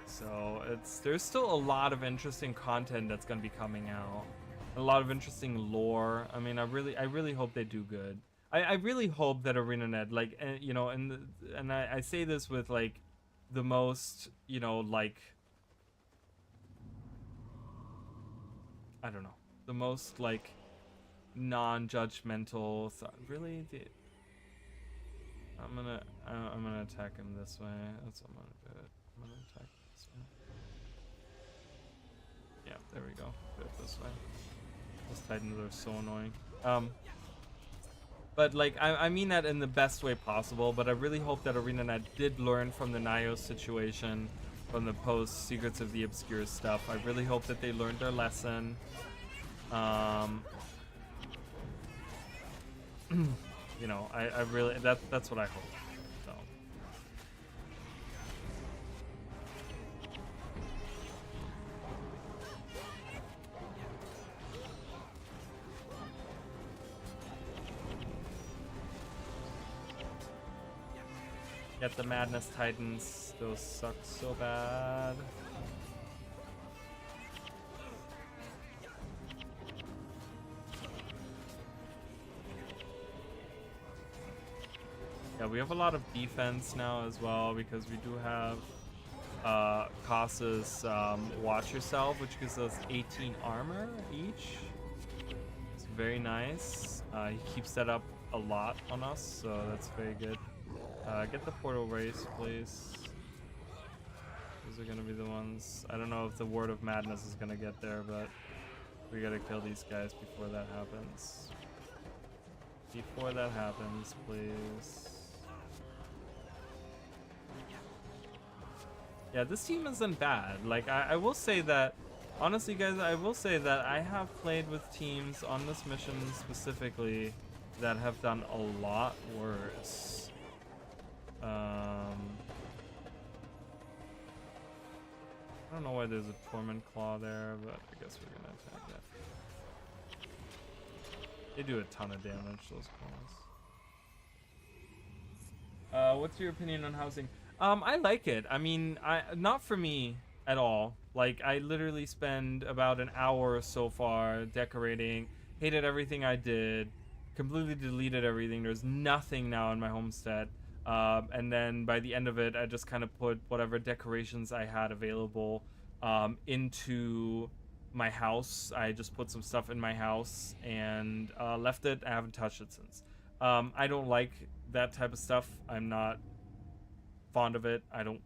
so there's still a lot of interesting content that's gonna be coming out. A lot of interesting lore. I mean, I really hope they do good. I really hope that ArenaNet, like, you know, and I say this with like the most, you know, like, I don't know, the most like non-judgmental really. I'm gonna attack him this way. That's what I'm gonna do. I'm gonna attack him this way. Yeah, there we go. Do it this way. Those Titans are so annoying. But like, I mean that in the best way possible, but I really hope that ArenaNet did learn from the Nio situation, from the post Secrets of the Obscure stuff. I really hope that they learned their lesson. You know, I really, that's what I hope. So. Get the Madness Titans. Those suck so bad. Yeah, we have a lot of defense now as well because we do have Kasa's Watch Yourself, which gives us 18 armor each. It's very nice. He keeps that up a lot on us, so that's very good. Get the portal race, please. These are gonna be the ones. I don't know if the Word of Madness is gonna get there, but we gotta kill these guys before that happens. Before that happens, please. Yeah, this team isn't bad. Like, I will say that, honestly, guys, I will say that I have played with teams on this mission specifically that have done a lot worse. I don't know why there's a Torment Claw there, but I guess we're gonna attack that. They do a ton of damage, those claws. What's your opinion on housing? I like it. I mean, not for me at all. Like, I literally spend about an hour so far decorating, hated everything I did, completely deleted everything. There's nothing now in my homestead. And then by the end of it, I just kind of put whatever decorations I had available into my house. I just put some stuff in my house and left it. I haven't touched it since. I don't like that type of stuff. I'm not fond of it. I don't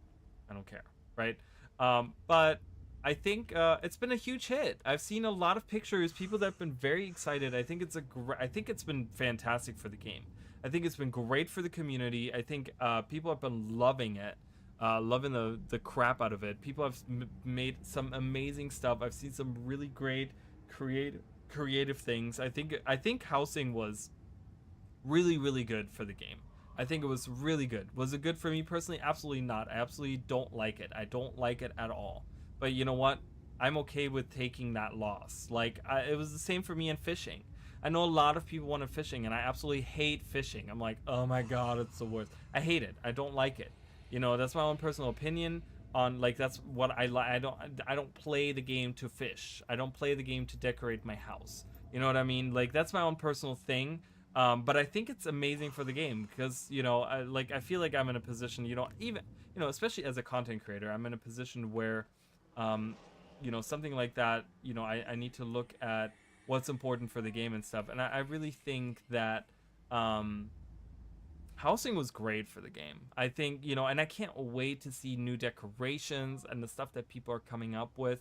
care, right? But I think it's been a huge hit. I've seen a lot of pictures, people that have been very excited. I think it's been fantastic for the game. I think it's been great for the community. I think people have been loving it, loving the crap out of it. People have made some amazing stuff. I've seen some really great creative things. I think housing was really, really good for the game. I think it was really good. Was it good for me personally? Absolutely not. I absolutely don't like it. I don't like it at all. But you know what? I'm okay with taking that loss. Like, it was the same for me in fishing. I know a lot of people wanted fishing, and I absolutely hate fishing. I'm like, oh my god, it's the worst. I hate it. I don't like it. You know, that's my own personal opinion on, like, that's what I like. I don't play the game to fish. I don't play the game to decorate my house. You know what I mean? Like, that's my own personal thing. But I think it's amazing for the game because, you know, I feel like I'm in a position, you know, even, you know, especially as a content creator, I'm in a position where, um, you know, something like that, you know, I need to look at what's important for the game and stuff. And I really think that, housing was great for the game. I think, you know, and I can't wait to see new decorations and the stuff that people are coming up with.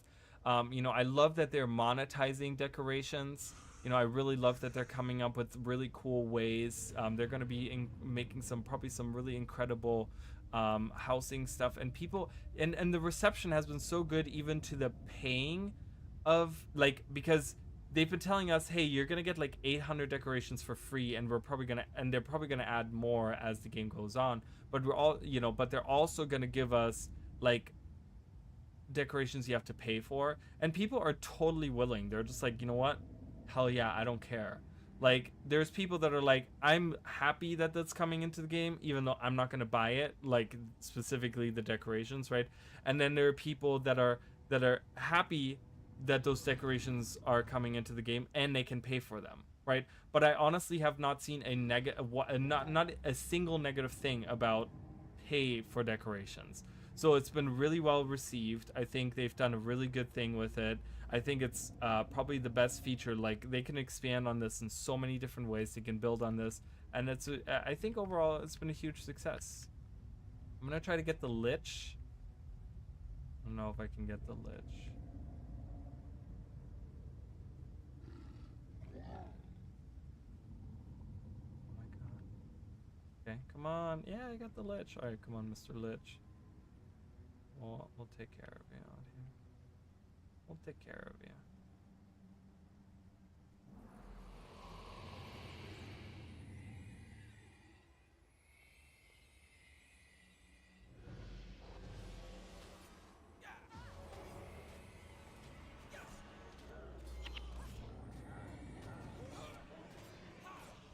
You know, I love that they're monetizing decorations. You know, I really love that they're coming up with really cool ways. They're going to be making probably some really incredible housing stuff. And people, and the reception has been so good even to the paying of, like, because they've been telling us, hey, you're gonna get like 800 decorations for free, and they're probably gonna add more as the game goes on. But we're all, you know, but they're also gonna give us like decorations you have to pay for, and people are totally willing. They're just like, you know what, hell yeah, I don't care. Like, there's people that are like, I'm happy that that's coming into the game, even though I'm not gonna buy it, like specifically the decorations, right? And then there are people that are happy that those decorations are coming into the game and they can pay for them, right? But I honestly have not seen a negative, not a single negative thing about pay for decorations. So it's been really well received. I think they've done a really good thing with it. I think it's probably the best feature. Like, they can expand on this in so many different ways. They can build on this, and I think overall it's been a huge success. I'm gonna try to get the Lich. I don't know if I can get the Lich. Okay, come on. Yeah, I got the Lich. Alright, come on, Mr. Lich. We'll take care of you out here. We'll take care of you.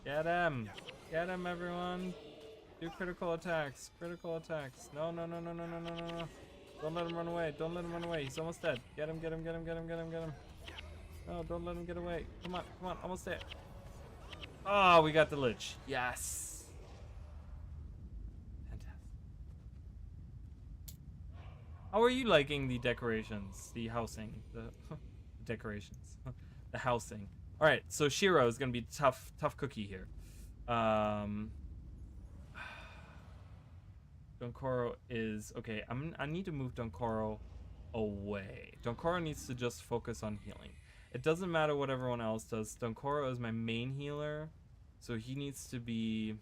Get him! Get him, everyone! Do critical attacks. Critical attacks. No, no, no, no, no, no, no, no, no. Don't let him run away. Don't let him run away. He's almost dead. Get him, get him, get him, get him, get him, get him. No, don't let him get away. Come on, come on. Almost there. Oh, we got the Lich. Yes. Fantastic. How are you liking the decorations? The housing? The decorations. The housing. Alright, so Shiro is going to be tough cookie here. Donkoro is okay. I need to move Donkoro away. Donkoro needs to just focus on healing. It doesn't matter what everyone else does. Donkoro is my main healer, so he needs to be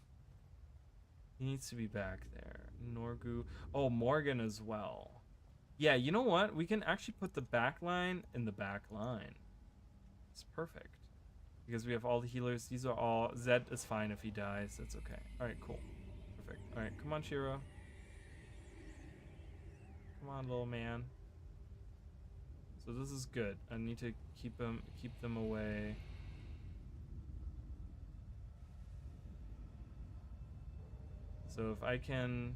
back there. Norgu. Oh, Morgan as well. Yeah, you know what? We can actually put the back line in the back line. It's perfect. Because we have all the healers. These are all... Zed is fine if he dies. That's okay. Alright, cool. Perfect. Alright, come on, Shiro. Come on, little man. So this is good. I need to keep them away. So if I can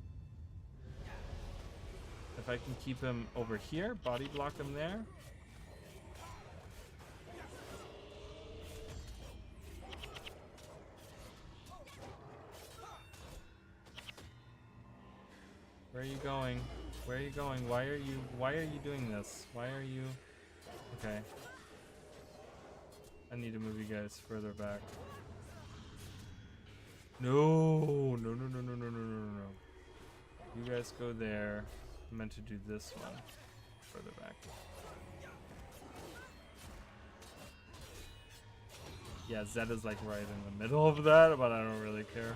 keep him over here, body block him there. Where are you going? Where are you going? Why are you doing this? Why are you... Okay. I need to move you guys further back. No, no, no, no, no, no, no, no, no. You guys go there. I meant to do this one. Further back. Yeah, Zed is like right in the middle of that, but I don't really care.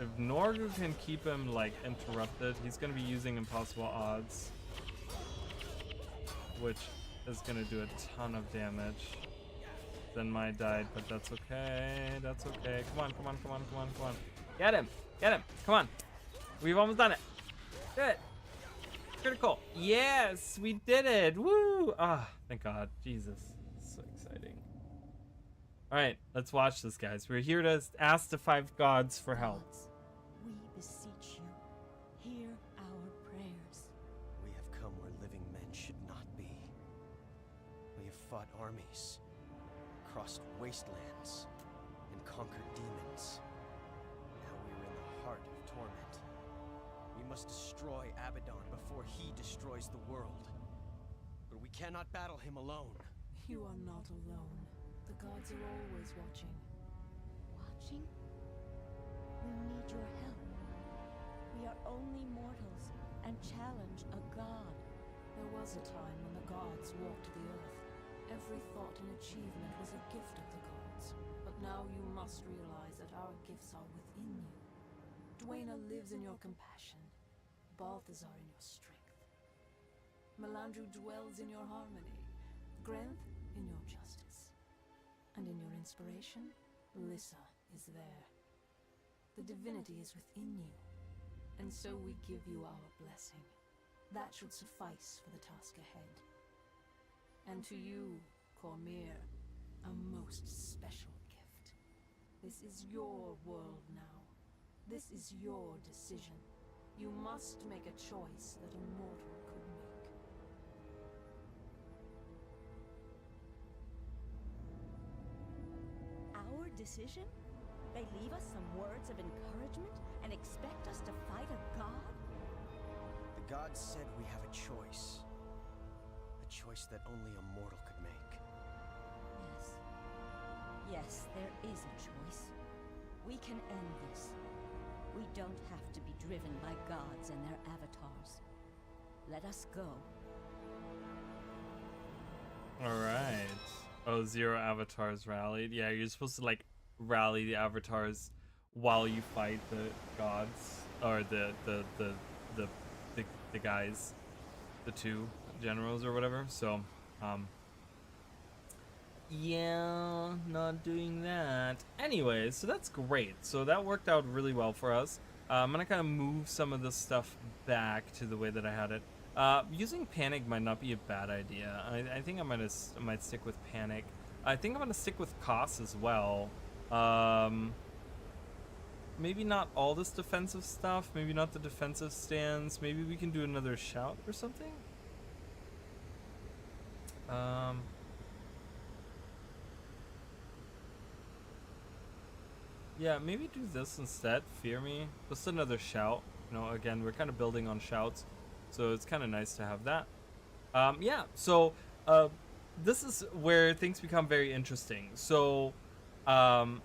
If Norgu can keep him like interrupted, he's gonna be using impossible odds, which is gonna do a ton of damage. Then Mai died, but that's okay. That's okay. Come on, come on, come on, come on, come on. Get him! Get him! Come on! We've almost done it. Good. Critical. Yes, we did it. Woo! Ah, thank God. Jesus, so exciting. All right, let's watch this, guys. We're here to ask the 5 gods for help. We beseech fought armies, crossed wastelands, and conquered demons. Now we are in the heart of torment. We must destroy Abaddon before he destroys the world. But we cannot battle him alone. You are not alone. The gods are always watching. Watching? We need your help. We are only mortals and challenge a god. There was a time when the gods walked the earth. Every thought and achievement was a gift of the gods. But now you must realize that our gifts are within you. Dwayna lives in your compassion. Balthazar in your strength. Melandru dwells in your harmony. Grenth in your justice. And in your inspiration, Lissa is there. The divinity is within you. And so we give you our blessing. That should suffice for the task ahead. And to you, Cormyr, a most special gift. This is your world now. This is your decision. You must make a choice that a mortal could make. Our decision? They leave us some words of encouragement and expect us to fight a god? The gods said we have a choice. A choice that only a mortal could make. Yes. Yes, there is a choice. We can end this. We don't have to be driven by gods and their avatars. Let us go. Alright. Oh, 0 avatars rallied. Yeah, you're supposed to like rally the avatars while you fight the gods. Or the guys. The 2 generals or whatever. So, yeah, not doing that. Anyway, so that's great. So that worked out really well for us. I'm gonna kind of move some of this stuff back to the way that I had it. Using panic might not be a bad idea. I think I might stick with panic. I think I'm gonna stick with cost as well. Maybe not all this defensive stuff. Maybe not the defensive stance. Maybe we can do another shout or something. Yeah, maybe do this instead. Fear me. Just another shout. You know, again, we're kind of building on shouts, so it's kind of nice to have that. Yeah. So, this is where things become very interesting. So, Cormyr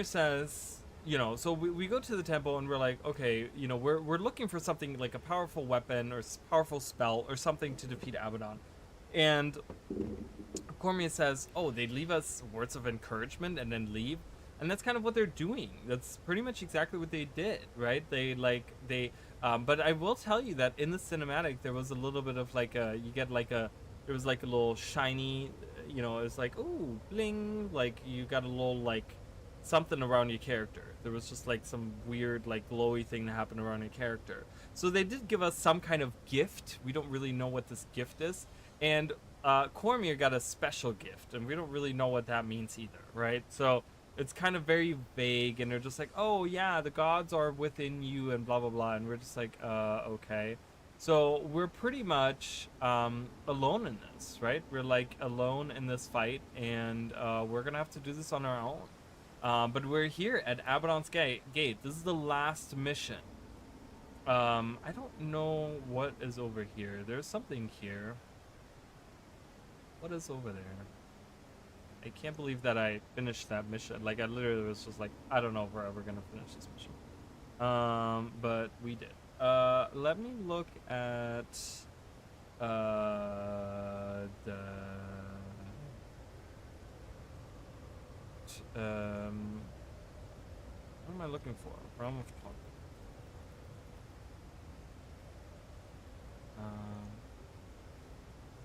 says, you know, so we go to the temple and we're like, okay, you know, we're looking for something like a powerful weapon or powerful spell or something to defeat Abaddon. And Cormyr says, oh, they leave us words of encouragement and then leave. And that's kind of what they're doing. That's pretty much exactly what they did, right? But I will tell you that in the cinematic, there was a little bit of like there was like a little shiny, you know, it was like, ooh, bling, like you got a little like something around your character. There was just like some weird like glowy thing that happened around your character. So they did give us some kind of gift. We don't really know what this gift is. And Cormyr got a special gift, and we don't really know what that means either, right? So it's kind of very vague, and they're just like, oh yeah, the gods are within you and blah blah blah, and we're just like, okay. So we're pretty much alone in this, right? We're like alone in this fight, and we're gonna have to do this on our own. But we're here at Abaddon's gate. This is the last mission. I don't know what is over here. There's something here. What is over there? I can't believe that I finished that mission. Like, I literally was just like, I don't know if we're ever gonna finish this mission. But we did. Let me look at what am I looking for? Realm of Torment.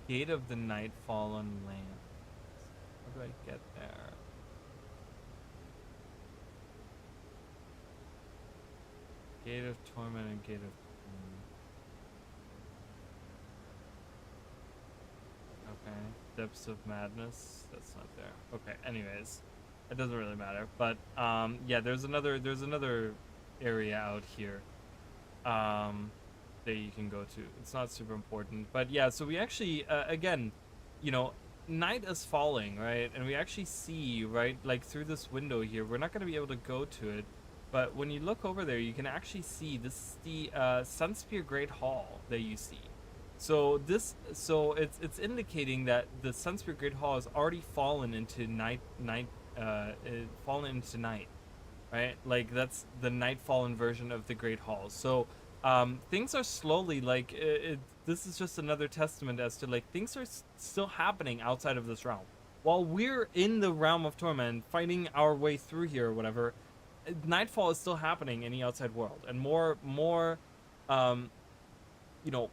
Gate of the Nightfall on land. How do I get there? Gate of Torment and Gate of... Okay. Depths of Madness. That's not there. Okay, anyways. It doesn't really matter. But, yeah, there's another area out here. That you can go to. It's not super important. But, yeah, so we actually, again... you know, night is falling, right? And we actually see, right, like through this window here. We're not going to be able to go to it, but when you look over there, you can actually see this is the Sunspear Great Hall that you see. So it's indicating that the Sunspear Great Hall has already fallen into fallen into night, right? Like that's the Nightfallen version of the Great Hall. So things are slowly like this is just another testament as to like things are still happening outside of this realm. While we're in the realm of torment, fighting our way through here or whatever, Nightfall is still happening in the outside world, and um,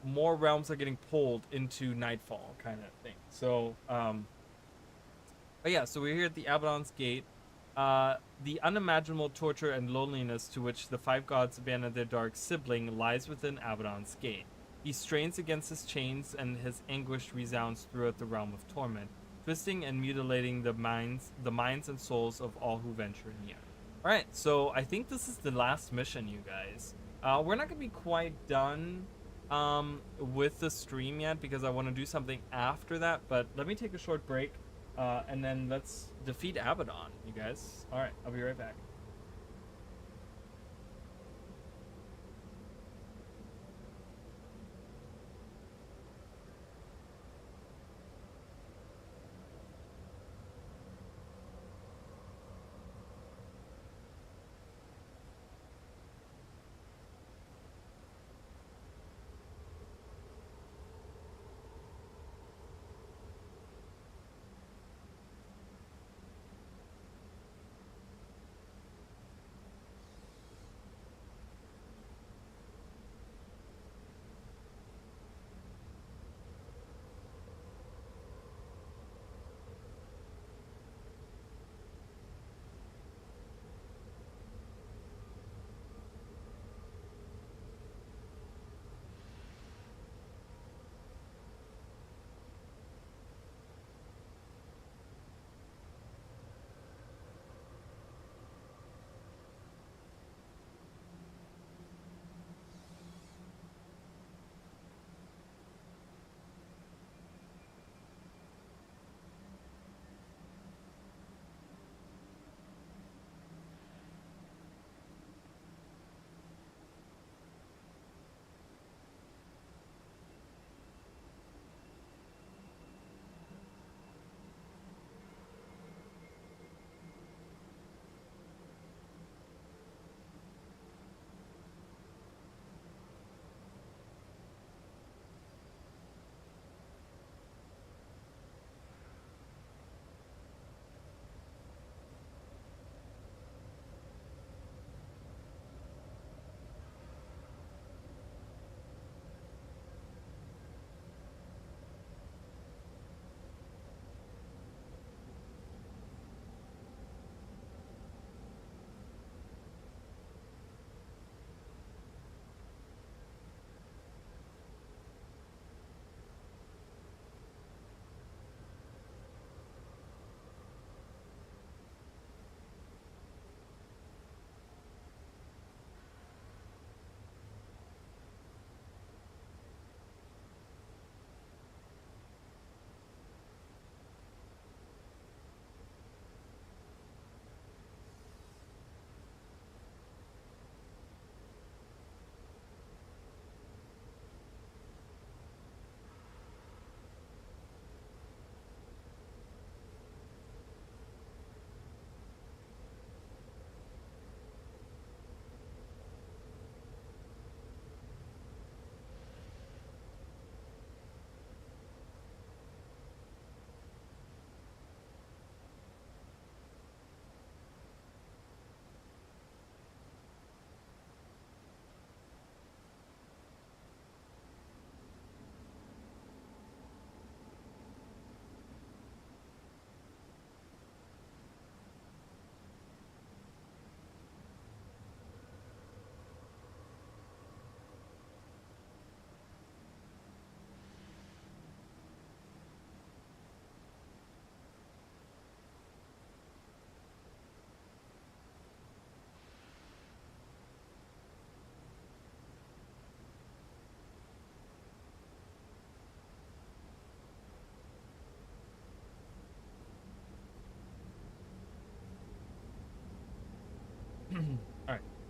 more realms are getting pulled into Nightfall kind of thing. So, but yeah, so we're here at the Abaddon's Gate. The unimaginable torture and loneliness to which the five gods abandoned their dark sibling lies within Abaddon's Gate. He strains against his chains, and his anguish resounds throughout the realm of torment, twisting and mutilating the minds and souls of all who venture near. All right, so I think this is the last mission, you guys. We're not gonna be quite done with the stream yet because I want to do something after that. But let me take a short break. And then let's defeat Abaddon, you guys. All right, I'll be right back.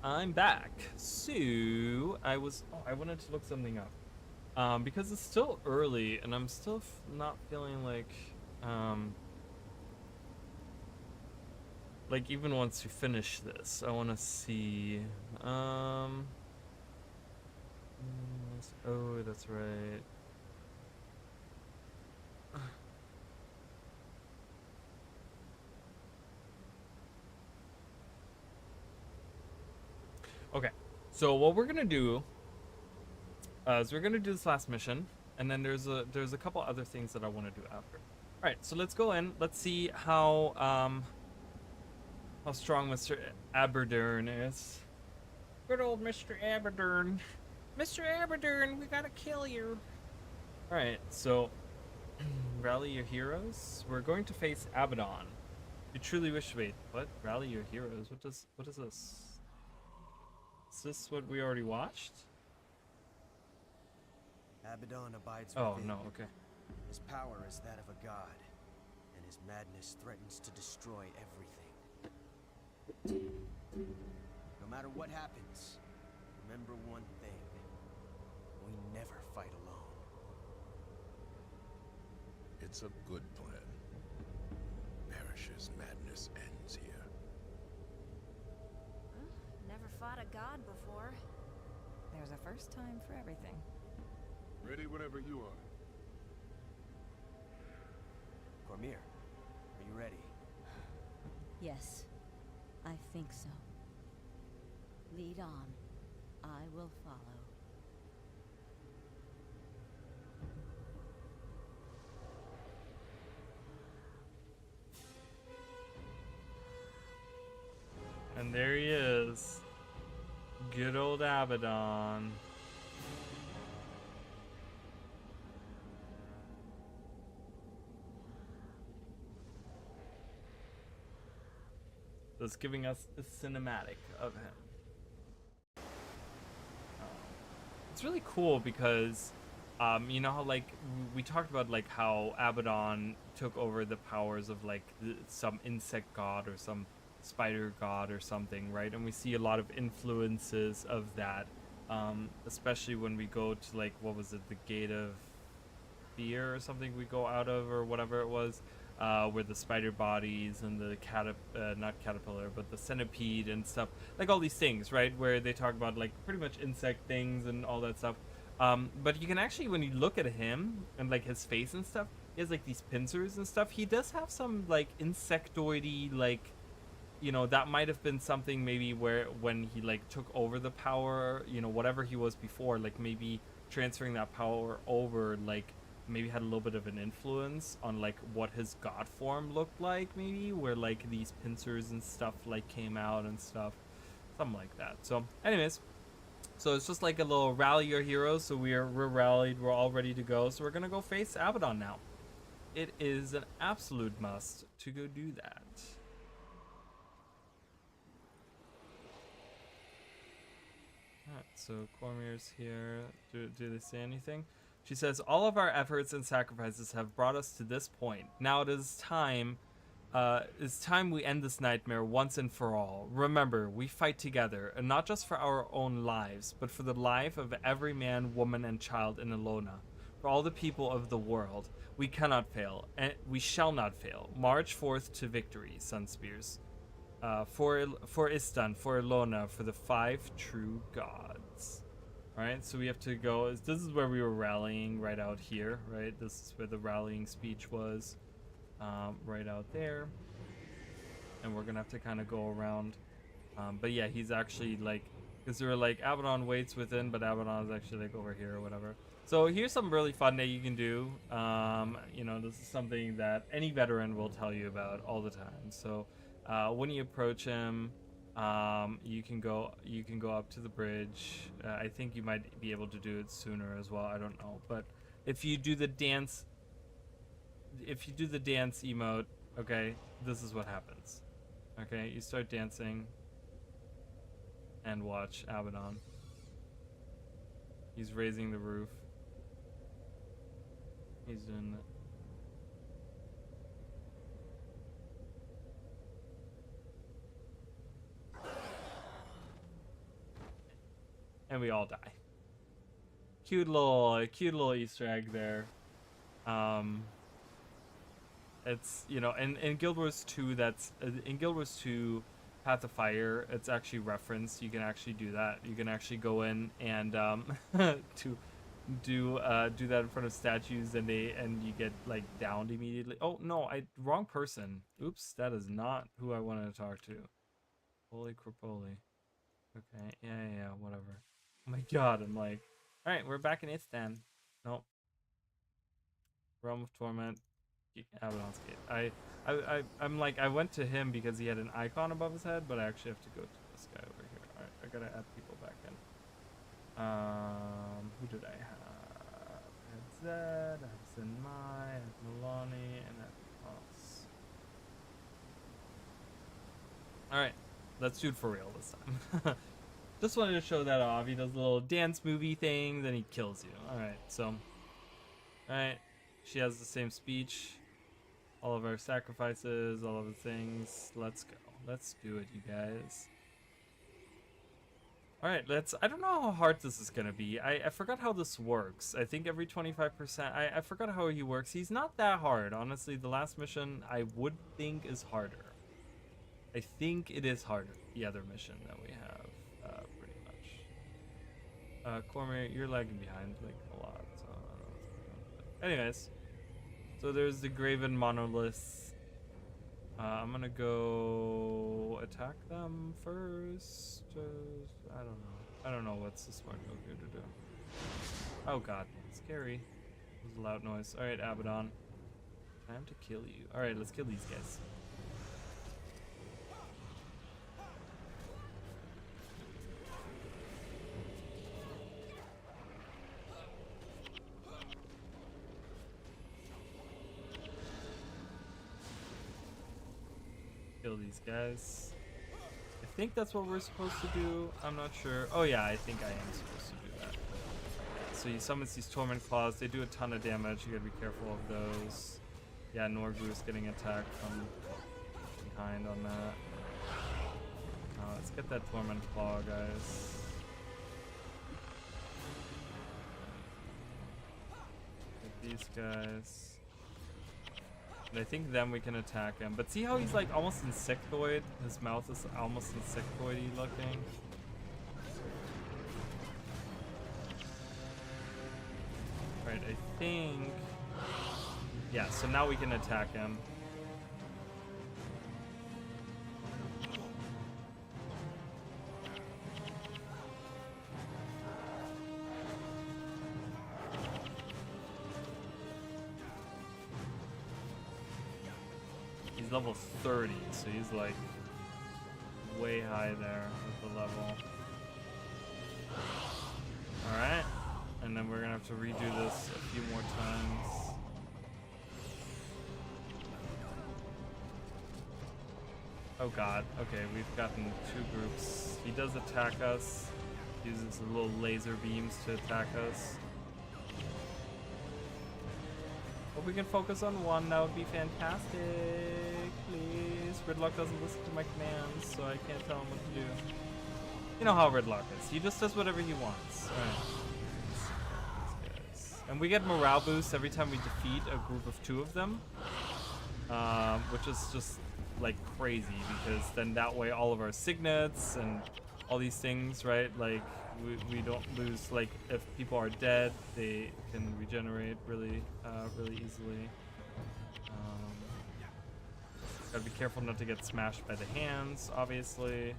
I'm back. So I wanted to look something up. Because it's still early and I'm still not feeling like even once we finish this, I want to see oh, that's right. Okay. So what we're going to do is we're going to do this last mission, and then there's a couple other things that I want to do after. All right, so let's go in. Let's see how strong Mr. Aberdeen is. Good old Mr. Aberdeen. Mr. Aberdeen, we gotta kill you. All right, so rally your heroes. We're going to face Abaddon. You truly wish to wait. What? Rally your heroes? What is this? Is this what we already watched? Abaddon abides Oh, within. no, okay. His power is that of a god, and his madness threatens to destroy everything. No matter what happens, remember one thing. We never fight alone. It's a good plan. Parish's madness ends here. Never fought a god before. There's a first time for everything. Ready whenever you are. Cormier, are you ready? Yes, I think so. Lead on. I will follow. And there he is. Good old Abaddon. That's giving us a cinematic of him. It's really cool because, you know how like we talked about like how Abaddon took over the powers of like some insect god or some spider god or something, right? And we see a lot of influences of that, especially when we go to like, what was it, the Gate of Fear or something we go out of, or whatever it was, where the spider bodies and the not caterpillar, but the centipede and stuff, like all these things, right? Where they talk about like pretty much insect things and all that stuff. But you can actually, when you look at him and like his face and stuff, he has like these pincers and stuff. He does have some like insectoidy, like, you know, that might have been something maybe where when he like took over the power, you know, whatever he was before, like maybe transferring that power over, like maybe had a little bit of an influence on like what his god form looked like, maybe where like these pincers and stuff like came out and stuff, something like that. So anyways, so it's just like a little rally your heroes. So we're rallied, we're all ready to go, so we're gonna go face Abaddon now. It is an absolute must to go do that. Alright, so Cormier's here. Do they say anything? She says, all of our efforts and sacrifices have brought us to this point. Now it is time we end this nightmare once and for all. Remember, we fight together, and not just for our own lives, but for the life of every man, woman, and child in Elona. For all the people of the world. We cannot fail, and we shall not fail. March forth to victory, Sunspears. For Istan, for Elona, for the 5 true gods. Alright, so we have to go. This is where we were rallying, right out here, right? This is where the rallying speech was, right out there. And we're gonna have to kind of go around. But yeah, he's actually like, because they were like, Abaddon waits within, but Abaddon is actually like over here or whatever. So here's something really fun that you can do. You know, this is something that any veteran will tell you about all the time. So when you approach him, you can go up to the bridge. I think you might be able to do it sooner as well, I don't know, but if you do the dance emote, okay, this is what happens. Okay, you start dancing and watch Abaddon. He's raising the roof. He's doing it. and we all die. Cute little Easter egg there. It's, you know, in Guild Wars 2, that's in Guild Wars 2 Path of Fire, it's actually referenced. You can actually do that. You can actually go in and to do that in front of statues, and you get like downed immediately. Oh no, wrong person. Oops, that is not who I wanted to talk to. Holy crapoli. Okay, yeah, whatever. Oh my god, I'm like, all right, we're back in Istan. Nope. Realm of Torment. Abaddon's Gate. I'm like, I went to him because he had an icon above his head, but I actually have to go to this guy over here. All right, I gotta add people back in. Who did I have? I had Zed, I had Sinmai, I had Milani, and I had Moss. All right, let's do it for real this time. Just wanted to show that off. He does a little dance movie thing, then he kills you. All right, so, all right, she has the same speech. All of our sacrifices, all of the things. Let's go. Let's do it, you guys. All right, I don't know how hard this is gonna be. I forgot how this works. I think every 25%. I forgot how he works. He's not that hard, honestly. The last mission I would think is harder. I think it is harder. The other mission that we have, pretty much. Cormier, you're lagging behind like a lot. So I don't know what's going on. But anyways. So there's the Graven Monoliths. I'm gonna go attack them first. I don't know what's the smart move here to do. Oh god, scary. It was a loud noise. Alright, Abaddon. Time to kill you. Alright, let's kill these guys. Kill these guys. I think that's what we're supposed to do. I'm not sure. Oh yeah, I think I am supposed to do that. So he summons these Torment Claws. They do a ton of damage. You gotta be careful of those. Yeah, Norgru's getting attacked from behind on that. Let's get that Torment Claw, guys. Get these guys. And I think then we can attack him. But see how he's like almost insectoid? His mouth is almost insectoid-y looking. Alright, I think... Yeah, so now we can attack him. Level 30, so he's like way high there with the level. Alright, and then we're gonna have to redo this a few more times. Oh god, okay, we've gotten two groups. He does attack us, uses little laser beams to attack us. If we can focus on one, that would be fantastic. Please. Ridlock doesn't listen to my commands, so I can't tell him what to do. You know how Ridlock is. He just does whatever he wants. Alright. And we get morale boosts every time we defeat a group of 2 of them. Which is just like crazy, because then that way all of our signets and all these things, right? Like we don't lose, like if people are dead, they can regenerate really easily. Gotta be careful not to get smashed by the hands, obviously.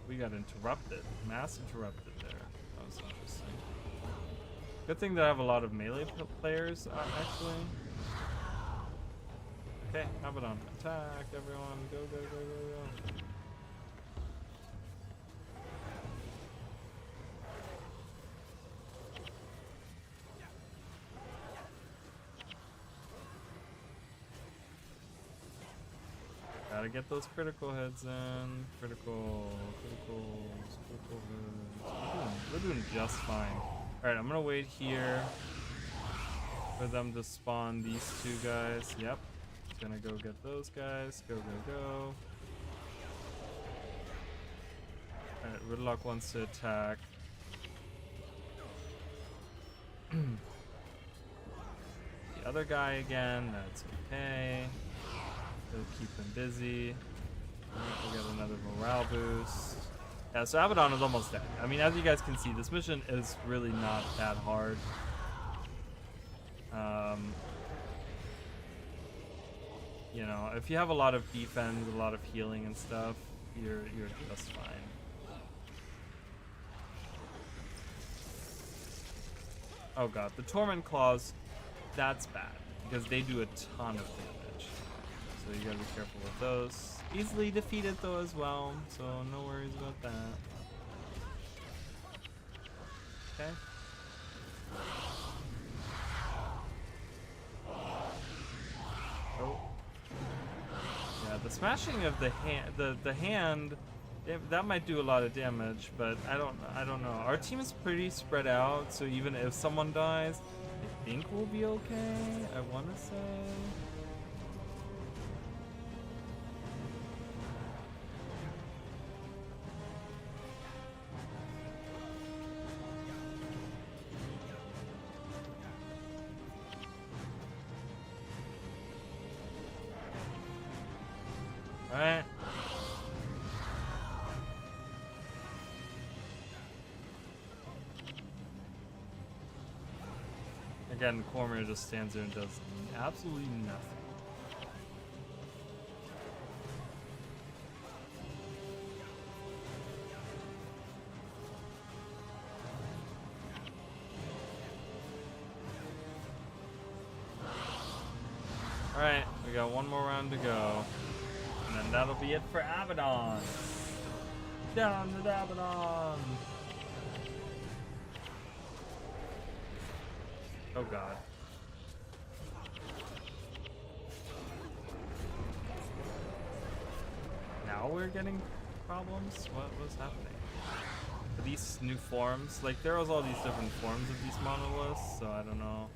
We got interrupted, mass interrupted there. That was interesting. Good thing that I have a lot of melee players, actually. Okay, Abaddon, attack everyone, go, go, go, go, go. Gotta get those critical heads in. Critical heads. We're doing just fine. Alright, I'm gonna wait here. for them to spawn these two guys. Yep. Gonna go get those guys. Go, go, go. Alright, Ridlock wants to attack. The other guy again, that's okay. It'll keep him busy. We'll get another morale boost. Yeah, so Abaddon is almost dead. I mean, as you guys can see, this mission is really not that hard. You know, if you have a lot of defense, a lot of healing and stuff, you're just fine. Oh god, the Torment Claws, that's bad, because they do a ton of damage. So you gotta be careful with those. Easily defeated though as well, so no worries about that. Okay. Oh. Yeah, the smashing of the hand, that might do a lot of damage, but I don't know. Our team is pretty spread out, so even if someone dies, I think we'll be okay. I want to say. All right. Again, Cormier just stands there and does absolutely nothing. Alright, we got one more round to go. And then that'll be it for Abaddon. Down with Abaddon! Oh god. Now we're getting problems? What was happening? Are these new forms? Like, there was all these different forms of these monoliths, so I don't know.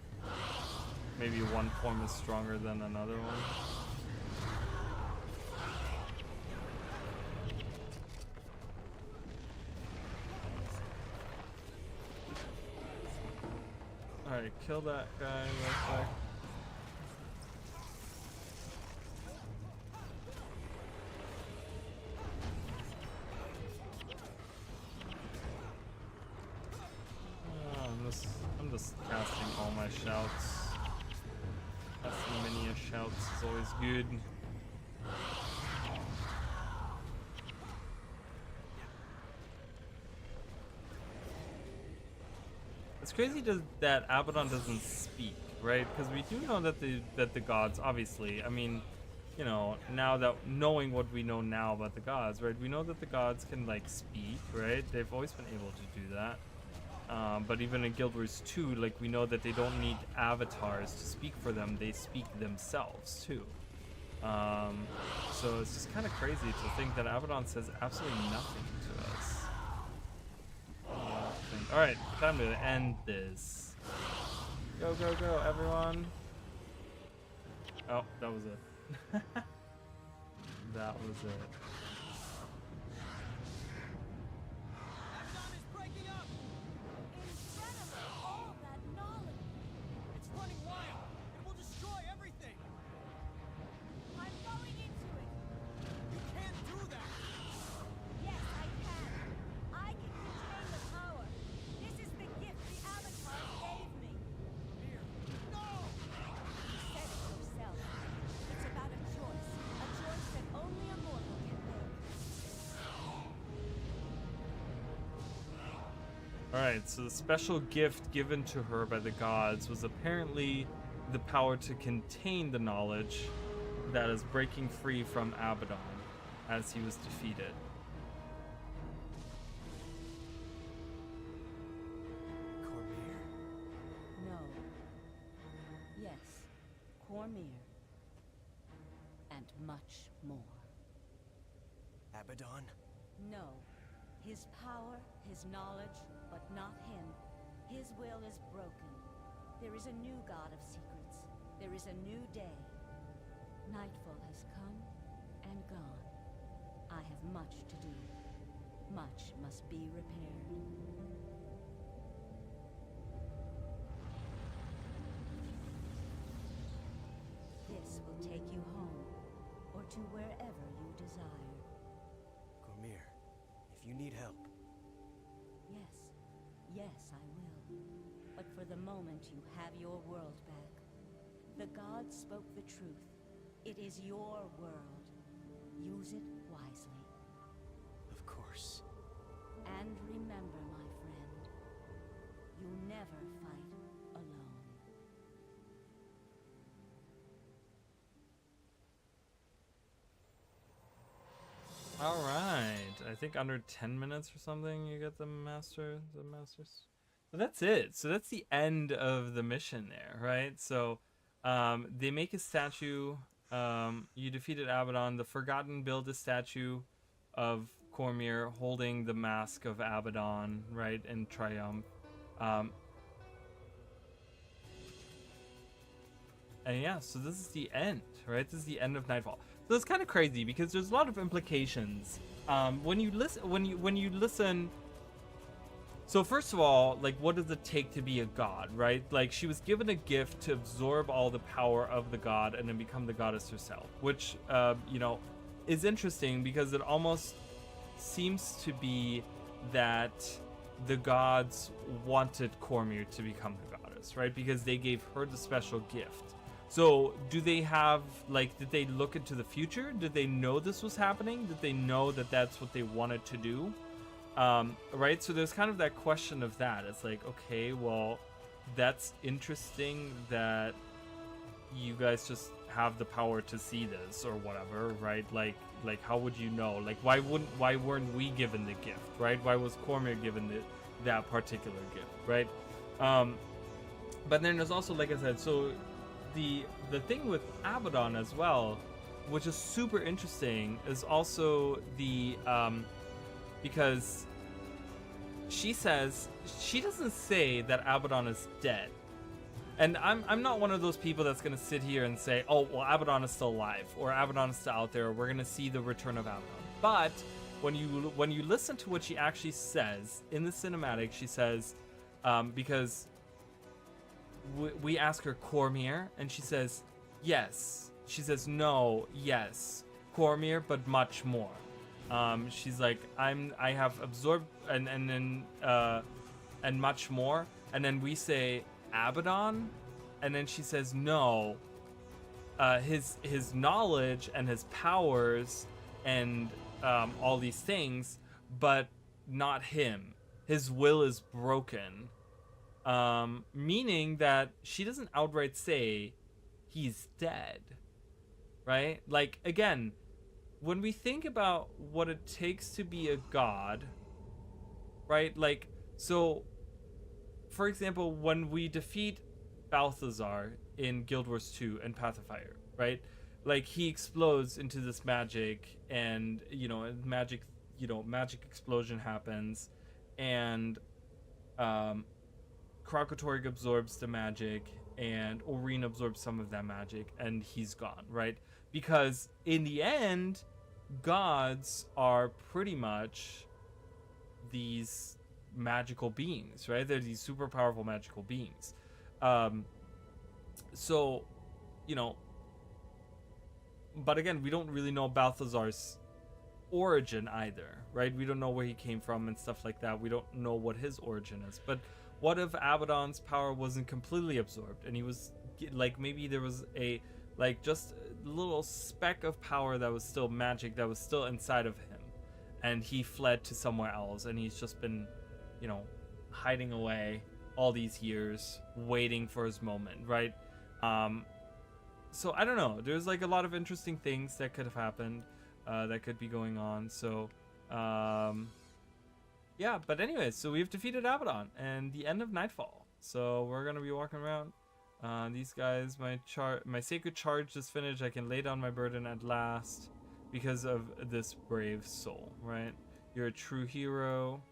Maybe one form is stronger than another one. Alright, kill that guy real quick. I'm just casting all my shouts. Casting many shouts is always good. It's crazy that Abaddon doesn't speak, right? Because we do know that the gods, obviously, I mean, you know, now that knowing what we know now about the gods, right? We know that the gods can like speak, right? They've always been able to do that. But even in Guild Wars 2, like, we know that they don't need avatars to speak for them. They speak themselves too. So it's just kind of crazy to think that Abaddon says absolutely nothing to us. Alright, time to end this. Go, go, go, everyone. Oh, that was it. That was it. Abaddon is breaking up! Incredible! All that knowledge! It's running wild! It will destroy everything! I'm going into it! You can't do that! Yes, I can. I can contain the power. This is the gift the Avatar gave me. Here! No! You said it yourself. It's about a choice that only a mortal can make. Alright, so the special gift given to her by the gods was apparently the power to contain the knowledge that is breaking free from Abaddon as he was defeated. Cormier? No. Yes, Cormier. And much more. Abaddon? No. His power, his knowledge, but not him. His will is broken. There is a new god of secrets. There is a new day. Nightfall has come and gone. I have much to do. Much must be repaired. This will take you home, or to wherever you desire. Cormir, if you need help, Yes, I will. But for the moment, you have your world back. The gods spoke the truth. It is your world. Use it wisely. of course. And remember, my friend, you never fight alone. All right. I think under 10 minutes or something, you get the masters. So that's it. So that's the end of the mission there, right? So they make a statue. You defeated Abaddon. The Forgotten build a statue of Cormir holding the mask of Abaddon, right, in triumph. And yeah, so this is the end, right? This is the end of Nightfall. So it's kind of crazy because there's a lot of implications. When you listen. So first of all, like, what does it take to be a god, right? Like, she was given a gift to absorb all the power of the god and then become the goddess herself, which, is interesting because it almost seems to be that the gods wanted Cormir to become the goddess, right? Because they gave her the special gift. So do they have, like, did they look into the future? Did they know this was happening? Did they know that that's what they wanted to do? Right? So there's kind of that question of that. It's like, okay, well, that's interesting that you guys just have the power to see this or whatever, right? Like how would you know? Like, why weren't we given the gift, right? Why was Cormir given that particular gift, right? But then there's also, like I said, so the thing with Abaddon as well, which is super interesting, is also the because she doesn't say that Abaddon is dead. And I'm not one of those people that's gonna sit here and say, oh, well, Abaddon is still alive, or Abaddon is still out there, or we're gonna see the return of Abaddon. But when you listen to what she actually says in the cinematic, she says, because we ask her Cormir, and she says yes. She says no, yes, Cormir, but much more. She's like, I have absorbed and much more, and then we say Abaddon, and then she says no. His knowledge and his powers and all these things, but not him. His will is broken. Meaning that she doesn't outright say he's dead, right? Like, again, when we think about what it takes to be a god, right? Like, so, for example, when we defeat Balthazar in Guild Wars 2 and Path of Fire, right? Like, he explodes into this magic, and, magic explosion happens, and, Kralkatorg absorbs the magic, and Oreen absorbs some of that magic, and he's gone, right? Because in the end, gods are pretty much these magical beings, right? They're these super powerful magical beings. So, but again, we don't really know Balthazar's origin either, right? We don't know where he came from and stuff like that. We don't know what his origin is. But what if Abaddon's power wasn't completely absorbed, and he was, like, maybe there was just a little speck of power that was still magic, that was still inside of him, and he fled to somewhere else, and he's just been, hiding away all these years, waiting for his moment, right? So I don't know. There's, like, a lot of interesting things that could have happened, that could be going on. So, yeah, but anyways, so we've defeated Abaddon and the end of Nightfall. So we're gonna be walking around. These guys, my sacred charge is finished. I can lay down my burden at last because of this brave soul, right? You're a true hero.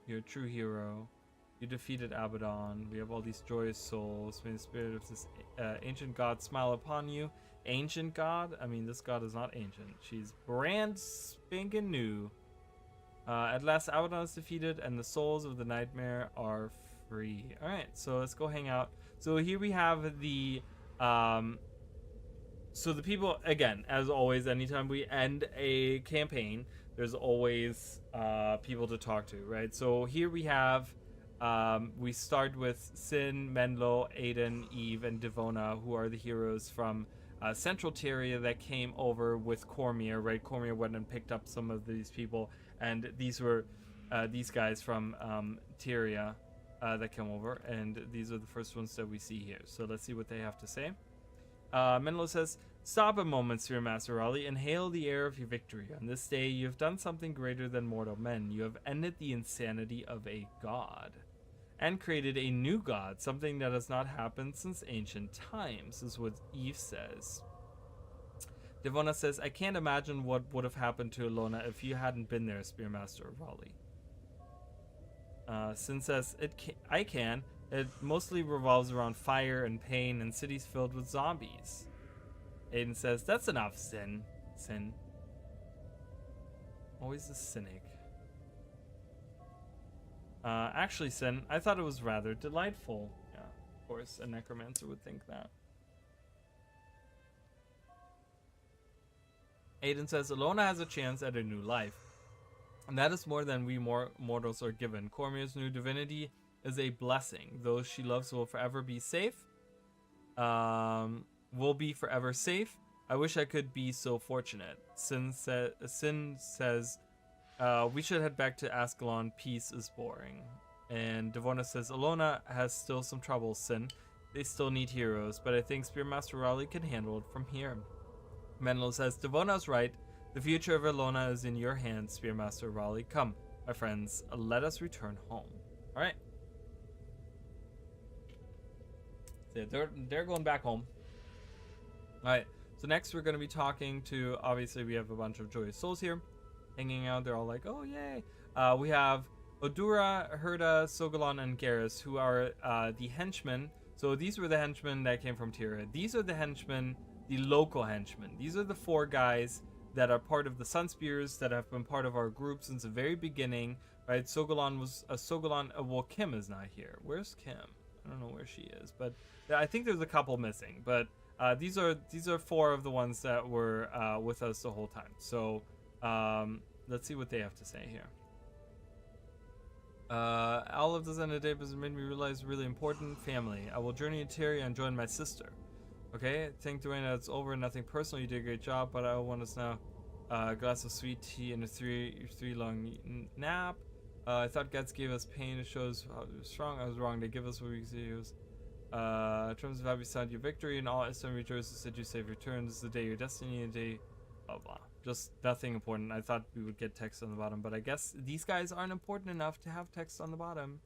You're a true hero. You defeated Abaddon. We have all these joyous souls. May the spirit of this ancient god smile upon you. Ancient god? I mean, this god is not ancient. She's brand spanking new. At last, Abaddon is defeated, and the souls of the nightmare are free. All right, so let's go hang out. So here we have the so the people, again, as always, anytime we end a campaign, there's always people to talk to, right? So here we have we start with Sin, Menlo, Aiden, Eve, and Devona, who are the heroes from Central Tyria that came over with Cormier, right? Cormier went and picked up some of these people, and these were these guys from Tyria that came over, and these are the first ones that we see here. So let's see what they have to say. Menlo says, "Stop a moment, Spearmaster Raleigh, and hail the air of your victory. On this day, you have done something greater than mortal men. You have ended the insanity of a god, and created a new god, something that has not happened since ancient times," is what Eve says. Devona says, "I can't imagine what would have happened to Ilona if you hadn't been there, Spearmaster Raleigh." Sin says, I can. It mostly revolves around fire and pain and cities filled with zombies. Aiden says, "That's enough, Sin." Sin. Always a cynic. Actually, Sin, I thought it was rather delightful. Yeah, of course, a necromancer would think that. Aiden says, "Ilona has a chance at a new life, and that is more than we mortals are given. Cormier's new divinity is a blessing. Those she loves will forever be safe. Will be forever safe. I wish I could be so fortunate." Sin says, "We should head back to Ascalon. Peace is boring." And Devona says, "Ilona has still some trouble, Sin. They still need heroes, but I think Spearmaster Raleigh can handle it from here." Menlo says, "Devona's right. The future of Ilona is in your hands, Spearmaster Raleigh. Come, my friends, let us return home." All right. So they're going back home. All right. So next we're going to be talking to, obviously we have a bunch of joyous souls here hanging out. They're all like, "Oh, yay." We have Odura, Herda, Sogalon, and Garrus, who are the henchmen. So these were the henchmen that came from Tyria. These are the henchmen, the local henchmen. These are the 4 guys that are part of the Sunspears that have been part of our group since the very beginning, right? Sogalon was well, Kim is not here. Where's Kim? I don't know where she is, but I think there's a couple missing. But these are 4 of the ones that were with us the whole time. So let's see what they have to say here. All of this end of the day has made me realize really important family. I will journey to Tyria and join my sister. Okay, thank Dwayne, it's over. Nothing personal. You did a great job, but I want us now a glass of sweet tea and a three long nap. I thought gods gave us pain to show us how strong. I was wrong. They give us what we see. In terms of happy sound your victory, and all Islam rejoices that you save your turn. This is the day your destiny, and day blah blah. Just nothing important. I thought we would get text on the bottom, but I guess these guys aren't important enough to have text on the bottom.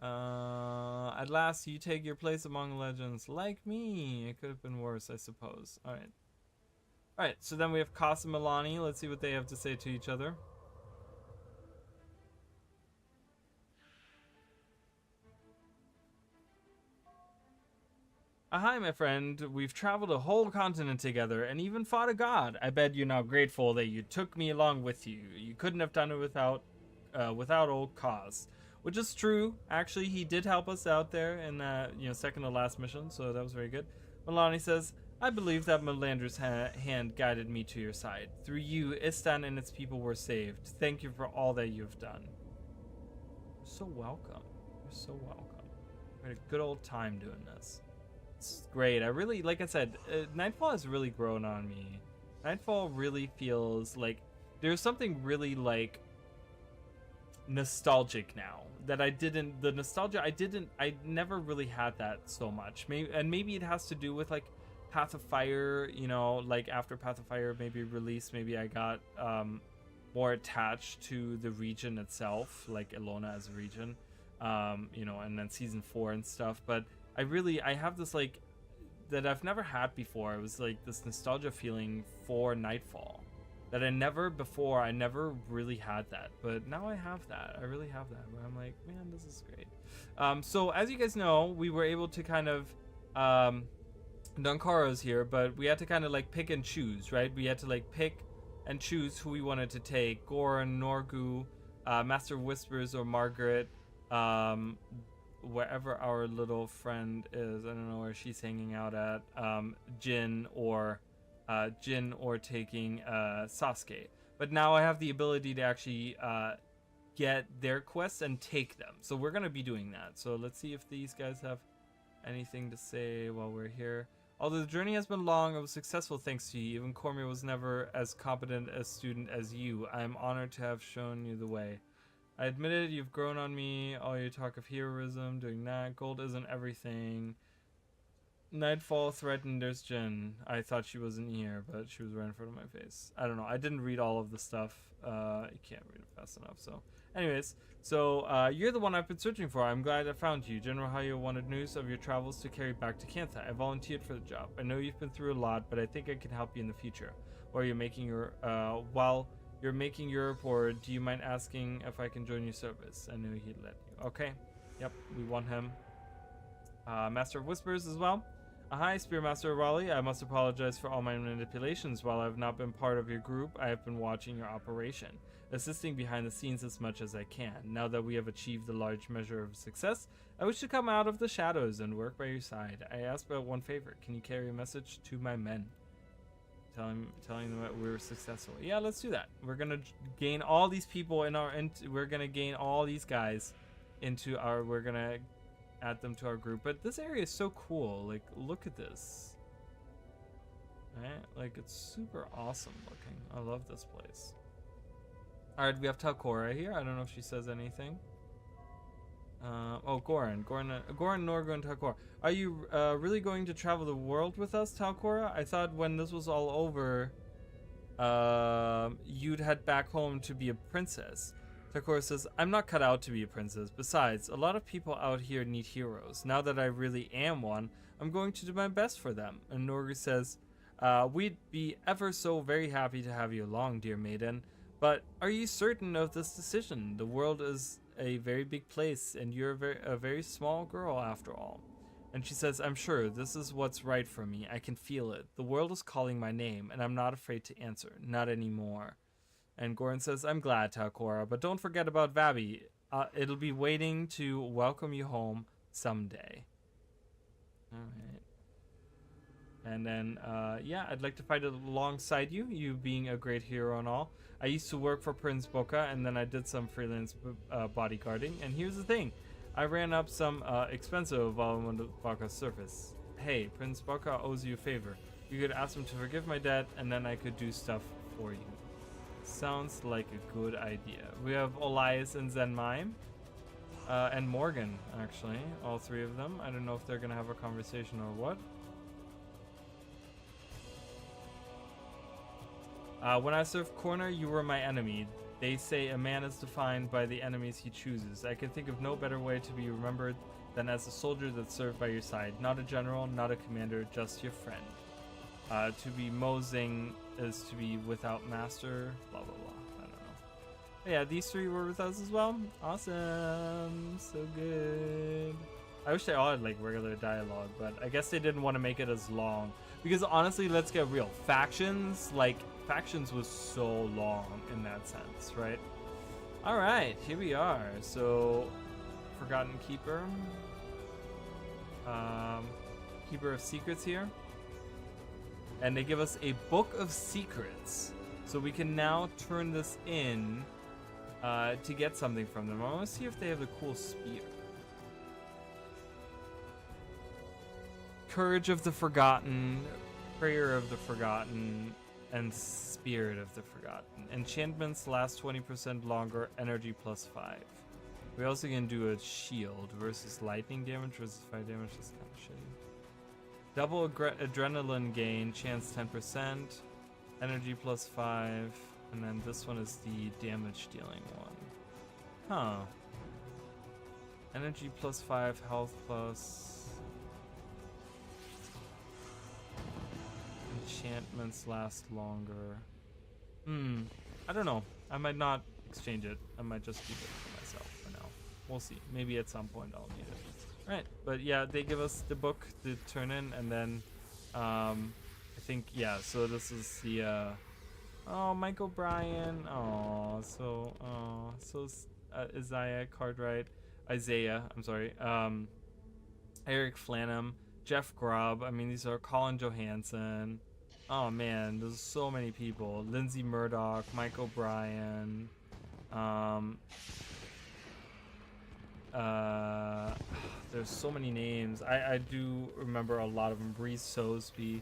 At last you take your place among legends. Like me. It could have been worse, I suppose. Alright, so then we have Kas and Milani. Let's see what they have to say to each other. Hi, my friend. We've traveled a whole continent together and even fought a god. I bet you're now grateful that you took me along with you. You couldn't have done it without old Kas. Which is true. Actually, he did help us out there in second to last mission, so that was very good. Milani says, "I believe that Melander's hand guided me to your side. Through you, Istan and its people were saved. Thank you for all that you've done." You're so welcome. You're so welcome. We had a good old time doing this. It's great. I really, like I said, Nightfall has really grown on me. Nightfall really feels like there's something really like nostalgic now that I never really had that so much. Maybe it has to do with like Path of Fire, like after Path of Fire maybe released, maybe I got more attached to the region itself, like Ilona as a region, and then season 4 and stuff. But I have this like that I've never had before. It was like this nostalgia feeling for Nightfall, that I never really had that, but now I have that. I really have that, where I'm like, man, this is great. So as you guys know, we were able to kind of, Dunkaro's here, but we had to kind of like pick and choose, right? We had to like pick and choose who we wanted to take: Goran, Norgu, Master of Whispers, or Margaret, wherever our little friend is. I don't know where she's hanging out at. Jin or taking Sasuke. But now I have the ability to actually get their quests and take them. So we're gonna be doing that. So let's see if these guys have anything to say while we're here. Although the journey has been long, it was successful thanks to you. Even Cormier was never as competent a student as you. I am honored to have shown you the way. I admit it, you've grown on me. All your talk of heroism, doing that. Gold isn't everything. Nightfall threatened. There's Jin. I thought she wasn't here, but she was right in front of my face. I don't know. I didn't read all of the stuff. You can't read it fast enough. So, anyways, you're the one I've been searching for. I'm glad I found you. General Hayo wanted news of your travels to carry back to Kantha. I volunteered for the job. I know you've been through a lot, but I think I can help you in the future. While you're making your report, do you mind asking if I can join your service? I knew he'd let you. Okay. Yep, we want him. Master of Whispers as well. Hi, Spearmaster Raleigh. I must apologize for all my manipulations. While I have not been part of your group, I have been watching your operation, assisting behind the scenes as much as I can. Now that we have achieved a large measure of success, I wish to come out of the shadows and work by your side. I ask about one favor. Can you carry a message to my men? Telling them that we were successful. Yeah, let's do that. We're gonna gain all these people in our. We're gonna gain all these guys into our. We're gonna add them to our group. But this area is so cool. Like, look at this. Right? Like, it's super awesome looking. I love this place. All right, we have Talcora here. I don't know if she says anything. Goran, Norgu, and Talcora. Are you really going to travel the world with us, Talcora? I thought when this was all over, you'd head back home to be a princess. Talcora says, I'm not cut out to be a princess. Besides, a lot of people out here need heroes. Now that I really am one, I'm going to do my best for them. And Norgu says, we'd be ever so very happy to have you along, dear maiden. But are you certain of this decision? The world is a very big place, and you're a very small girl after all. And she says, I'm sure this is what's right for me. I can feel it. The world is calling my name, and I'm not afraid to answer. Not anymore. And Goran says, I'm glad, Talcora, but don't forget about Vabi. It'll be waiting to welcome you home someday. Alright. And then, I'd like to fight alongside you, you being a great hero and all. I used to work for Prince Boca, and then I did some freelance bodyguarding. And here's the thing. I ran up some expensive volume on the Boca's surface. Hey, Prince Boca owes you a favor. You could ask him to forgive my debt, and then I could do stuff for you. Sounds like a good idea. We have Elias and Zenmime. And Morgan, actually. All three of them. I don't know if they're going to have a conversation or what. When I served Corner, you were my enemy. They say a man is defined by the enemies he chooses. I can think of no better way to be remembered than as a soldier that served by your side. Not a general, not a commander, just your friend. To be Mozing is to be without master, blah, blah, blah. I don't know. But yeah, these three were with us as well. Awesome. So good. I wish they all had like regular dialogue, but I guess they didn't want to make it as long. Because honestly, let's get real. Factions was so long in that sense, right? All right, here we are. So, Forgotten Keeper. Keeper of Secrets here. And they give us a Book of Secrets. So we can now turn this in to get something from them. I want to see if they have the cool spear. Courage of the Forgotten, Prayer of the Forgotten, and Spirit of the Forgotten. Enchantments last 20% longer, energy plus 5. We also can do a shield versus lightning damage versus fire damage. That's kind of shitty. Double adrenaline gain, chance 10%, energy plus 5, and then this one is the damage dealing one. Huh. Energy plus 5, health plus. Enchantments last longer. I don't know. I might not exchange it. I might just keep it for myself for now. We'll see. Maybe at some point I'll need it. All right, but yeah, they give us the book to turn in, and then I think, yeah, so this is the oh, Mike O'Brien. Isaiah, I'm sorry. Eric Flanham, Jeff Grubb. I mean, these are Colin Johansson. Oh man, there's so many people. Lindsay Murdoch, Mike O'Brien. There's so many names. I do remember a lot of them. Bree Sosby.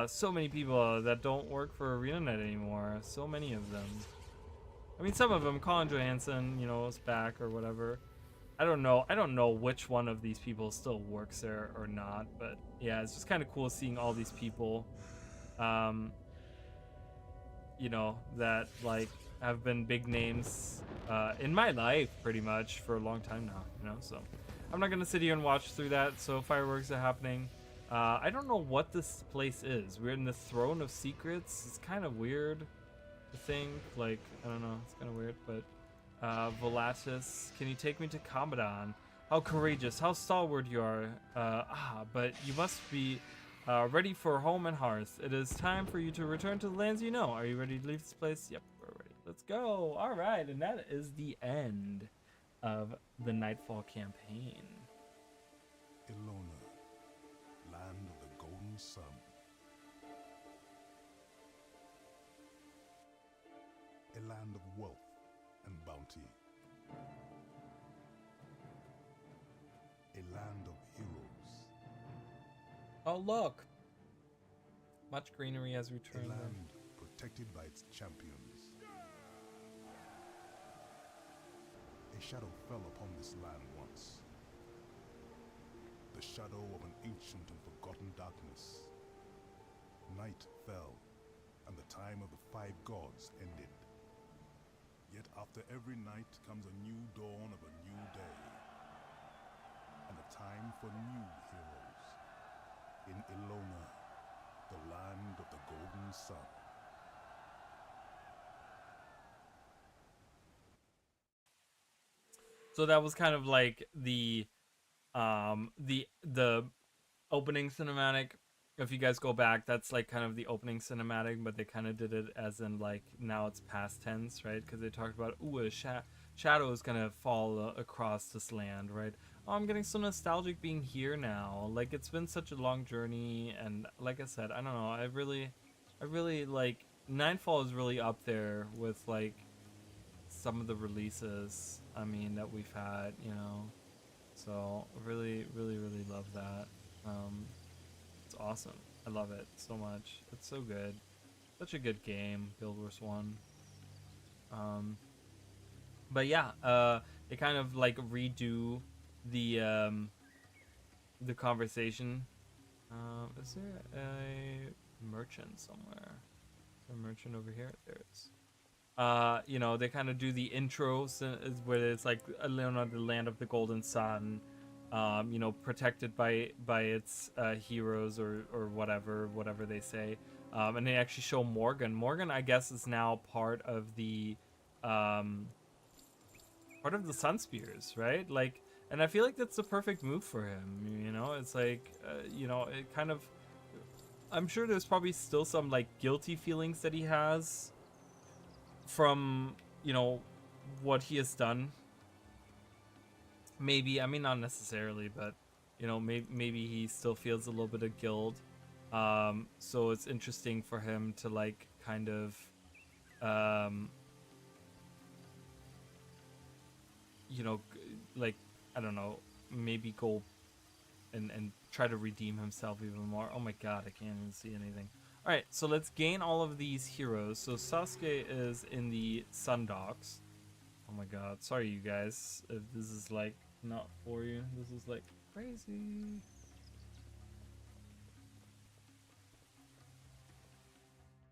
So many people that don't work for ArenaNet anymore. So many of them. I mean, some of them. Colin Johansson, you know, is back or whatever. I don't know. I don't know which one of these people still works there or not. But yeah, it's just kind of cool seeing all these people. You know, that like have been big names in my life pretty much for a long time now. You know, so I'm not gonna sit here and watch through that. So fireworks are happening. I don't know what this place is. We're in the Throne of Secrets. It's kind of weird to think. Like, I don't know. It's kind of weird. But Volatus, can you take me to Commodon? How courageous, how stalwart you are. But you must be ready for home and hearth. It is time for you to return to the lands you know. Are you ready to leave this place? Yep, we're ready. Let's go. All right, and that is the end of the Nightfall campaign. Ilona, land of the golden sun. A land of wealth and bounty. A land of heroes. Oh, look. Much greenery has A returned. land protected by its champions. A shadow fell upon this land once. The shadow of an ancient and forgotten darkness. Night fell, and the time of the 5 gods ended. Yet after every night comes a new dawn of a new day. And a time for new heroes. In Ilona, the land of the golden sun. So that was kind of like the opening cinematic. If you guys go back, that's like kind of the opening cinematic, but they kind of did it as in like now it's past tense, right? Because they talked about, ooh, a shadow is gonna fall across this land, right? Oh, I'm getting so nostalgic being here now. Like, it's been such a long journey, and like I said, I don't know. I really like Nightfall is really up there with like some of the releases. I mean, that we've had, you know. So really love that. It's awesome. I love it so much. It's so good. Such a good game, Guild Wars 1. But yeah, they kind of like redo the conversation. Is there a merchant somewhere? Is there a merchant over here? There is. You know, they kind of do the intros where it's like Leonardo, the land of the golden sun, you know, protected by its heroes or whatever they say, and they actually show Morgan. Morgan, I guess, is now part of the Sun Spears, right? Like, and I feel like that's the perfect move for him. You know, it's like, you know, it kind of. I'm sure there's probably still some like guilty feelings that he has from, you know, what he has done. Maybe, I mean, not necessarily, but you know, maybe he still feels a little bit of guilt. So it's interesting for him to like kind of you know, like, I don't know, maybe go and try to redeem himself even more. Oh my god, I can't even see anything. Alright, so let's gain all of these heroes. So Sasuke is in the Sun Docks. Oh my god, sorry you guys if this is like not for you. This is like crazy.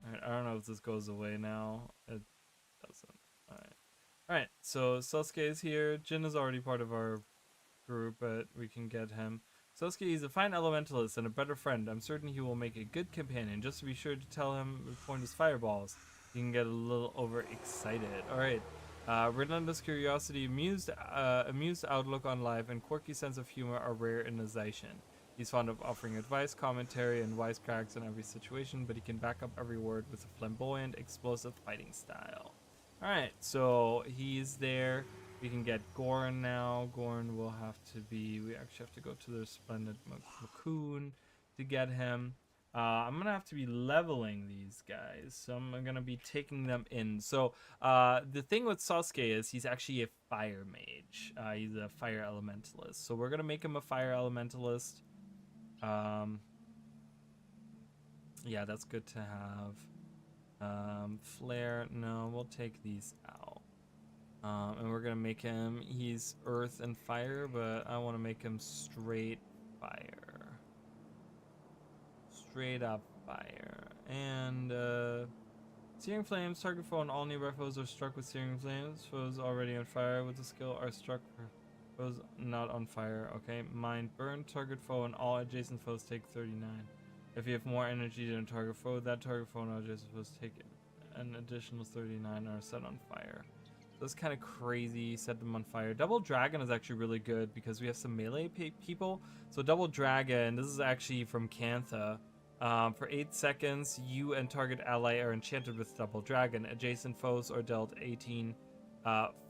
Alright, I don't know if this goes away now. It doesn't. Alright. Alright, so Sasuke is here. Jin is already part of our group, but we can get him. Sasuke is a fine elementalist and a better friend. I'm certain he will make a good companion. Just to be sure to tell him to point his fireballs. You can get a little overexcited. All right. Relentless curiosity, amused outlook on life, and quirky sense of humor are rare in a Zaishin. He's fond of offering advice, commentary, and wisecracks in every situation, but he can back up every word with a flamboyant, explosive fighting style. Alright, so he's there. We can get Gorn now. Gorn will have to be... We actually have to go to the Splendid Macoon to get him. I'm going to have to be leveling these guys, so I'm going to be taking them in. So the thing with Sasuke is he's actually a fire mage. He's a fire elementalist. So we're going to make him a fire elementalist. Yeah, that's good to have. Flare, no, we'll take these out. And we're gonna make him, he's earth and fire, but I want to make him straight fire. Straight up fire. And searing flames, target foe and all nearby foes are struck with searing flames. Foes already on fire with the skill are struck for foes not on fire. Okay, mind burn, target foe and all adjacent foes take 39. If you have more energy than a target foe, that target foe and all adjacent foes take an additional 39 are set on fire. So that's kind of crazy, set them on fire. Double Dragon is actually really good because we have some melee people. So Double Dragon, this is actually from Cantha. For 8 seconds, you and target ally are enchanted with Double Dragon. Adjacent foes are dealt 18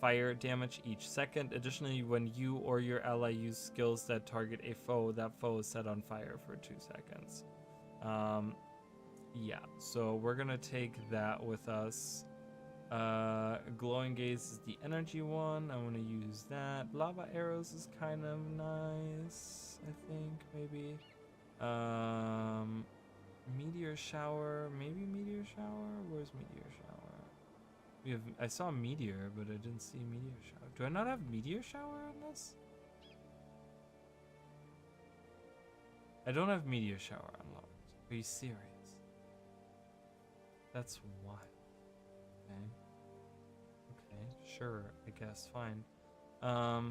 fire damage each second. Additionally, when you or your ally use skills that target a foe, that foe is set on fire for 2 seconds. Yeah, so we're gonna take that with us. Glowing Gaze is the energy one. I want to use that. Lava Arrows is kind of nice, I think, maybe. Meteor Shower, maybe Meteor Shower? Where's Meteor Shower? I saw Meteor, but I didn't see Meteor Shower. Do I not have Meteor Shower on this? I don't have Meteor Shower unlocked. Are you serious? That's why. Okay. Okay, sure, I guess, fine. I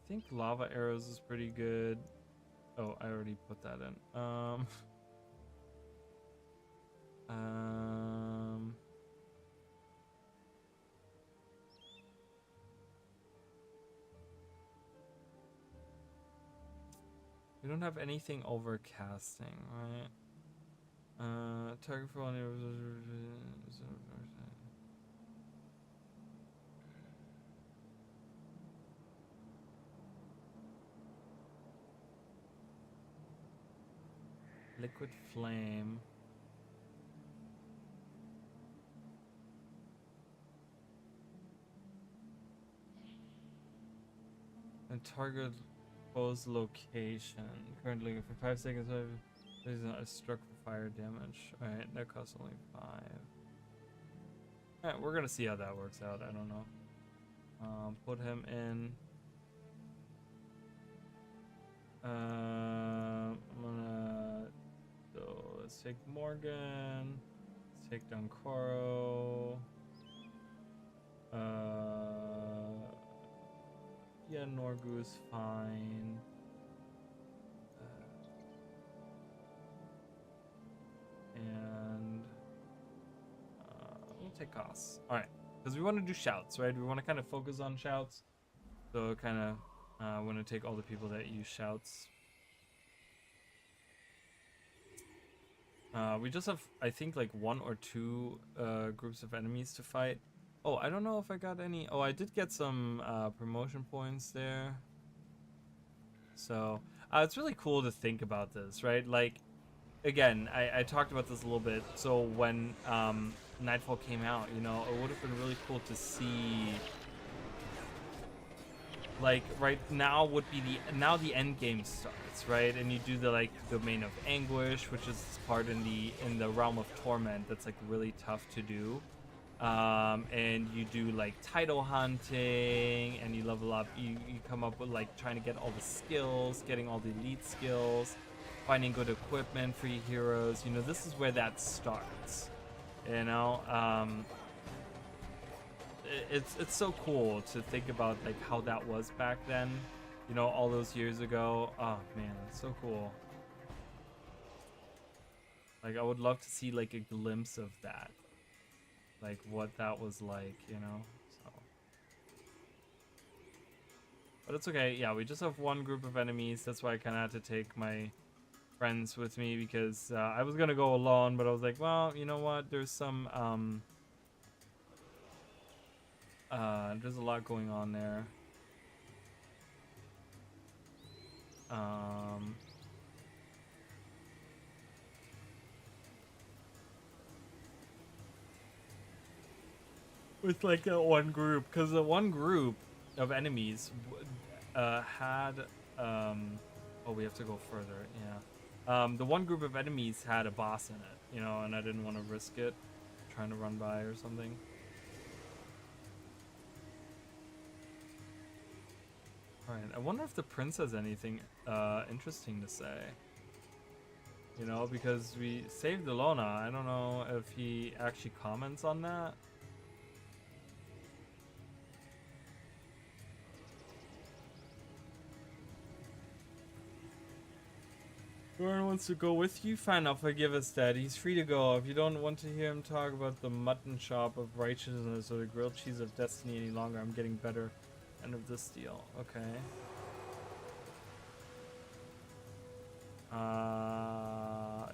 think Lava Arrows is pretty good. Oh, I already put that in. We don't have anything over casting, right? Target for only Liquid Flame. And target foe's location. Currently for 5 seconds. I struck for fire damage. Alright, that costs only 5. Alright, we're gonna see how that works out. I don't know. Put him in. I'm gonna. So let's take Morgan. Let's take down Koro. Yeah, Norgu is fine. And we'll take costs. All right, because we want to do shouts, right? We want to kind of focus on shouts. So kind of want to take all the people that use shouts. We just have, I think, like 1 or 2 groups of enemies to fight. Oh, I don't know if I got any. Oh, I did get some promotion points there. So it's really cool to think about this, right? Like, again, I talked about this a little bit. So when Nightfall came out, you know, it would have been really cool to see. Like right now would be the end game starts, right? And you do the like Domain of Anguish, which is part in the realm of torment. That's like really tough to do. And you do like title hunting, and you level up. You come up with like trying to get all the skills, getting all the elite skills, finding good equipment for your heroes. You know, this is where that starts. You know, it's so cool to think about like how that was back then. You know, all those years ago. Oh man, it's so cool. Like, I would love to see like a glimpse of that, like what that was like, you know. So, but it's okay. Yeah, we just have one group of enemies. That's why I kind of had to take my friends with me, because I was gonna go alone, but I was like, well, you know what? There's some there's a lot going on there. With like that one group, because the one group of enemies had oh, we have to go further. Yeah, the one group of enemies had a boss in it, you know, and I didn't want to risk it trying to run by or something. All right, I wonder if the prince has anything interesting to say. You know, because we saved Ilona. I don't know if he actually comments on that. Whoever wants to go with you, fine, I'll forgive us that. He's free to go. If you don't want to hear him talk about the mutton chop of righteousness or the grilled cheese of destiny any longer, I'm getting better. End of this deal. Okay.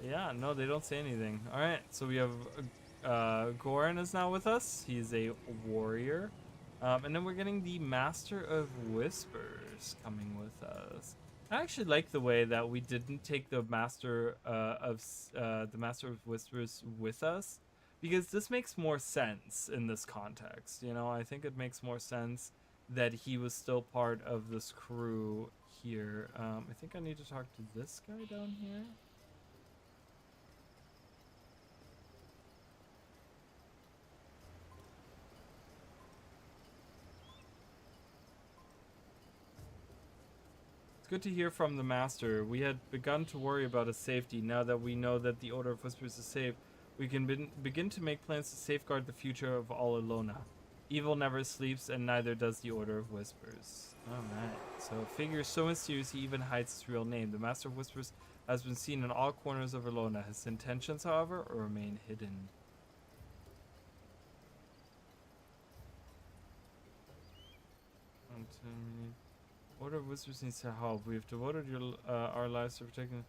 Yeah, no, they don't say anything. Alright, so we have Goran is now with us. He's a warrior. And then we're getting the Master of Whispers coming with us. I actually like the way that we didn't take the Master of Whispers with us, because this makes more sense in this context. You know, I think it makes more sense that he was still part of this crew here. I think I need to talk to this guy down here. It's good to hear from the Master. We had begun to worry about his safety. Now that we know that the Order of Whispers is safe, we can begin to make plans to safeguard the future of all Ilona. Evil never sleeps, and neither does the Order of Whispers. Alright, so a figure so mysterious he even hides his real name. The Master of Whispers has been seen in all corners of Ilona. His intentions, however, remain hidden. Order of Whispers needs to help. We have devoted our lives to protecting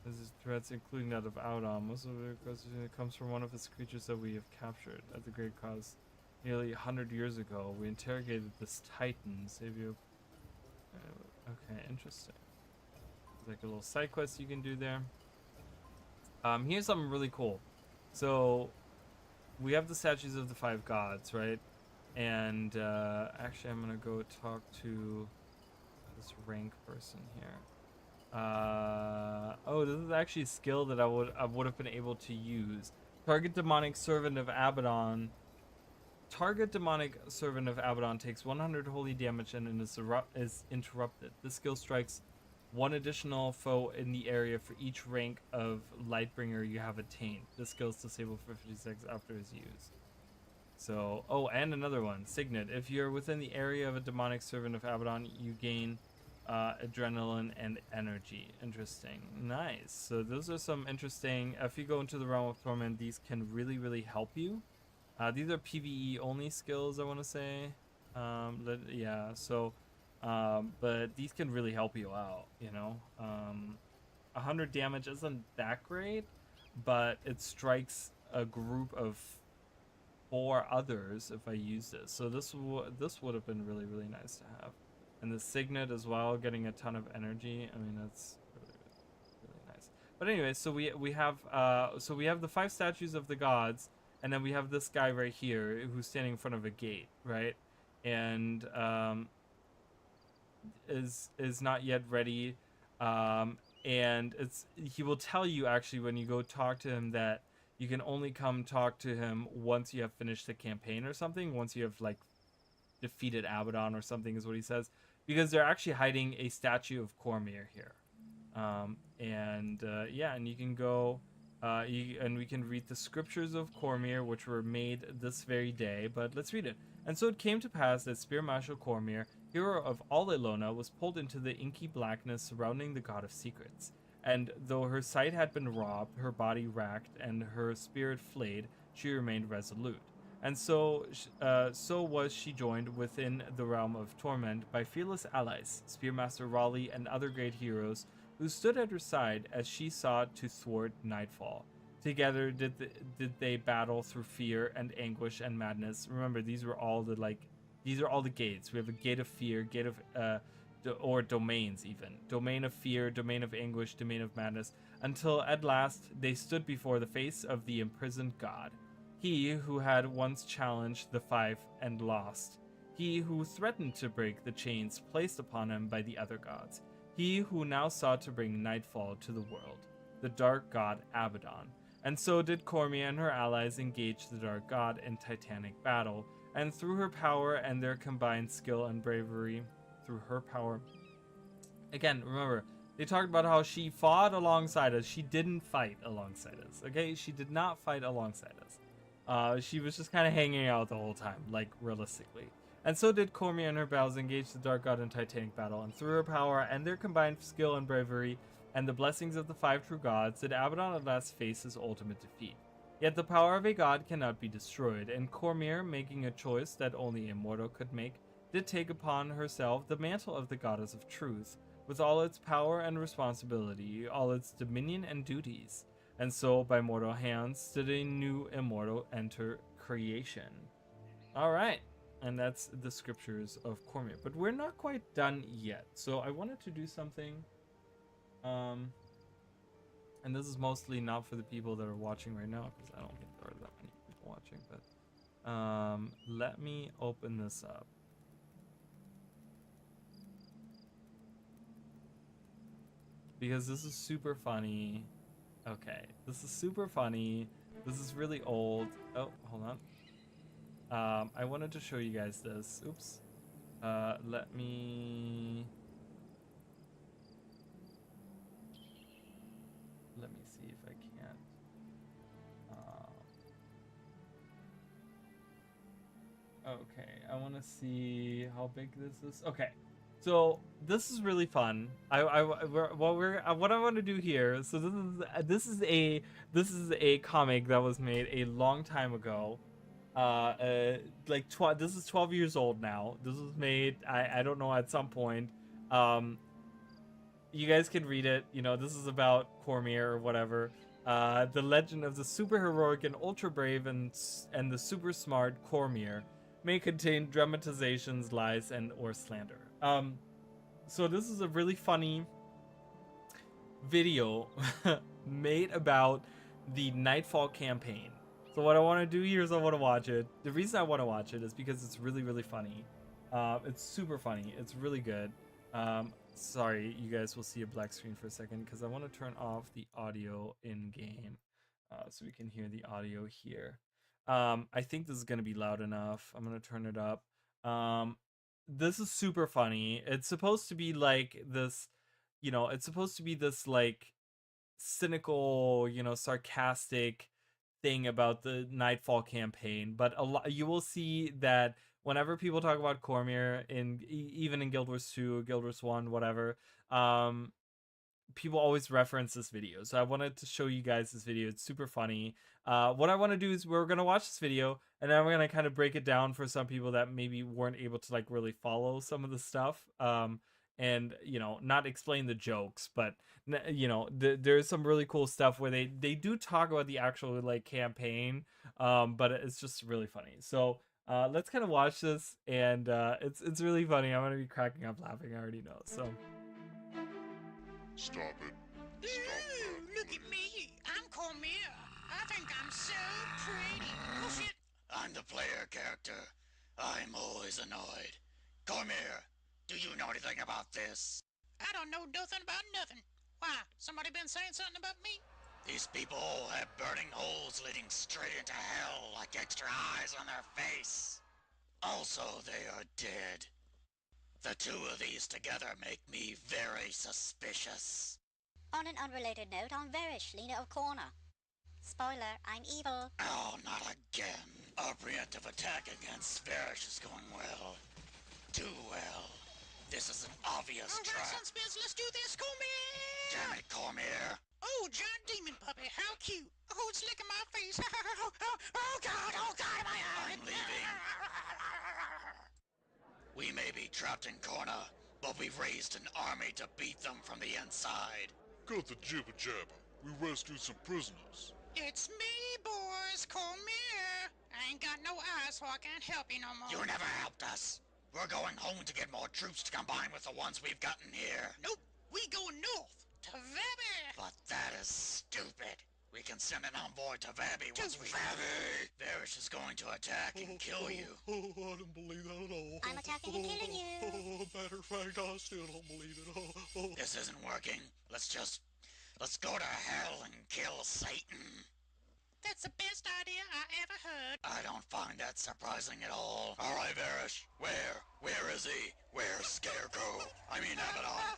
his threats, including that of Audom. Most of it comes from one of his creatures that we have captured at the Great Cause. Nearly 100 years ago, we interrogated this Titan. Save you. Okay, interesting. There's like a little side quest you can do there. Here's something really cool. So, we have the statues of the 5 gods, right? And actually, I'm gonna go talk to this rank person here. Oh, this is actually a skill that I would have been able to use. Target demonic servant of Abaddon. Target demonic servant of Abaddon takes 100 holy damage and is interrupted. This skill strikes one additional foe in the area for each rank of Lightbringer you have attained. This skill is disabled for 50 seconds after its use. So, oh, and another one, Signet. If you're within the area of a demonic servant of Abaddon, you gain adrenaline and energy. Interesting. Nice. So those are some interesting. If you go into the realm of torment, these can really, really help you. These are PvE only skills, I want to say. Yeah. So, but these can really help you out. You know, 100 damage isn't that great, but it strikes a group of 4 others if I use this. So this would have been really, really nice to have. And the Signet as well, getting a ton of energy. I mean, that's really, really nice. But anyway, so we have the 5 statues of the gods, and then we have this guy right here who's standing in front of a gate, right? And is not yet ready. And he will tell you actually when you go talk to him that you can only come talk to him once you have finished the campaign or something. Once you have like defeated Abaddon or something is what he says. Because they're actually hiding a statue of Cormyr here. Yeah, and you can go, and we can read the scriptures of Cormyr, which were made this very day, but let's read it. And so it came to pass that Spear Marshal Cormyr, hero of all Ilona, was pulled into the inky blackness surrounding the God of Secrets. And though her sight had been robbed, her body racked, and her spirit flayed, she remained resolute. And so was she joined within the realm of torment by fearless allies, Spearmaster Raleigh and other great heroes, who stood at her side as she sought to thwart Nightfall. Together did they battle through fear and anguish and madness. Remember, these are all the gates. We have a gate of fear, gate of or domains even. Domain of fear, domain of anguish, domain of madness, until at last they stood before the face of the imprisoned god. He who had once challenged the five and lost. He who threatened to break the chains placed upon him by the other gods. He who now sought to bring Nightfall to the world. The dark god Abaddon. And so did Cormia and her allies engage the dark god in titanic battle, and through her power and their combined skill and bravery, through her power. Again, remember, they talked about how she fought alongside us. She didn't fight alongside us, okay? She did not fight alongside us. She was just kind of hanging out the whole time, like, realistically. And so did Cormia and her battles engage the Dark God in titanic battle, and through her power and their combined skill and bravery, and the blessings of the five true gods, did Abaddon at last face his ultimate defeat. Yet the power of a god cannot be destroyed, and Cormia, making a choice that only a mortal could make, did take upon herself the mantle of the goddess of truth, with all its power and responsibility, all its dominion and duties. And so, by mortal hands, did a new immortal enter creation. Alright, and that's the scriptures of Cormia. But we're not quite done yet, so I wanted to do something, and this is mostly not for the people that are watching right now, because I don't think there are that many people watching, but let me open this up. Because this is super funny. Okay, this is super funny. This is really old. Oh, hold on. I wanted to show you guys this. Oops. Let me see if I can't. Okay, I want to see how big this is. Okay. So this is really fun. What I want to do here. So this is a comic that was made a long time ago. This is 12 years old now. This was made I don't know, at some point. You guys can read it. You know, this is about Cormia or whatever. The legend of the super heroic and ultra brave and the super smart Cormia may contain dramatizations, lies, and or slander. So this is a really funny video made about the Nightfall campaign. So what I want to do here is I want to watch it. The reason I want to watch it is because it's really, really funny. It's super funny. It's really good. Sorry, you guys will see a black screen for a second because I want to turn off the audio in game so we can hear the audio here. I think this is going to be loud enough. I'm going to turn it up. This is super funny. It's supposed to be like this, you know, it's supposed to be this like cynical, you know, sarcastic thing about the Nightfall campaign, but a lot you will see that whenever people talk about Cormia even in Guild Wars 2, Guild Wars 1, whatever, people always reference this video. So I wanted to show you guys this video. It's super funny. What I want to do is we're going to watch this video and then we're going to kind of break it down for some people that maybe weren't able to like really follow some of the stuff. And, you know, not explain the jokes, but, you know, there's some really cool stuff where they do talk about the actual like campaign. But it's just really funny. So let's kind of watch this, and it's really funny. I'm going to be cracking up laughing. I already know. So. Stop it. Ooh, look at me. I'm Cormia. I think I'm so pretty. Oh shit. I'm the player character. I'm always annoyed. Cormia, do you know anything about this? I don't know nothing about nothing. Why? Somebody been saying something about me? These people all have burning holes leading straight into hell like extra eyes on their face. Also, they are dead. The two of these together make me very suspicious. On an unrelated note, I'm Varish, leader of Corner. Spoiler, I'm evil. Oh, not again. Our preemptive attack against Varish is going well. Too well. This is an obvious All right, trap. Sunspins, let's do this, Cormia! Damn it, Cormier. Oh, giant demon puppy, how cute. Oh, it's licking my face. Oh, God, my eye. I'm leaving. We may be trapped in Corna, but we've raised an army to beat them from the inside. Got the jibber jabber. We rescued some prisoners. It's me, boys, Cormier. I ain't got no eyes, so I can't help you no more. You never helped us. We're going home to get more troops to combine with the ones we've gotten here. Nope, we going north, to Vebby. But that is stupid. We can send an envoy to Vabby once we... Vebby! Varish is going to attack and kill you. Oh, I don't believe that at all. I'm attacking and killing you. Matter of fact, I still don't believe it. This isn't working. Let's go to hell and kill Satan. That's the best idea I ever heard. I don't find that surprising at all. All right, Varish. Where is he? Where's Scarecrow? I mean Abaddon.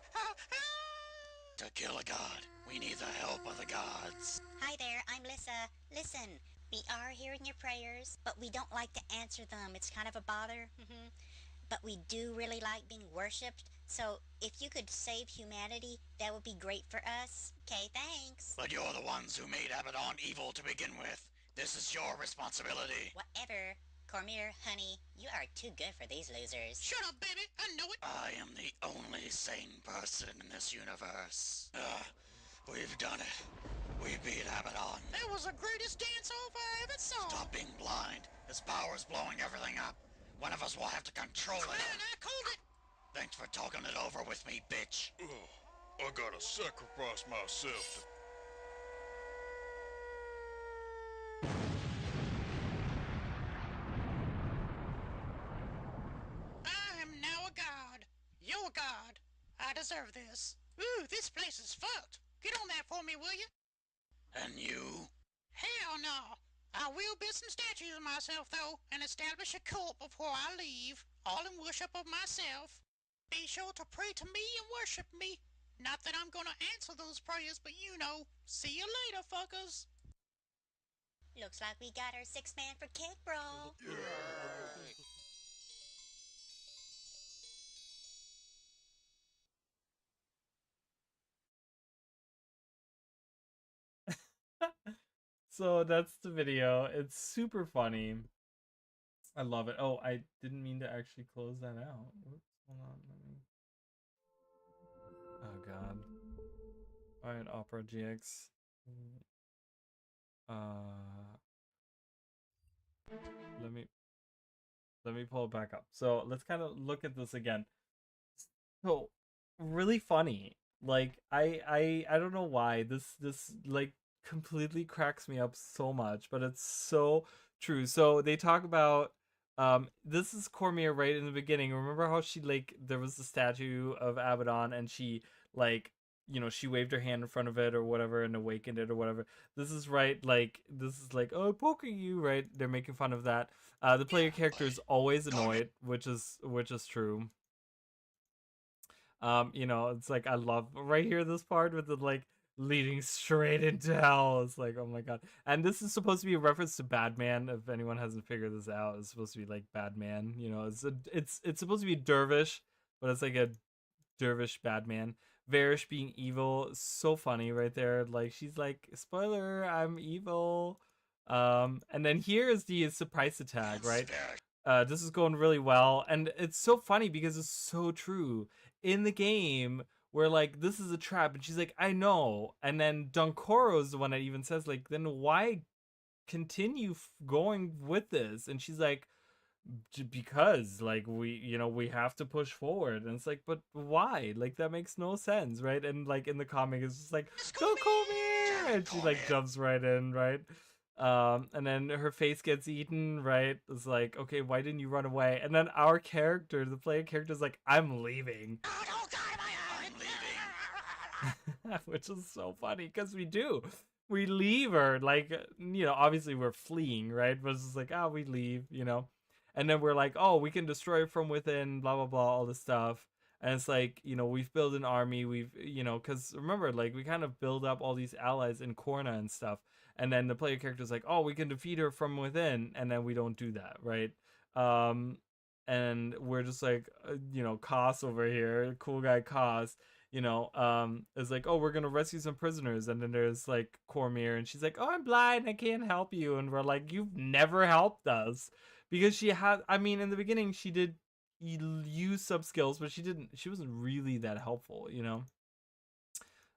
To kill a god, we need the help of the gods. Hi there, I'm Lissa. Listen, we are hearing your prayers, but we don't like to answer them. It's kind of a bother. But we do really like being worshipped, so if you could save humanity, that would be great for us. Okay, thanks. But you're the ones who made Abaddon evil to begin with. This is your responsibility. Whatever. Cormier, honey, you are too good for these losers. Shut up, baby. I know it. I am the only sane person in this universe. We've done it. We beat Abaddon. That was the greatest dance-off I ever saw. Stop being blind. His power's blowing everything up. One of us will have to control it. Man, I called it. Thanks for talking it over with me, bitch. I gotta sacrifice myself to... I am now a god. You're a god. I deserve this. Ooh, this place is fucked. Get on that for me, will you? And you? Hell no. I will build some statues of myself, though, and establish a cult before I leave, all in worship of myself. Be sure to pray to me and worship me. Not that I'm gonna answer those prayers, but you know. See you later, fuckers. Looks like we got our 6-man for kick, bro. So that's the video. It's super funny. I love it. Oh, I didn't mean to actually close that out. Whoops, hold on. Let me... Oh god. Alright, Opera GX. Let me pull it back up. So let's kind of look at this again. So really funny. Like I don't know why this like completely cracks me up so much, but it's so true. So they talk about this is Cormier right in the beginning. Remember how she like there was the statue of Abaddon and she like she waved her hand in front of it or whatever and awakened it or whatever. This is right like this is like, oh, poking you, right? They're making fun of that. The player character is always annoyed, which is true. It's like I love right here this part with the like leading straight into hell. It's like, oh my god. And this is supposed to be a reference to Badman. If anyone hasn't figured this out, it's supposed to be like Badman. It's supposed to be dervish, but it's like a dervish Badman. Varish being evil, so funny right there. Like she's like, spoiler, I'm evil. And then here is the surprise attack, right? This is going really well, and it's so funny because it's so true in the game where like this is a trap, and she's like, I know, and then Dunkoro is the one that even says like, then why continue going with this? And she's like, because like we have to push forward, and it's like, but why? Like that makes no sense, right? And like in the comic, it's just like, don't come here, and she like jumps right in, right? And then her face gets eaten, right? It's like, okay, why didn't you run away? And then our character, the player character, is like, I'm leaving. Which is so funny because we leave her, like, obviously we're fleeing, right? But it's just like, we leave, and then we're like, oh, we can destroy it from within, blah blah blah, all this stuff. And it's like, we've built an army, we've, because remember, like, we kind of build up all these allies in Corna and stuff. And then the player character's like, oh, we can defeat her from within. And then we don't do that, right? And we're just like, Koss over here, cool guy Koss, is like, oh, we're gonna rescue some prisoners, and then there's like Cormier, and she's like, oh, I'm blind, I can't help you, and we're like, you've never helped us, because she had, I mean, in the beginning she did use sub skills, but she wasn't really that helpful,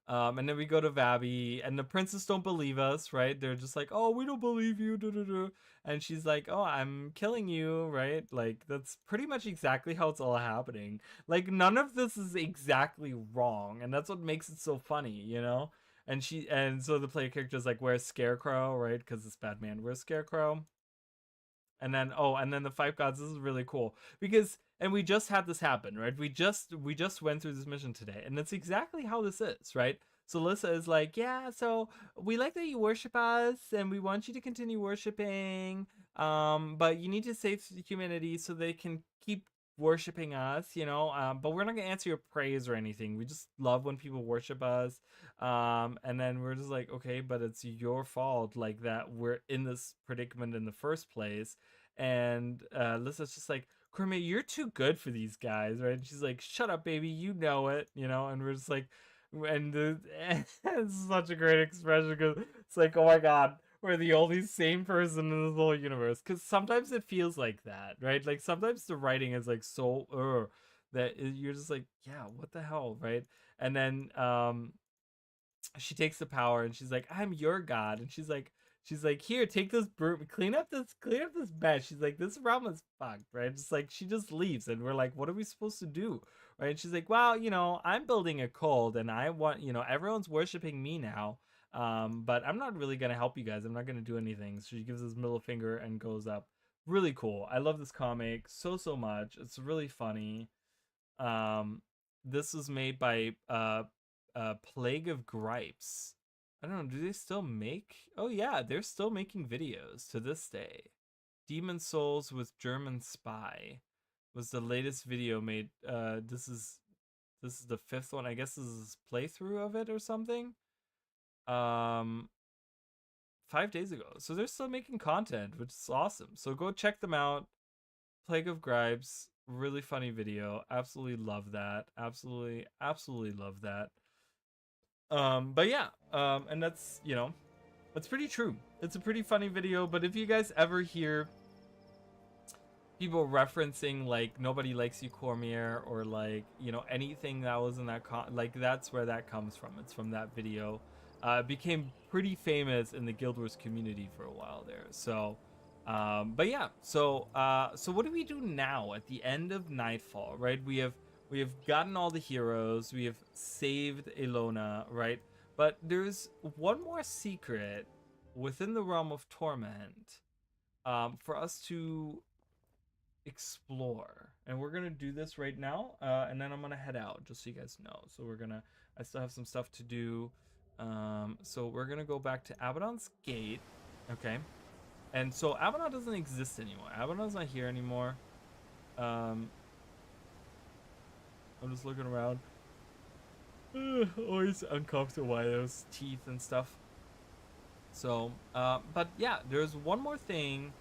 and then we go to Vabi, and the princes don't believe us, right? They're just like, oh, we don't believe you, and she's like, oh, I'm killing you, right? Like, that's pretty much exactly how it's all happening. Like, none of this is exactly wrong, and that's what makes it so funny. And so the player character is like, where's Scarecrow, right? Because it's Batman, where's Scarecrow? And then the Five Gods, this is really cool, because and we just had this happen, right? We just went through this mission today, and that's exactly how this is, right? So Lissa is like, yeah, so we like that you worship us, and we want you to continue worshiping, but you need to save humanity so they can keep worshiping us, but we're not gonna answer your praise or anything. We just love when people worship us. And then we're just like, okay, but it's your fault, like, that we're in this predicament in the first place. And Lissa's just like, Cormier, you're too good for these guys, right? And she's like, shut up, baby, you know it, and we're just like, and it's such a great expression, because it's like, oh my god, we're the only sane person in this whole universe. Because sometimes it feels like that, right? Like, sometimes the writing is like so that you're just like, yeah, what the hell, right? And then she takes the power, and she's like, I'm your god, and she's like, here, take this broom, clean up this mess. She's like, this realm is fucked, right? Just like, she just leaves, and we're like, what are we supposed to do, right? And she's like, well, I'm building a cult, and I want, everyone's worshiping me now, but I'm not really gonna help you guys. I'm not gonna do anything. So she gives this middle finger and goes up. Really cool. I love this comic so much. It's really funny. This was made by Plague of Gripes. I don't know, do they still make? Oh yeah, they're still making videos to this day. Demon Souls with German Spy was the latest video made. This is the 5th one. I guess this is playthrough of it or something. 5 days ago. So they're still making content, which is awesome. So go check them out. Plague of Gripes, really funny video. Absolutely love that. Absolutely love that. But yeah, and that's, it's pretty true. It's a pretty funny video, but if you guys ever hear people referencing, like, nobody likes you, Cormier, or like, anything that was in that like, that's where that comes from. It's from that video. It became pretty famous in the Guild Wars community for a while there. So, but yeah, so what do we do now at the end of Nightfall, right? We have gotten all the heroes. We have saved Ilona, right? But there's one more secret within the realm of torment for us to explore. And we're going to do this right now. And then I'm going to head out, just so you guys know. So I still have some stuff to do. So we're going to go back to Abaddon's Gate. Okay. And so Abaddon doesn't exist anymore. Abaddon's not here anymore. I'm just looking around. Always uncomfortable by those teeth and stuff. So, but yeah, there's one more thing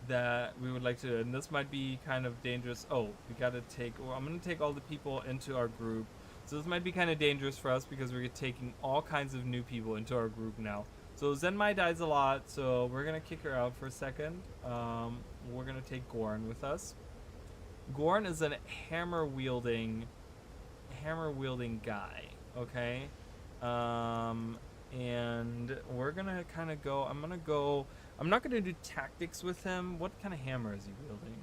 that we would like to, and this might be kind of dangerous. Oh, we gotta I'm gonna take all the people into our group. So this might be kind of dangerous for us, because we're taking all kinds of new people into our group now. So Zenmai dies a lot, so we're gonna kick her out for a second. We're gonna take Gorn with us. Gorn is a hammer wielding guy, okay? And we're gonna kind of go. I'm not gonna do tactics with him. What kind of hammer is he wielding?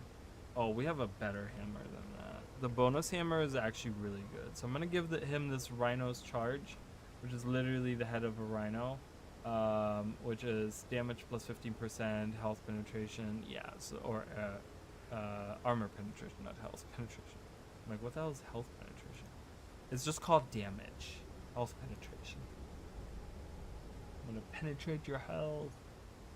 Oh, we have a better hammer than that. The bonus hammer is actually really good. So I'm gonna give him this Rhino's Charge, which is literally the head of a rhino, which is damage plus 15%, health penetration. Yeah, so or armor penetration, not health penetration. I'm like, what the hell is health penetration? It's just called damage. Health penetration. I'm gonna penetrate your health.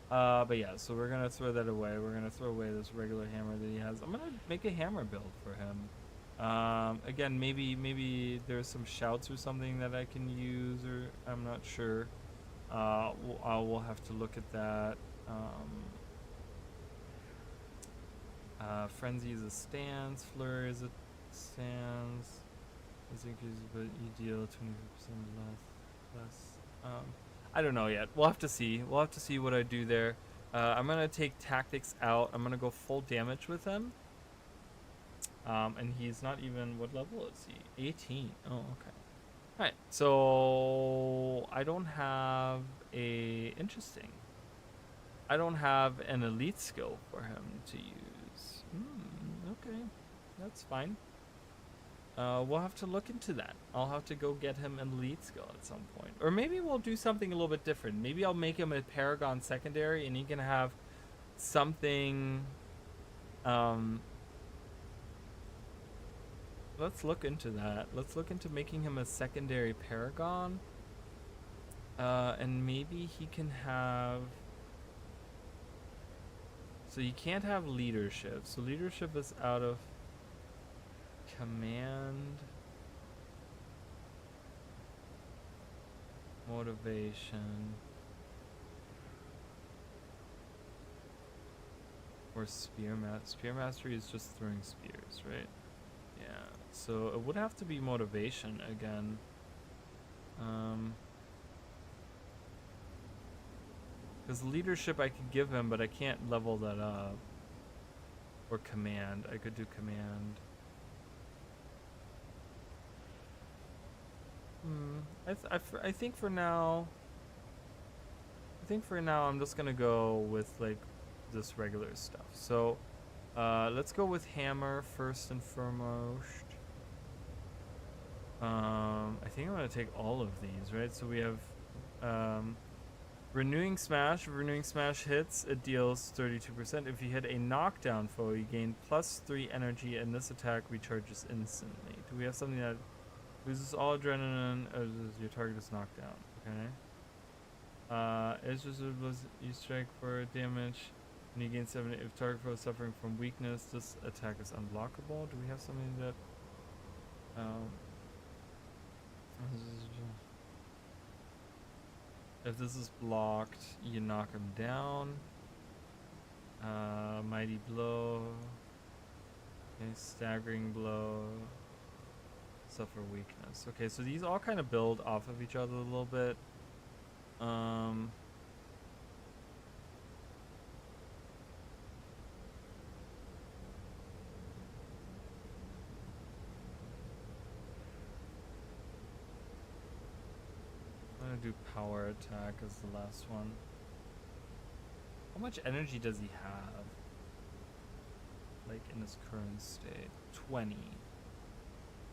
But yeah, so we're gonna throw that away. We're gonna throw away this regular hammer that he has. I'm gonna make a hammer build for him. Again, maybe there's some shouts or something that I can use, or I'm not sure. We'll have to look at that. Frenzy is a stance. Flurry is a stance. This increases, but you deal 25% less. I don't know yet. We'll have to see. We'll have to see what I do there. I'm gonna take tactics out. I'm gonna go full damage with him. And he's not even, what level is he? 18. Oh, okay. Alright, so I don't have interesting. I don't have an elite skill for him to use. Okay, that's fine. We'll have to look into that. I'll have to go get him an elite skill at some point. Or maybe we'll do something a little bit different. Maybe I'll make him a Paragon secondary and he can have something... let's look into that. Let's look into making him a secondary Paragon. And maybe he can have... So you can't have leadership. So leadership is out of command, motivation, or spear mastery is just throwing spears, right? Yeah. So it would have to be motivation again. Because leadership I could give him, but I can't level that up. Or command. I could do command. I think for now... I'm just gonna go with, like, this regular stuff. So, let's go with hammer first and foremost. I think I'm gonna take all of these, right? So we have, Renewing Smash. If Renewing Smash hits, it deals 32%. If you hit a knockdown foe, you gain +3 energy, and this attack recharges instantly. Do we have something that loses all adrenaline as your target is knocked down? Okay. It's just you strike for damage, and you gain 7. If target foe is suffering from weakness, this attack is unblockable. Do we have something that... If this is blocked, you knock him down. Mighty blow. Okay, staggering blow. Suffer weakness. Okay, so these all kind of build off of each other a little bit. I'm gonna do power attack as the last one. How much energy does he have? Like in his current state? 20.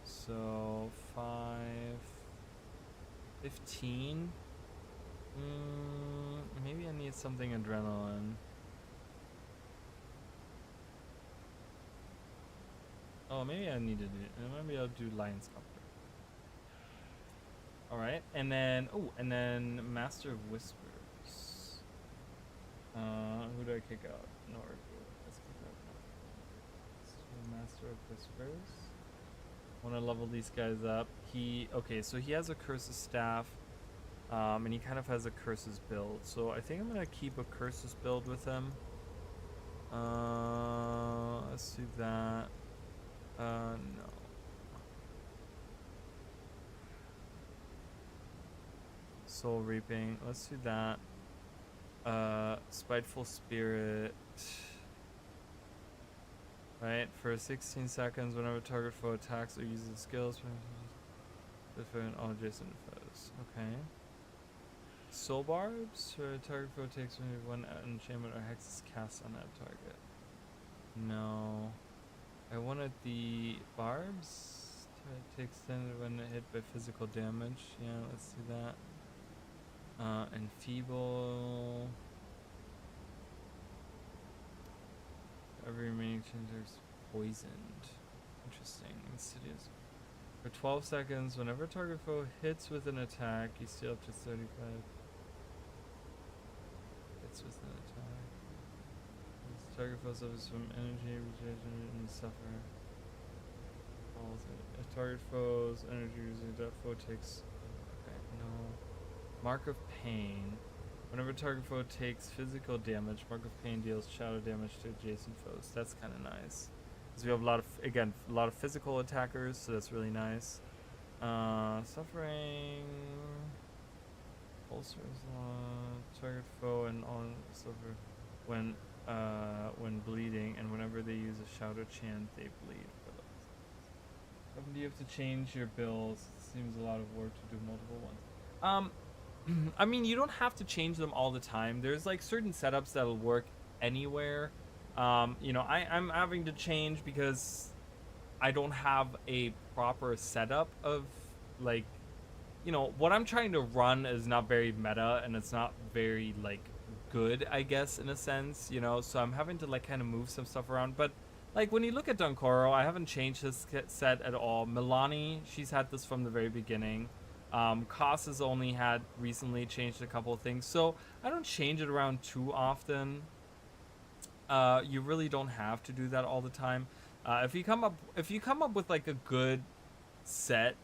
So 5, 15. Maybe I need something adrenaline. Oh, maybe I need to do. Maybe I'll do Lion's Comfort. All right, and then Master of Whispers. Who do I kick out? No, let's kick out Master of Whispers. Want to level these guys up. Okay, so he has a Curse's Staff, and he kind of has a Curse's build. So I think I'm gonna keep a Curse's build with him. Let's do that. No. Soul Reaping. Let's do that. Spiteful Spirit. Right, for 16 seconds, whenever target foe attacks or uses skills, defend all adjacent foes. Okay. Soul Barbs, for target foe takes one enchantment or hex is cast on that target. No. I wanted the Barbs to extend when hit by physical damage. Yeah, let's do that. Enfeeble. Every remaining changer is poisoned. Interesting. Insidious. For 12 seconds, whenever target foe hits with an attack, you steal up to 35 hits with an attack. This target foe suffers from energy regeneration and suffer. If target foe's energy using that foe takes... Okay, no. Mark of Pain. Whenever target foe takes physical damage, Mark of Pain deals shadow damage to adjacent foes. That's kind of nice. Because we have a lot of, again, a lot of physical attackers, so that's really nice. Suffering. Ulcers, target foe and on suffer when bleeding, and whenever they use a shout or chant, they bleed. Do you have to change your bills? Seems a lot of work to do multiple ones. I mean, you don't have to change them all the time. There's like certain setups that'll work anywhere. You know, I'm having to change because I don't have a proper setup of like, you know, what I'm trying to run is not very meta and it's not very like good, I guess, in a sense, you know, so I'm having to like kind of move some stuff around. But like when you look at Dunkoro, I haven't changed this set at all. Milani, she's had this from the very beginning. Koss has only had recently changed a couple of things, so I don't change it around too often. You really don't have to do that all the time. If you come up with like a good set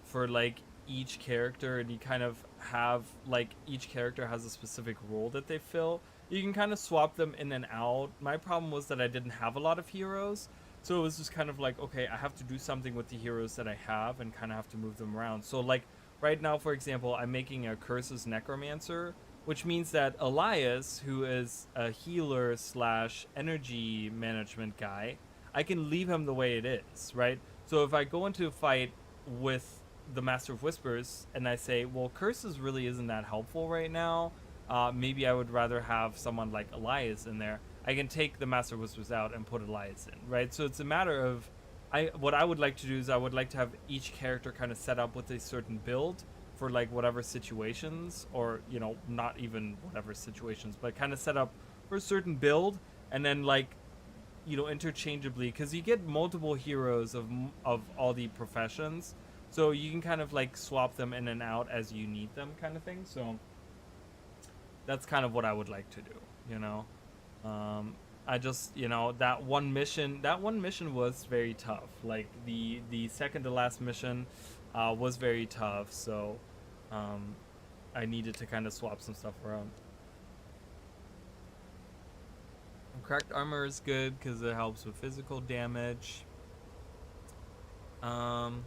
for like each character, and you kind of have like each character has a specific role that they fill, you can kind of swap them in and out. My problem was that I didn't have a lot of heroes, so it was just kind of like, okay, I have to do something with the heroes that I have and kind of have to move them around. So like right now, for example, I'm making a Curses Necromancer, which means that Elias, who is a healer slash energy management guy, I can leave him the way it is, right? So if I go into a fight with the Master of Whispers and I say, well, Curses really isn't that helpful right now, maybe I would rather have someone like Elias in there, I can take the Master of Whispers out and put Elias in, right? So it's a matter of, what I would like to do is I would like to have each character kind of set up with a certain build for like whatever situations, or, you know, not even whatever situations, but kind of set up for a certain build, and then like, you know, interchangeably, because you get multiple heroes of all the professions, so you can kind of like swap them in and out as you need them, kind of thing. So that's kind of what I would like to do, you know. I just, you know, that one mission was very tough. Like the second to last mission was very tough, so I needed to kind of swap some stuff around. Cracked armor is good because it helps with physical damage. I'm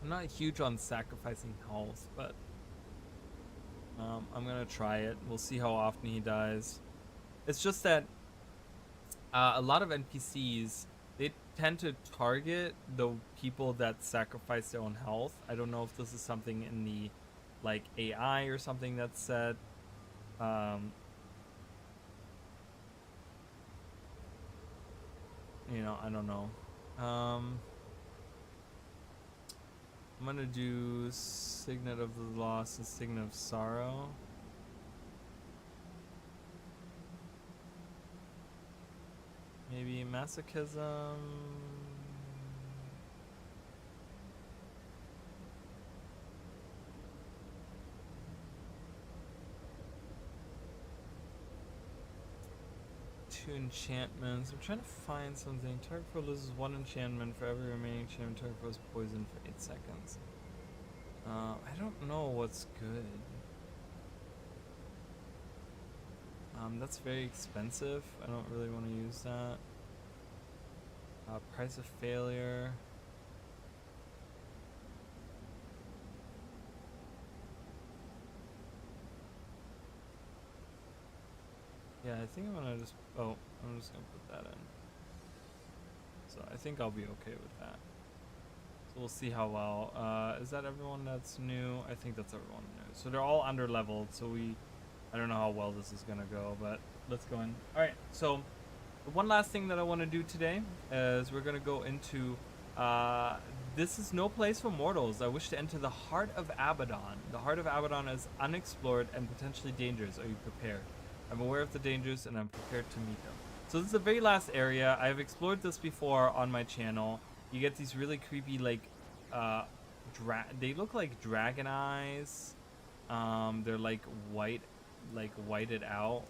not huge on sacrificing health, but I'm gonna try it. We'll see how often he dies. It's just that a lot of NPCs, they tend to target the people that sacrifice their own health. I don't know if this is something in the like AI or something that's said. You know, I don't know. I'm gonna do Signet of the Lost and Signet of Sorrow. Maybe Masochism. Two enchantments. I'm trying to find something. Target foe loses one enchantment for every remaining enchantment. Target foe is poisoned for 8 seconds. I don't know what's good. That's very expensive. I don't really want to use that. Price of failure. Yeah, I think I'm gonna just, I'm just gonna put that in. So I think I'll be okay with that. So we'll see how well. Is that everyone that's new? I think that's everyone new. So they're all under leveled, so I don't know how well this is gonna go, but let's go in. Alright, so the one last thing that I want to do today is we're gonna go into, this is no place for mortals. I wish to enter the heart of Abaddon. The heart of Abaddon is unexplored and potentially dangerous. Are you prepared? I'm aware of the dangers and I'm prepared to meet them. So this is the very last area. I've explored this before on my channel. You get these really creepy, like, they look like dragon eyes. They're like white, like whited out,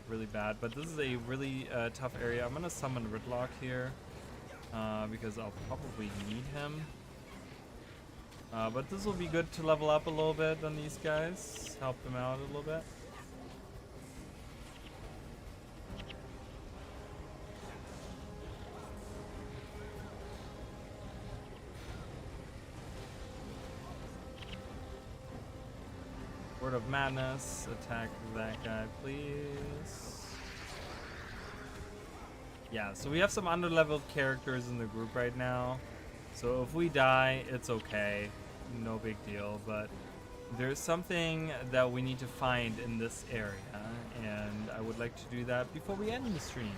really bad. But this is a really tough area. I'm gonna summon Ridlock here, because I'll probably need him. But this will be good to level up a little bit on these guys, help them out a little bit. Word of Madness. Attack that guy, please. Yeah, so we have some underleveled characters in the group right now. So if we die, it's okay. No big deal. But there's something that we need to find in this area. And I would like to do that before we end the stream.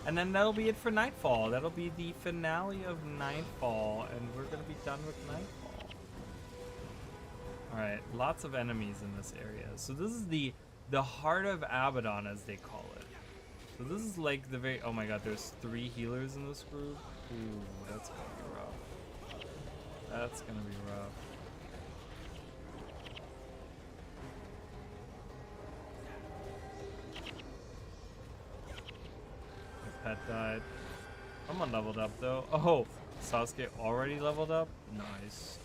And then that'll be it for Nightfall. That'll be the finale of Nightfall. And we're going to be done with Nightfall. Alright, lots of enemies in this area. So this is the heart of Abaddon, as they call it. So this is like the very... Oh my god, there's 3 healers in this group. Ooh, that's gonna be rough. That's gonna be rough. My pet died. Someone leveled up though. Oh, Sasuke already leveled up? Nice.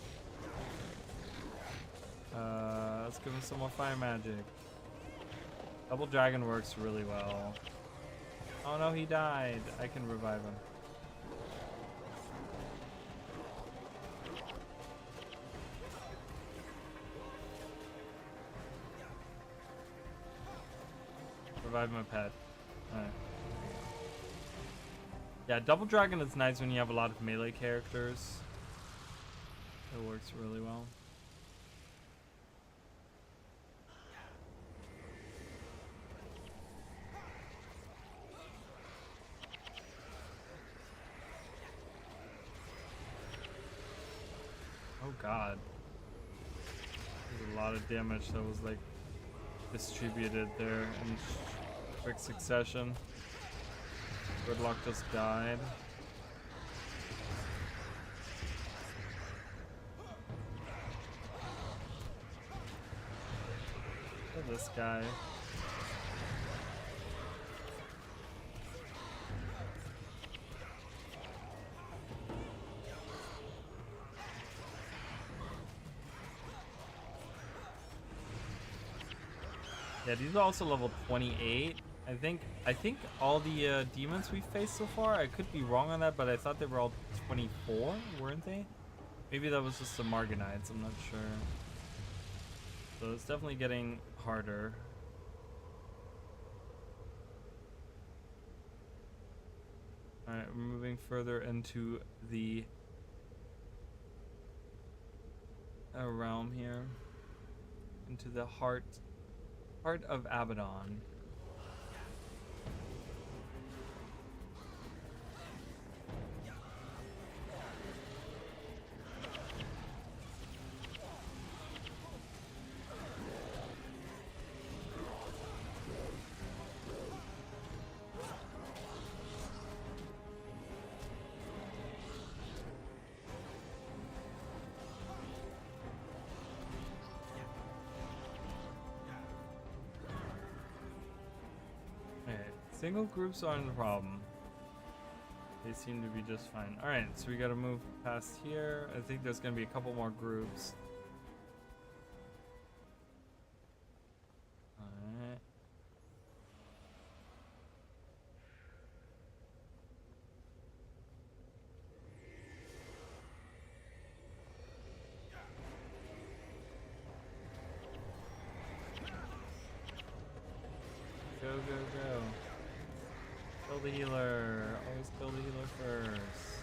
Let's give him some more fire magic. Double Dragon works really well. Oh no, he died. I can revive him. Revive my pet. Alright. Yeah, Double Dragon is nice when you have a lot of melee characters. It works really well. Oh god. There's a lot of damage that was like distributed there in quick succession. Gridlock just died. Look at this guy. Yeah, these are also level 28. I think all the demons we faced so far, I could be wrong on that, but I thought they were all 24, weren't they? Maybe that was just the Marganites, I'm not sure. So it's definitely getting harder. Alright, we're moving further into the realm here. Into the heart of Abaddon. Single groups aren't the problem. They seem to be just fine. Alright, so we gotta move past here. I think there's gonna be a couple more groups. Alright. Go, go, go. Kill the healer. Always kill the healer first.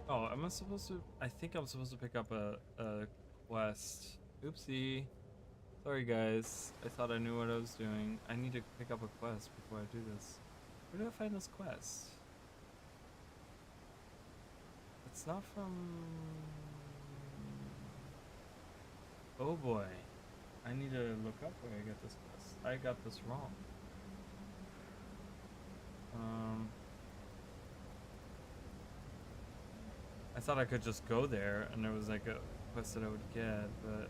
Oh, am I supposed to? I think I'm supposed to pick up a quest. Oopsie. Sorry guys, I thought I knew what I was doing. I need to pick up a quest before I do this. Where do I find this quest? It's not from... Oh boy. I need to look up where I get this quest. I got this wrong. I thought I could just go there and there was like a quest that I would get, but...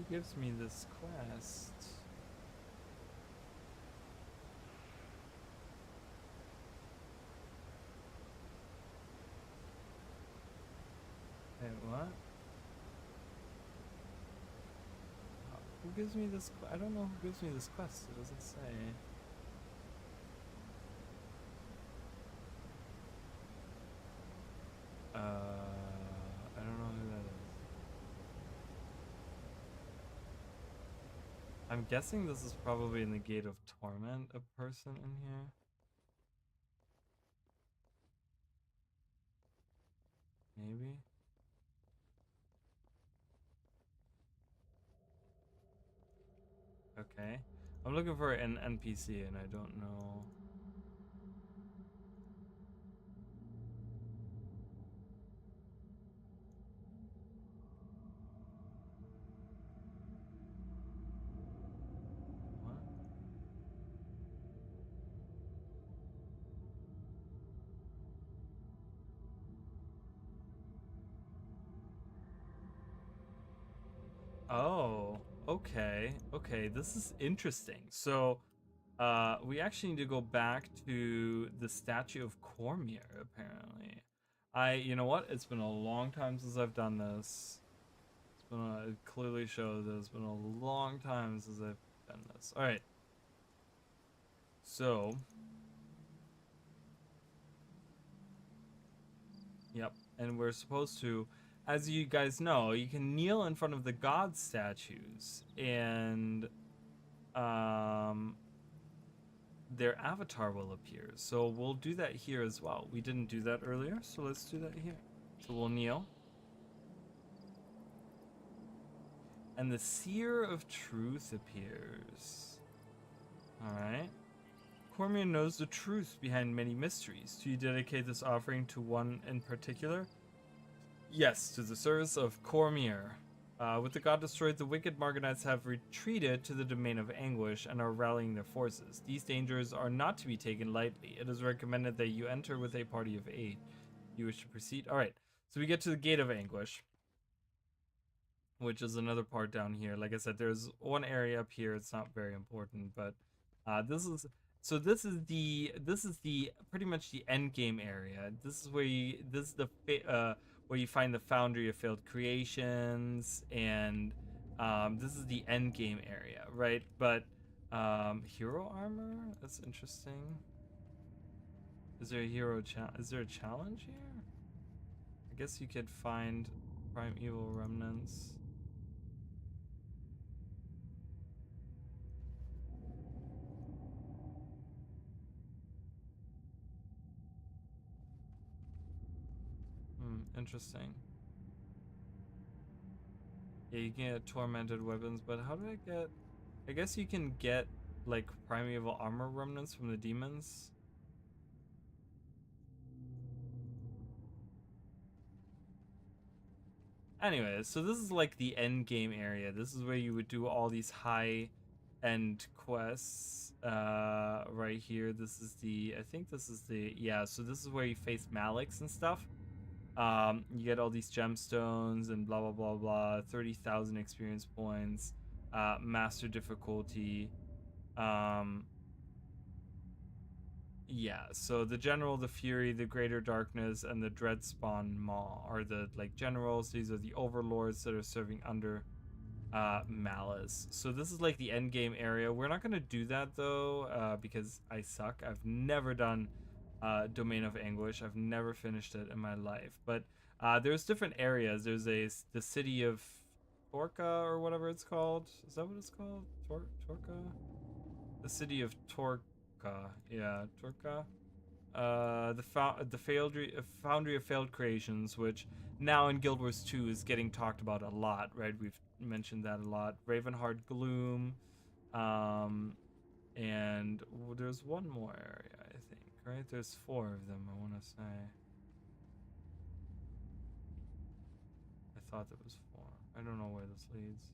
Who gives me this quest? Wait, what? Who gives me this? I don't know who gives me this quest. It doesn't say. I don't know who that is. I'm guessing this is probably in the Gate of Torment, a person in here. Maybe. Okay. I'm looking for an NPC and I don't know. What? Oh, okay. Okay, this is interesting. So, we actually need to go back to the statue of Cormier, apparently. You know what? It's been a long time since I've done this. It clearly shows that it's been a long time since I've done this. All right. So, yep. And we're supposed to, as you guys know, you can kneel in front of the god statues and their avatar will appear. So we'll do that here as well. We didn't do that earlier, so let's do that here. So we'll kneel. And the Seer of Truth appears. Alright. Cormier knows the truth behind many mysteries. Do you dedicate this offering to one in particular? Yes, to the service of Cormier. With the god destroyed, the wicked Margonites have retreated to the domain of anguish and are rallying their forces. These dangers are not to be taken lightly. It is recommended that you enter with a party of 8. You wish to proceed? Alright, so we get to the Gate of Anguish, which is another part down here. Like I said, there's one area up here. It's not very important, but this is the pretty much the end game area. This is where where you find the Foundry of Failed Creations, and this is the end game area, right? But hero armor? That's interesting. Is there a hero is there a challenge here? I guess you could find primeval remnants. Interesting. Yeah, you can get tormented weapons, but how do I get... I guess you can get, like, primeval armor remnants from the demons. Anyways, so this is like the end game area. This is where you would do all these high end quests. Right here, this is the... I think this is the... Yeah, so this is where you face Malix and stuff. You get all these gemstones and blah blah blah blah. 30,000 experience points, master difficulty. Yeah, so the general, the fury, the greater darkness, and the dreadspawn maw are the like generals. These are the overlords that are serving under Malice. So this is like the end game area. We're not gonna do that though, because I suck. I've never done Domain of Anguish. I've never finished it in my life. But there's different areas. There's the city of Torca or whatever it's called. Is that what it's called? Torca? The city of Torca. Yeah, Torca. The Foundry of Failed Creations, which now in Guild Wars 2 is getting talked about a lot, right? We've mentioned that a lot. Ravenheart Gloom. And there's one more area, I think, right? There's 4 of them, I want to say. I thought there was 4. I don't know where this leads.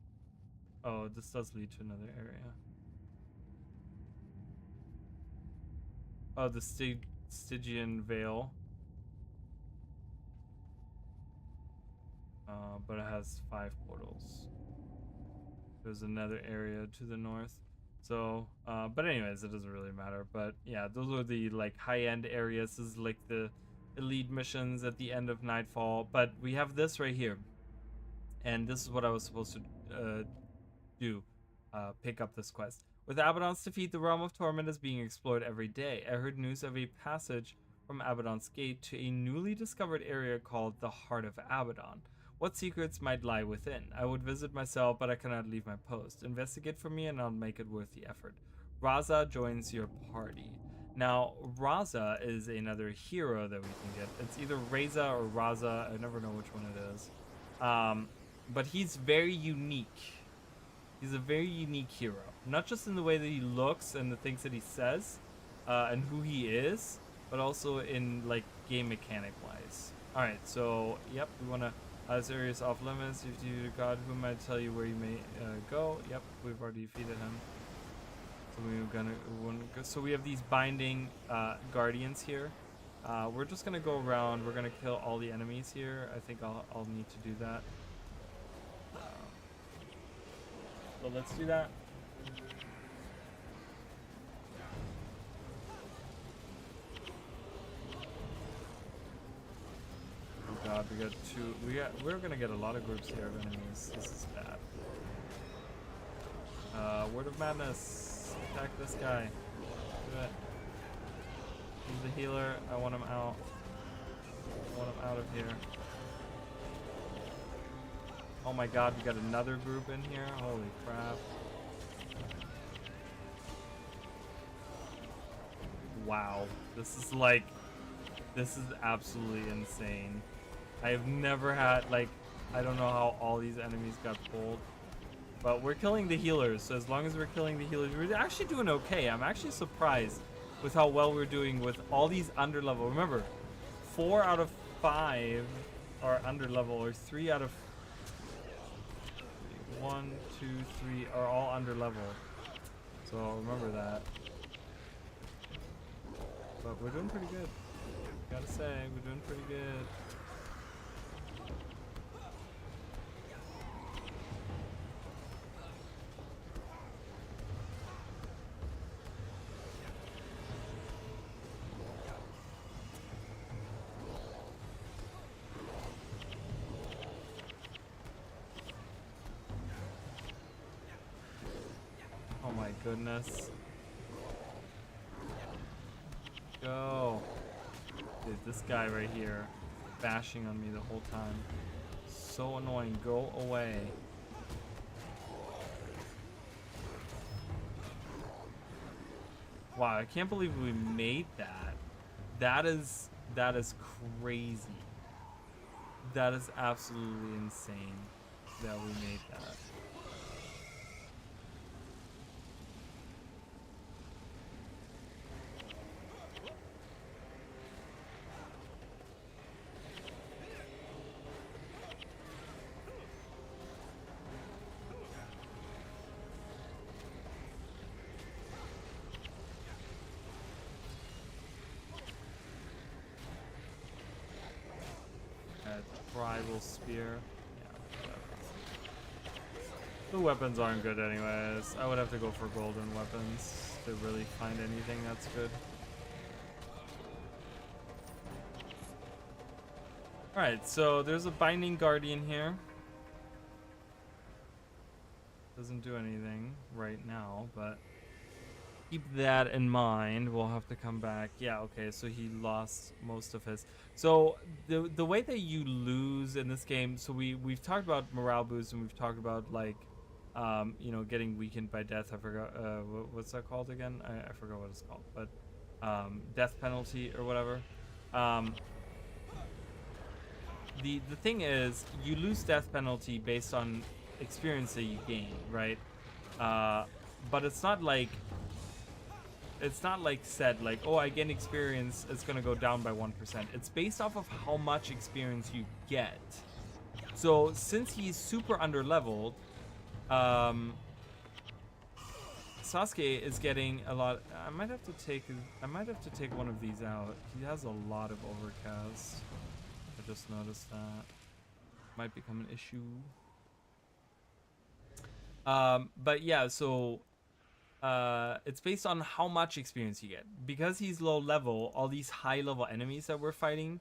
Oh, this does lead to another area. Oh, the Stygian Vale. But it has 5 portals. There's another area to the north. So, but anyways, it doesn't really matter. But yeah, those are the like high-end areas. This is like the elite missions at the end of Nightfall. But we have this right here, and this is what I was supposed to do. Pick up this quest. With Abaddon's defeat, the realm of torment is being explored every day. I heard news of a passage from Abaddon's gate to a newly discovered area called the Heart of Abaddon. What secrets might lie within? I would visit myself, but I cannot leave my post. Investigate for me and I'll make it worth the effort. Raza joins your party. Now, Raza is another hero that we can get. It's either Reza or Raza. I never know which one it is. But he's very unique. He's a very unique hero. Not just in the way that he looks and the things that he says, and who he is, but also in like game mechanic wise. Alright, so yep, we wanna this area is off limits. If you God, who might tell you where you may go? Yep, we've already defeated him. So we're gonna go. So we have these binding guardians here. We're just gonna go around. We're gonna kill all the enemies here. I think I'll need to do that. So let's do that. Oh god, we got two. We're gonna get a lot of groups here of enemies. This is bad. Word of Madness. Attack this guy. Do it. He's the healer. I want him out. I want him out of here. Oh my god, we got another group in here. Holy crap. Wow. This is absolutely insane. I have never had, like, I don't know how all these enemies got pulled. But we're killing the healers, so as long as we're killing the healers, we're actually doing okay. I'm actually surprised with how well we're doing with all these underlevel. Remember, 4 out of 5 are underlevel, or 3 out of 1, 2, 3 are all underlevel. So remember that. But we're doing pretty good. Gotta say, we're doing pretty good. Oh my goodness. Go. Dude, this guy right here bashing on me the whole time. So annoying. Go away. Wow, I can't believe we made that. That is crazy. That is absolutely insane that we made that. Rival spear. Yeah, the weapons aren't good anyways. I would have to go for golden weapons to really find anything that's good. Alright, so there's a binding guardian here. Doesn't do anything right now, but keep that in mind. We'll have to come back. Yeah, okay, so he lost most of his. So the way that you lose in this game, so we've talked about morale boost, and we've talked about like you know, getting weakened by death. I forgot what's that called again? I forgot what it's called, but death penalty or whatever. The thing is, you lose death penalty based on experience that you gain, right? But it's not like said like, oh, I gain experience, it's gonna go down by 1%. It's based off of how much experience you get. So since he's super underleveled, Sasuke is getting a lot. I might have to take one of these out. He has a lot of overcast. I just noticed that. Might become an issue. But yeah, so it's based on how much experience you get. Because he's low level, all these high level enemies that we're fighting,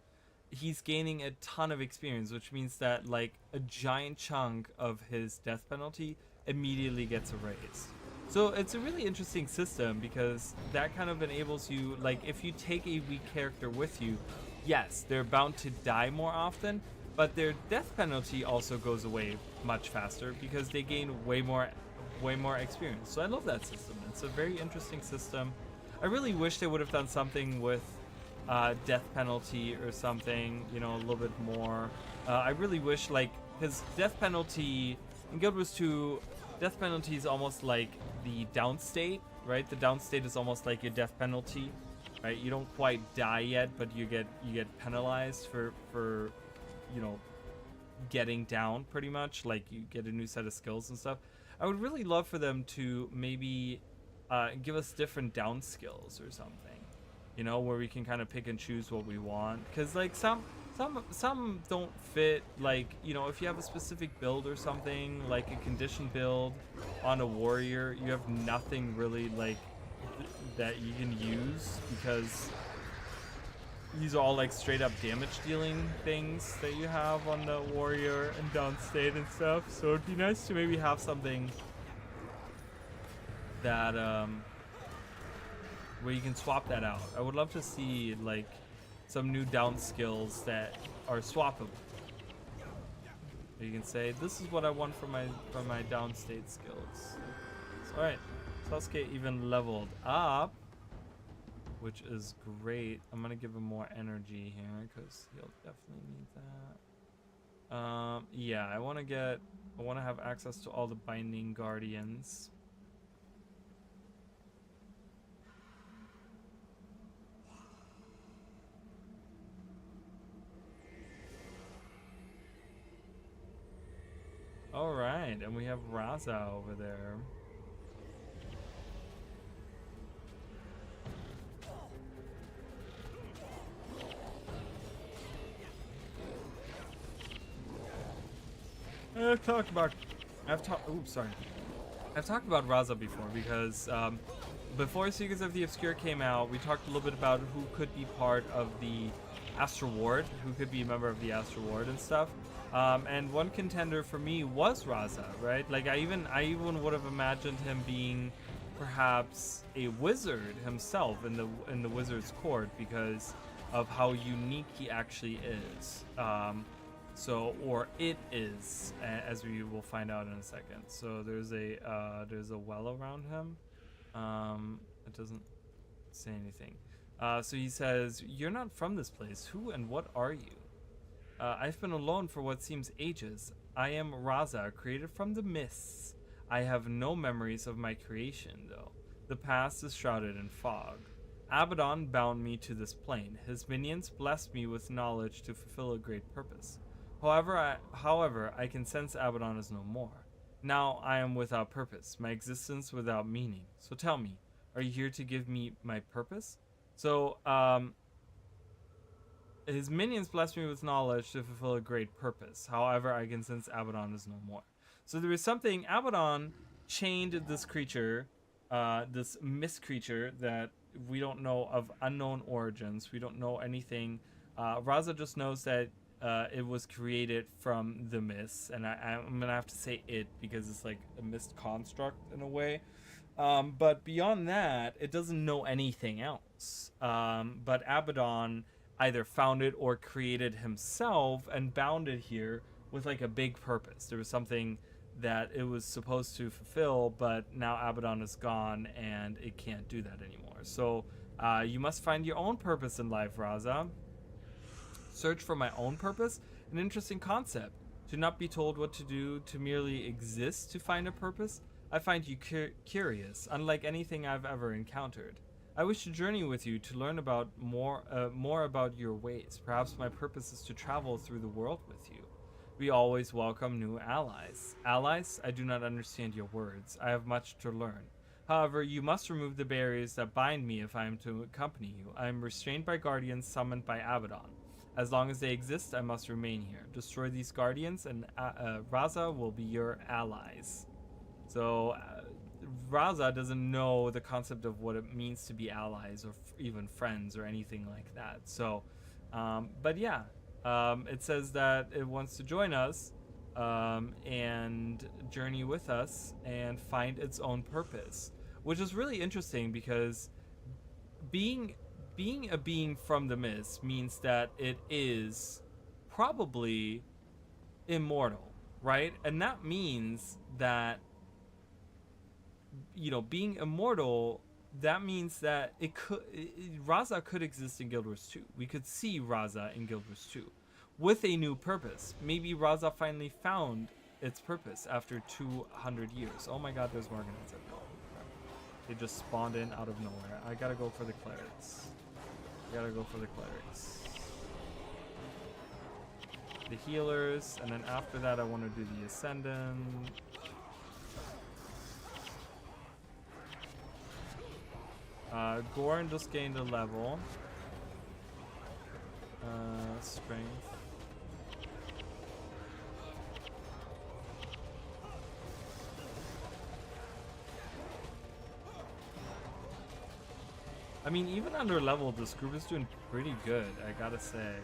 he's gaining a ton of experience, which means that like a giant chunk of his death penalty immediately gets erased. So it's a really interesting system because that kind of enables you, like if you take a weak character with you, yes, they're bound to die more often, but their death penalty also goes away much faster because they gain way more experience. So I love that system. It's a very interesting system. I really wish they would have done something with death penalty or something, you know, a little bit more. I really wish, like, because death penalty in Guild Wars 2, death penalty is almost like the downstate, right? The downstate is almost like your death penalty, right? You don't quite die yet, but you get penalized for you know, getting down pretty much. Like you get a new set of skills and stuff. I would really love for them to maybe give us different down skills or something, you know, where we can kind of pick and choose what we want. Because like some don't fit. Like, you know, if you have a specific build or something, like a condition build on a warrior, you have nothing really like that you can use because these are all like straight up damage dealing things that you have on the warrior and downstate and stuff. So it'd be nice to maybe have something that where you can swap that out. I would love to see like some new down skills that are swappable. You can say, this is what I want from my downstate skills. So, alright, Sasuke even leveled up, which is great. I'm gonna give him more energy here because he'll definitely need that. Yeah, I want to have access to all the binding guardians. All right, and we have Raza over there. I've talked about Raza before because before Secrets of the Obscure came out, we talked a little bit about who could be part of the Astral Ward, who could be a member of the Astral Ward and stuff. And one contender for me was Raza, right? Like I even would have imagined him being perhaps a wizard himself in the wizard's court because of how unique he actually is. Or it is, as we will find out in a second. So there's a well around him. It doesn't say anything. So he says, "You're not from this place. Who and what are you?" I've been alone for what seems ages. I am Raza, created from the mists. I have no memories of my creation, though. The past is shrouded in fog. Abaddon bound me to this plane. His minions blessed me with knowledge to fulfill a great purpose. However, I can sense Abaddon is no more. Now I am without purpose, my existence without meaning. So tell me, are you here to give me my purpose? So, his minions bless me with knowledge to fulfill a great purpose. However, I can sense Abaddon is no more. So there is something, Abaddon chained this creature, this mist creature that we don't know of, unknown origins. We don't know anything. Raza just knows that it was created from the mist, and I'm gonna have to say it because it's like a mist construct in a way. But beyond that, it doesn't know anything else. But Abaddon either found it or created himself and bound it here with like a big purpose. There was something that it was supposed to fulfill, but now Abaddon is gone and it can't do that anymore. So you must find your own purpose in life, Raza. Search for my own purpose? An interesting concept. To not be told what to do, to merely exist to find a purpose? I find you curious, unlike anything I've ever encountered. I wish to journey with you to learn about more about your ways. Perhaps my purpose is to travel through the world with you. We always welcome new allies. Allies? I do not understand your words. I have much to learn. However, you must remove the barriers that bind me if I am to accompany you. I am restrained by guardians summoned by Abaddon. As long as they exist, I must remain here. Destroy these guardians and Raza will be your allies. So Raza doesn't know the concept of what it means to be allies or even friends or anything like that. So, but yeah, it says that it wants to join us and journey with us and find its own purpose, which is really interesting because being a being from the mist means that it is probably immortal, right? And that means that, you know, being immortal, that means that Raza could exist in Guild Wars 2. We could see Raza in Guild Wars 2 with a new purpose. Maybe Raza finally found its purpose after 200 years. Oh my god, there's Morganons at all. They just spawned in out of nowhere. I gotta go for the clerics. The healers, and then after that I want to do the Ascendant. Goran just gained a level. Strength. I mean, even under level, this group is doing pretty good, I gotta say.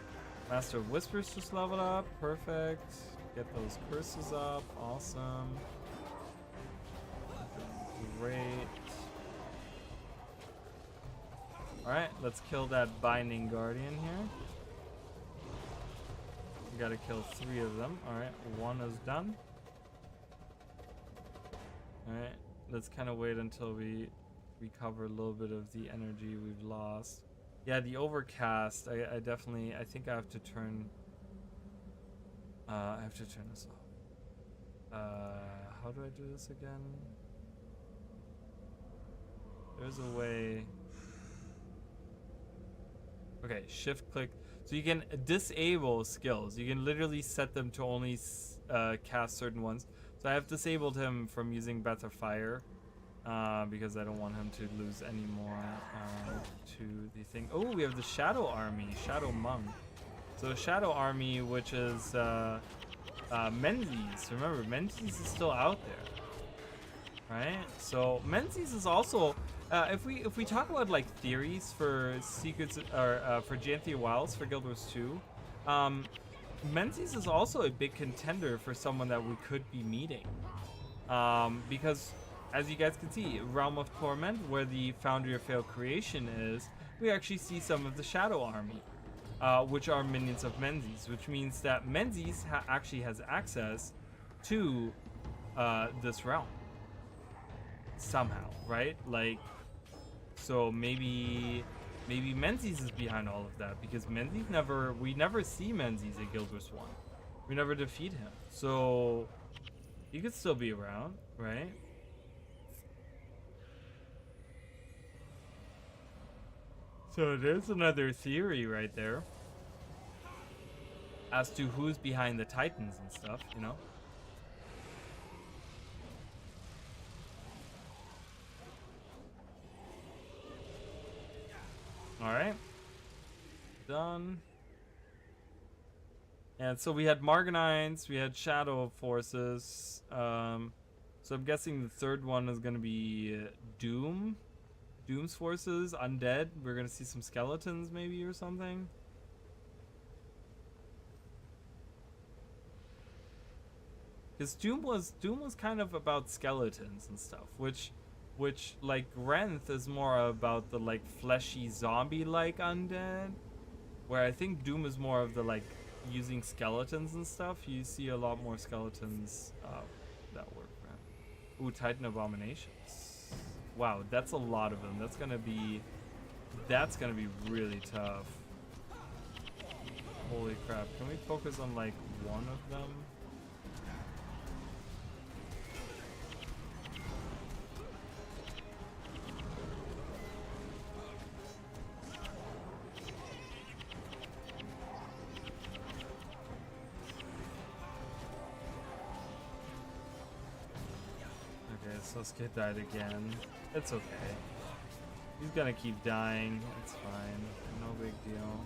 Master of Whispers just leveled up. Perfect. Get those curses up. Awesome. Great. Alright, let's kill that Binding Guardian here. We gotta kill 3 of them. Alright, 1 is done. Alright, let's kind of wait until we recover a little bit of the energy we've lost. Yeah, the overcast, I definitely, I think I have to turn, this off. How do I do this again? There's a way. Okay, shift click. So you can disable skills. You can literally set them to only cast certain ones. So I have disabled him from using Breath of Fire because I don't want him to lose any more to the thing. Oh, we have the Shadow Army, Shadow Monk. So Shadow Army, which is Menzies. Remember, Menzies is still out there, right? So Menzies is also. If we talk about like theories for secrets or for Janthia Wilds for Guild Wars 2, Menzies is also a big contender for someone that we could be meeting, because as you guys can see, Realm of Torment, where the Foundry of Failed Creation is, we actually see some of the Shadow Army, which are minions of Menzies, which means that Menzies actually has access to this realm somehow, right? Like. So maybe Menzies is behind all of that, because Menzies we never see Menzies at Guild Wars 1. We never defeat him. So he could still be around, right? So there's another theory right there as to who's behind the Titans and stuff, you know? Alright. Done. And so we had Marganines, we had Shadow Forces. So I'm guessing the third one is going to be Doom. Doom's Forces, Undead. We're going to see some skeletons maybe or something. Because Doom was kind of about skeletons and stuff, which like Renth is more about the like fleshy zombie-like undead, where I think Doom is more of the like using skeletons and stuff. You see a lot more skeletons that work. Right? Ooh, Titan Abominations. Wow, that's a lot of them. That's gonna be really tough. Holy crap! Can we focus on like one of them? Sasuke died again. It's okay. He's gonna keep dying. It's fine. No big deal.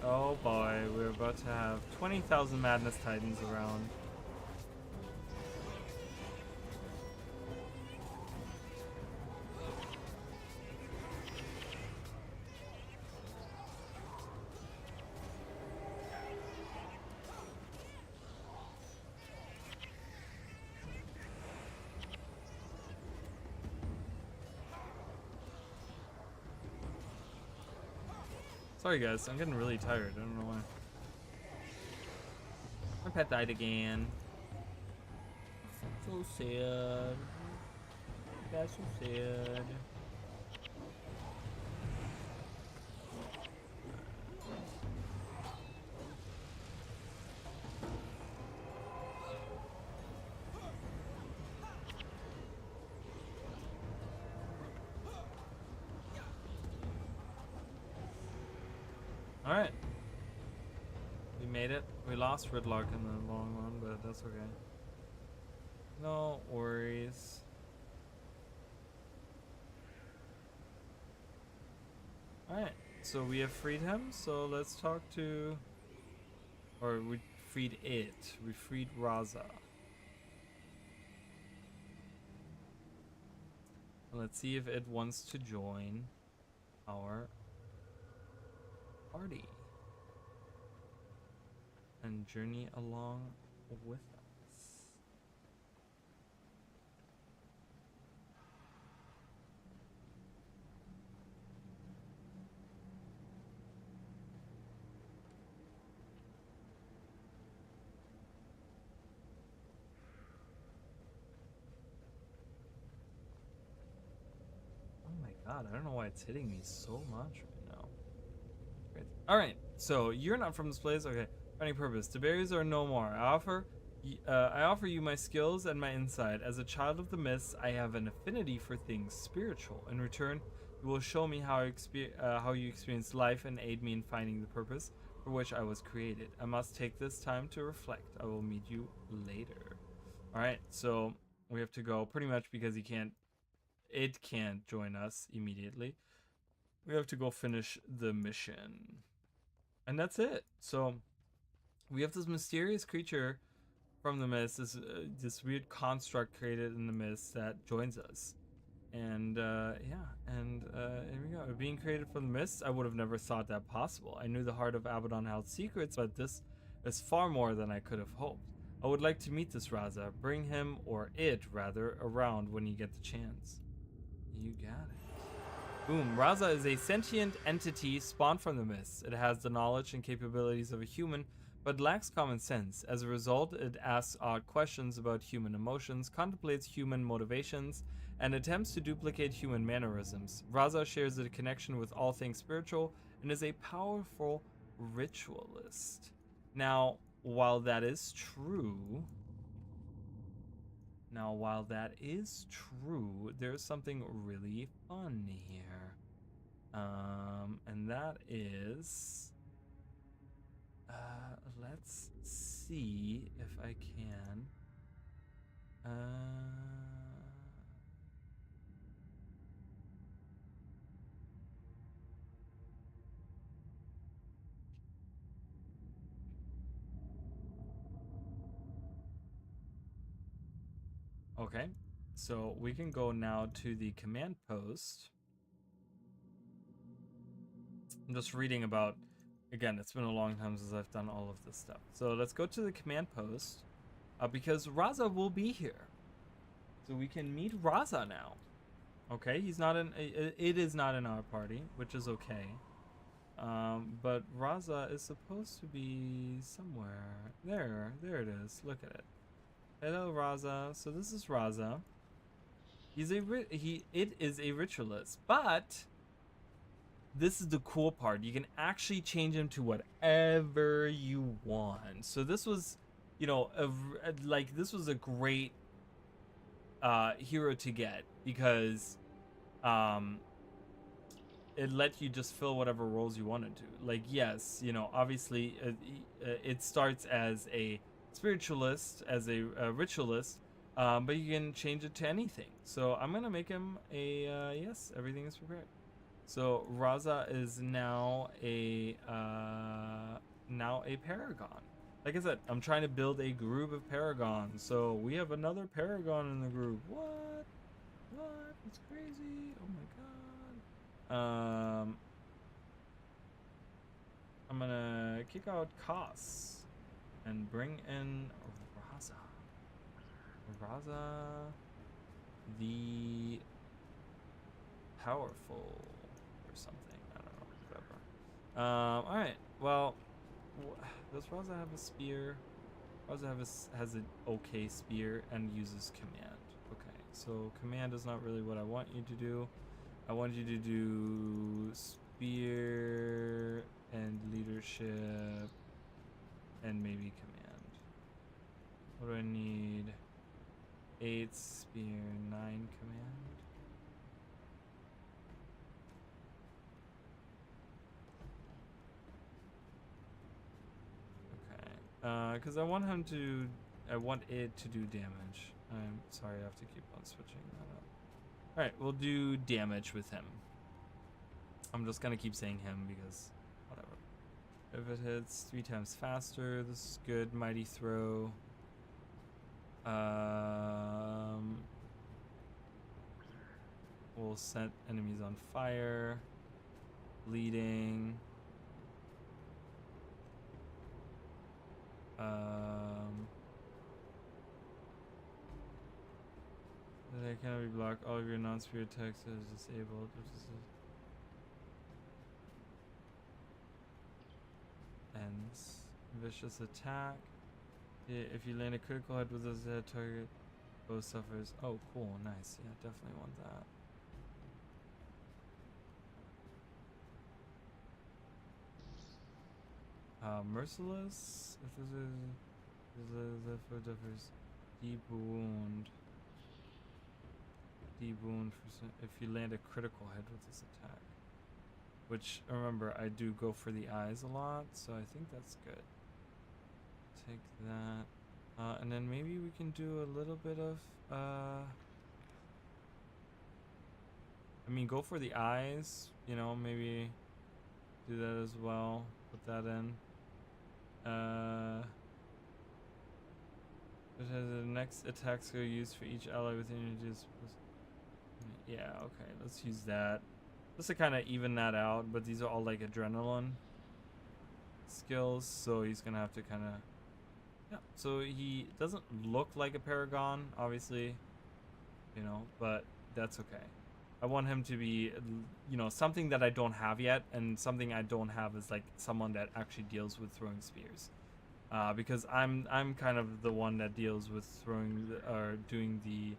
Oh boy, we're about to have 20,000 Madness Titans around. Sorry guys, I'm getting really tired. I don't know why. My pet died again. So sad. That's so sad. Alright. We made it. We lost Ridlock in the long run, but that's okay. No worries. Alright, so we have freed him, so let's talk to... Or we freed it. We freed Raza. Let's see if it wants to join our party and journey along with us. Oh my god, I don't know why it's hitting me so much right now. Great. Alright, so you're not from this place? Okay. Any purpose. The barriers are no more. I offer you my skills and my insight. As a child of the mists, I have an affinity for things spiritual. In return, you will show me how you experience life and aid me in finding the purpose for which I was created. I must take this time to reflect. I will meet you later. Alright, so we have to go pretty much because it can't join us immediately. We have to go finish the mission. And that's it. So we have this mysterious creature from the mist, this weird construct created in the mist that joins us. And yeah, and here we go. Being created from the mist, I would have never thought that possible. I knew the heart of Abaddon held secrets, but this is far more than I could have hoped. I would like to meet this Raza. Bring him, or it rather, around when you get the chance. You got it. Boom. Raza is a sentient entity spawned from the mist. It has the knowledge and capabilities of a human, but lacks common sense. As a result, it asks odd questions about human emotions, contemplates human motivations, and attempts to duplicate human mannerisms. Raza shares a connection with all things spiritual and is a powerful ritualist. Now, while that is true, there's something really fun here. And that is... let's see if I can. Okay, so we can go now to the command post. I'm just reading about, again, it's been a long time since I've done all of this stuff. So let's go to the command post because Raza will be here. So we can meet Raza now. Okay, he's not in, it is not in our party, which is okay. But Raza is supposed to be somewhere. There it is. Look at it. Hello, Raza. So this is Raza. It is a ritualist, but this is the cool part. You can actually change him to whatever you want. So this was, you know, this was a great hero to get because it let you just fill whatever roles you wanted to. Like, yes, you know, obviously it starts as a spiritualist, as a ritualist, but you can change it to anything. So I'm gonna make him a yes, everything is prepared. So Raza is now a paragon. Like I said, I'm trying to build a group of paragons. So we have another paragon in the group. What? What? It's crazy. Oh my god. I'm gonna kick out Kos and bring in Raza. Raza the powerful or something. I don't know. Whatever. Alright. Well, does Raza have a spear? Raza has an okay spear and uses command. Okay, so command is not really what I want you to do. I want you to do spear and leadership and maybe command. What do I need? 8 spear, 9 command. Because I want it to do damage. I'm sorry, I have to keep on switching that up. Alright, we'll do damage with him. I'm just gonna keep saying him because whatever. If it hits 3 times faster, this is good. Mighty throw. We'll set enemies on fire. Bleeding. They cannot be blocked. All of your non-spear attacks is disabled. Ends. Vicious attack. If you land a critical hit with this target, both suffers. Oh, cool, nice. Yeah, definitely want that. Merciless. If this is the foot suffers deep wound. Deep wound if you land a critical hit with this attack. Which, remember, I do go for the eyes a lot, so I think that's good. Take that. And then maybe we can do a little bit of, I mean, go for the eyes, you know, maybe do that as well. Put that in. It has the next attack skill used for each ally within your disposal. Yeah, okay, let's use that. Just to kind of even that out, but these are all like adrenaline skills, so he's gonna have to kind of... Yeah, so he doesn't look like a paragon, obviously, you know, but that's okay. I want him to be, you know, something that I don't have yet, and something I don't have is like someone that actually deals with throwing spears. Because I'm kind of the one that deals with throwing or doing the...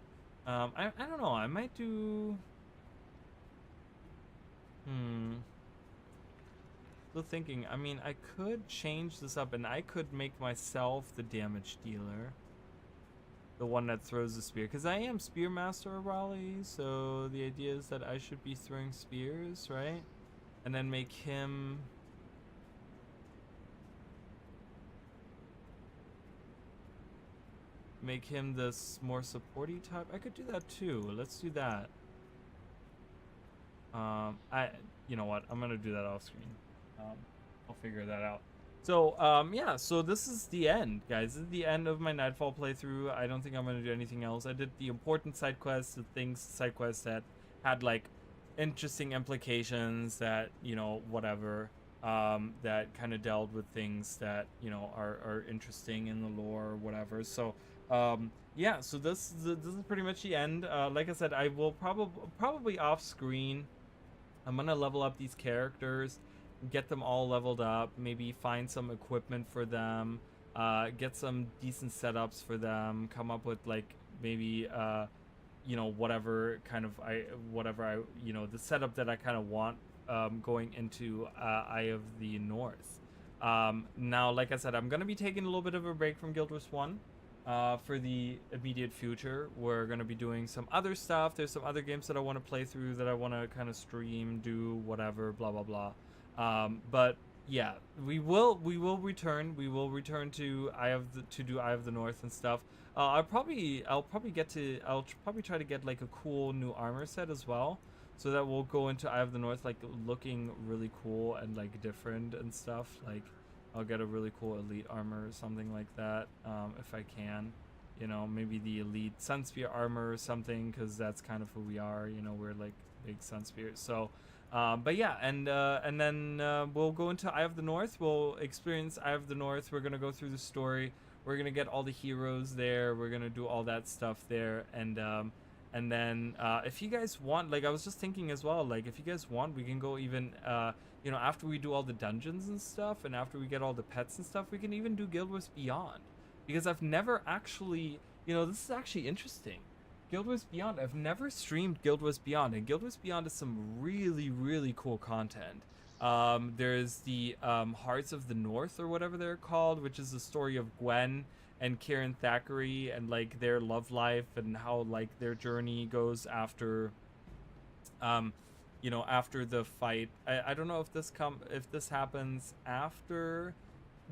I don't know, I might do... Still thinking, I mean, I could change this up and I could make myself the damage dealer. The one that throws the spear. Because I am Spearmaster Raleigh, so the idea is that I should be throwing spears, right? And then make him... Make him this more supporty type. I could do that too. Let's do that. You know what? I'm gonna do that off screen. I'll figure that out. So, yeah, so this is the end, guys. This is the end of my Nightfall playthrough. I don't think I'm gonna do anything else. I did the important side quests, side quests that had, like, interesting implications that, you know, whatever, that kind of dealt with things that, you know, are interesting in the lore or whatever. So, yeah, so this is pretty much the end. Like I said, I will probably off screen, I'm gonna level up these characters, get them all leveled up, maybe find some equipment for them, get some decent setups for them, come up with like maybe you know, whatever you know, the setup that I kind of want going into Eye of the North. Now, like I said, I'm gonna be taking a little bit of a break from Guild Wars 1. For the immediate future. We're going to be doing some other stuff. There's some other games that I want to play through that I want to kind of stream, do whatever, blah blah blah. But yeah, we will return. We will return to Eye of the North and stuff. I'll probably try to get like a cool new armor set as well. so that we'll go into Eye of the North like looking really cool and like different and stuff. Like I'll get a really cool elite armor or something like that, if I can. You know, maybe the elite Sunspear armor or something, because that's kind of who we are. You know, we're like big Sunspears. So, but yeah, and then we'll go into Eye of the North. We'll experience Eye of the North. We're gonna go through the story. We're gonna get all the heroes there. We're gonna do all that stuff there, and then if you guys want, like I was just thinking as well, like if you guys want, we can go even you know, after we do all the dungeons and stuff, and after we get all the pets and stuff, we can even do Guild Wars Beyond. Because I've never actually, you know, this is actually interesting. Guild Wars Beyond, I've never streamed Guild Wars Beyond, and Guild Wars Beyond is some really, really cool content. There's the Hearts of the North, or whatever they're called, which is the story of Gwen and Kieran Thackeray, and like their love life, and how like their journey goes after, you know, after the fight. I don't know if this happens after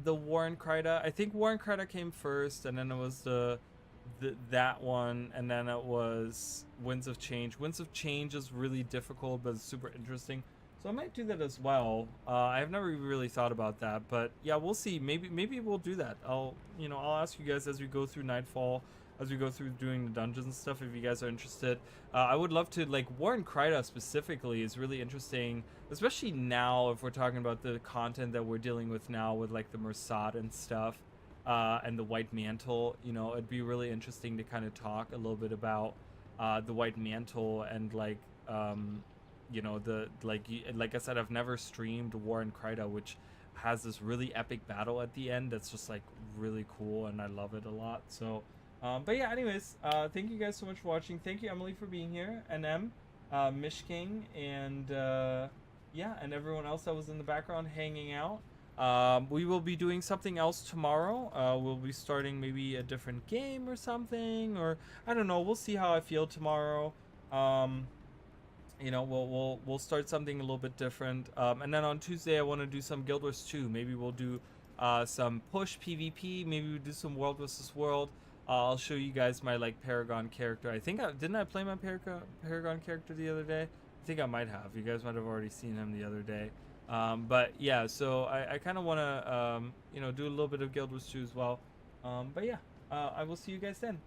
the War in Kryta. I think War in Kryta came first, and then it was that one, and then it was Winds of Change. Winds of Change is really difficult, but it's super interesting. So I might do that as well. I've never really thought about that, but yeah, we'll see. Maybe we'll do that. I'll ask you guys as we go through Nightfall, as we go through doing the dungeons and stuff, if you guys are interested. I would love to, like, War in Kryta specifically is really interesting, especially now if we're talking about the content that we're dealing with now with like the Mersat and stuff, and the White Mantle. You know, it'd be really interesting to kind of talk a little bit about the White Mantle, and like you know, like I said, I've never streamed War in Kryta, which has this really epic battle at the end that's just like really cool, and I love it a lot. So but yeah, anyways, thank you guys so much for watching. Thank you, Emily, for being here, and Mish King, and yeah, and everyone else that was in the background hanging out. We will be doing something else tomorrow. We'll be starting maybe a different game or something, or I don't know. We'll see how I feel tomorrow. You know, we'll start something a little bit different. And then on Tuesday, I want to do some Guild Wars 2. Maybe we'll do some push PvP. Maybe we'll do some World vs. World. I'll show you guys my like Paragon character. I think didn't I play my Paragon character the other day? I think I might have. You guys might have already seen him the other day. But yeah, so I kind of want to you know, do a little bit of Guild Wars 2 as well. But yeah, I will see you guys then.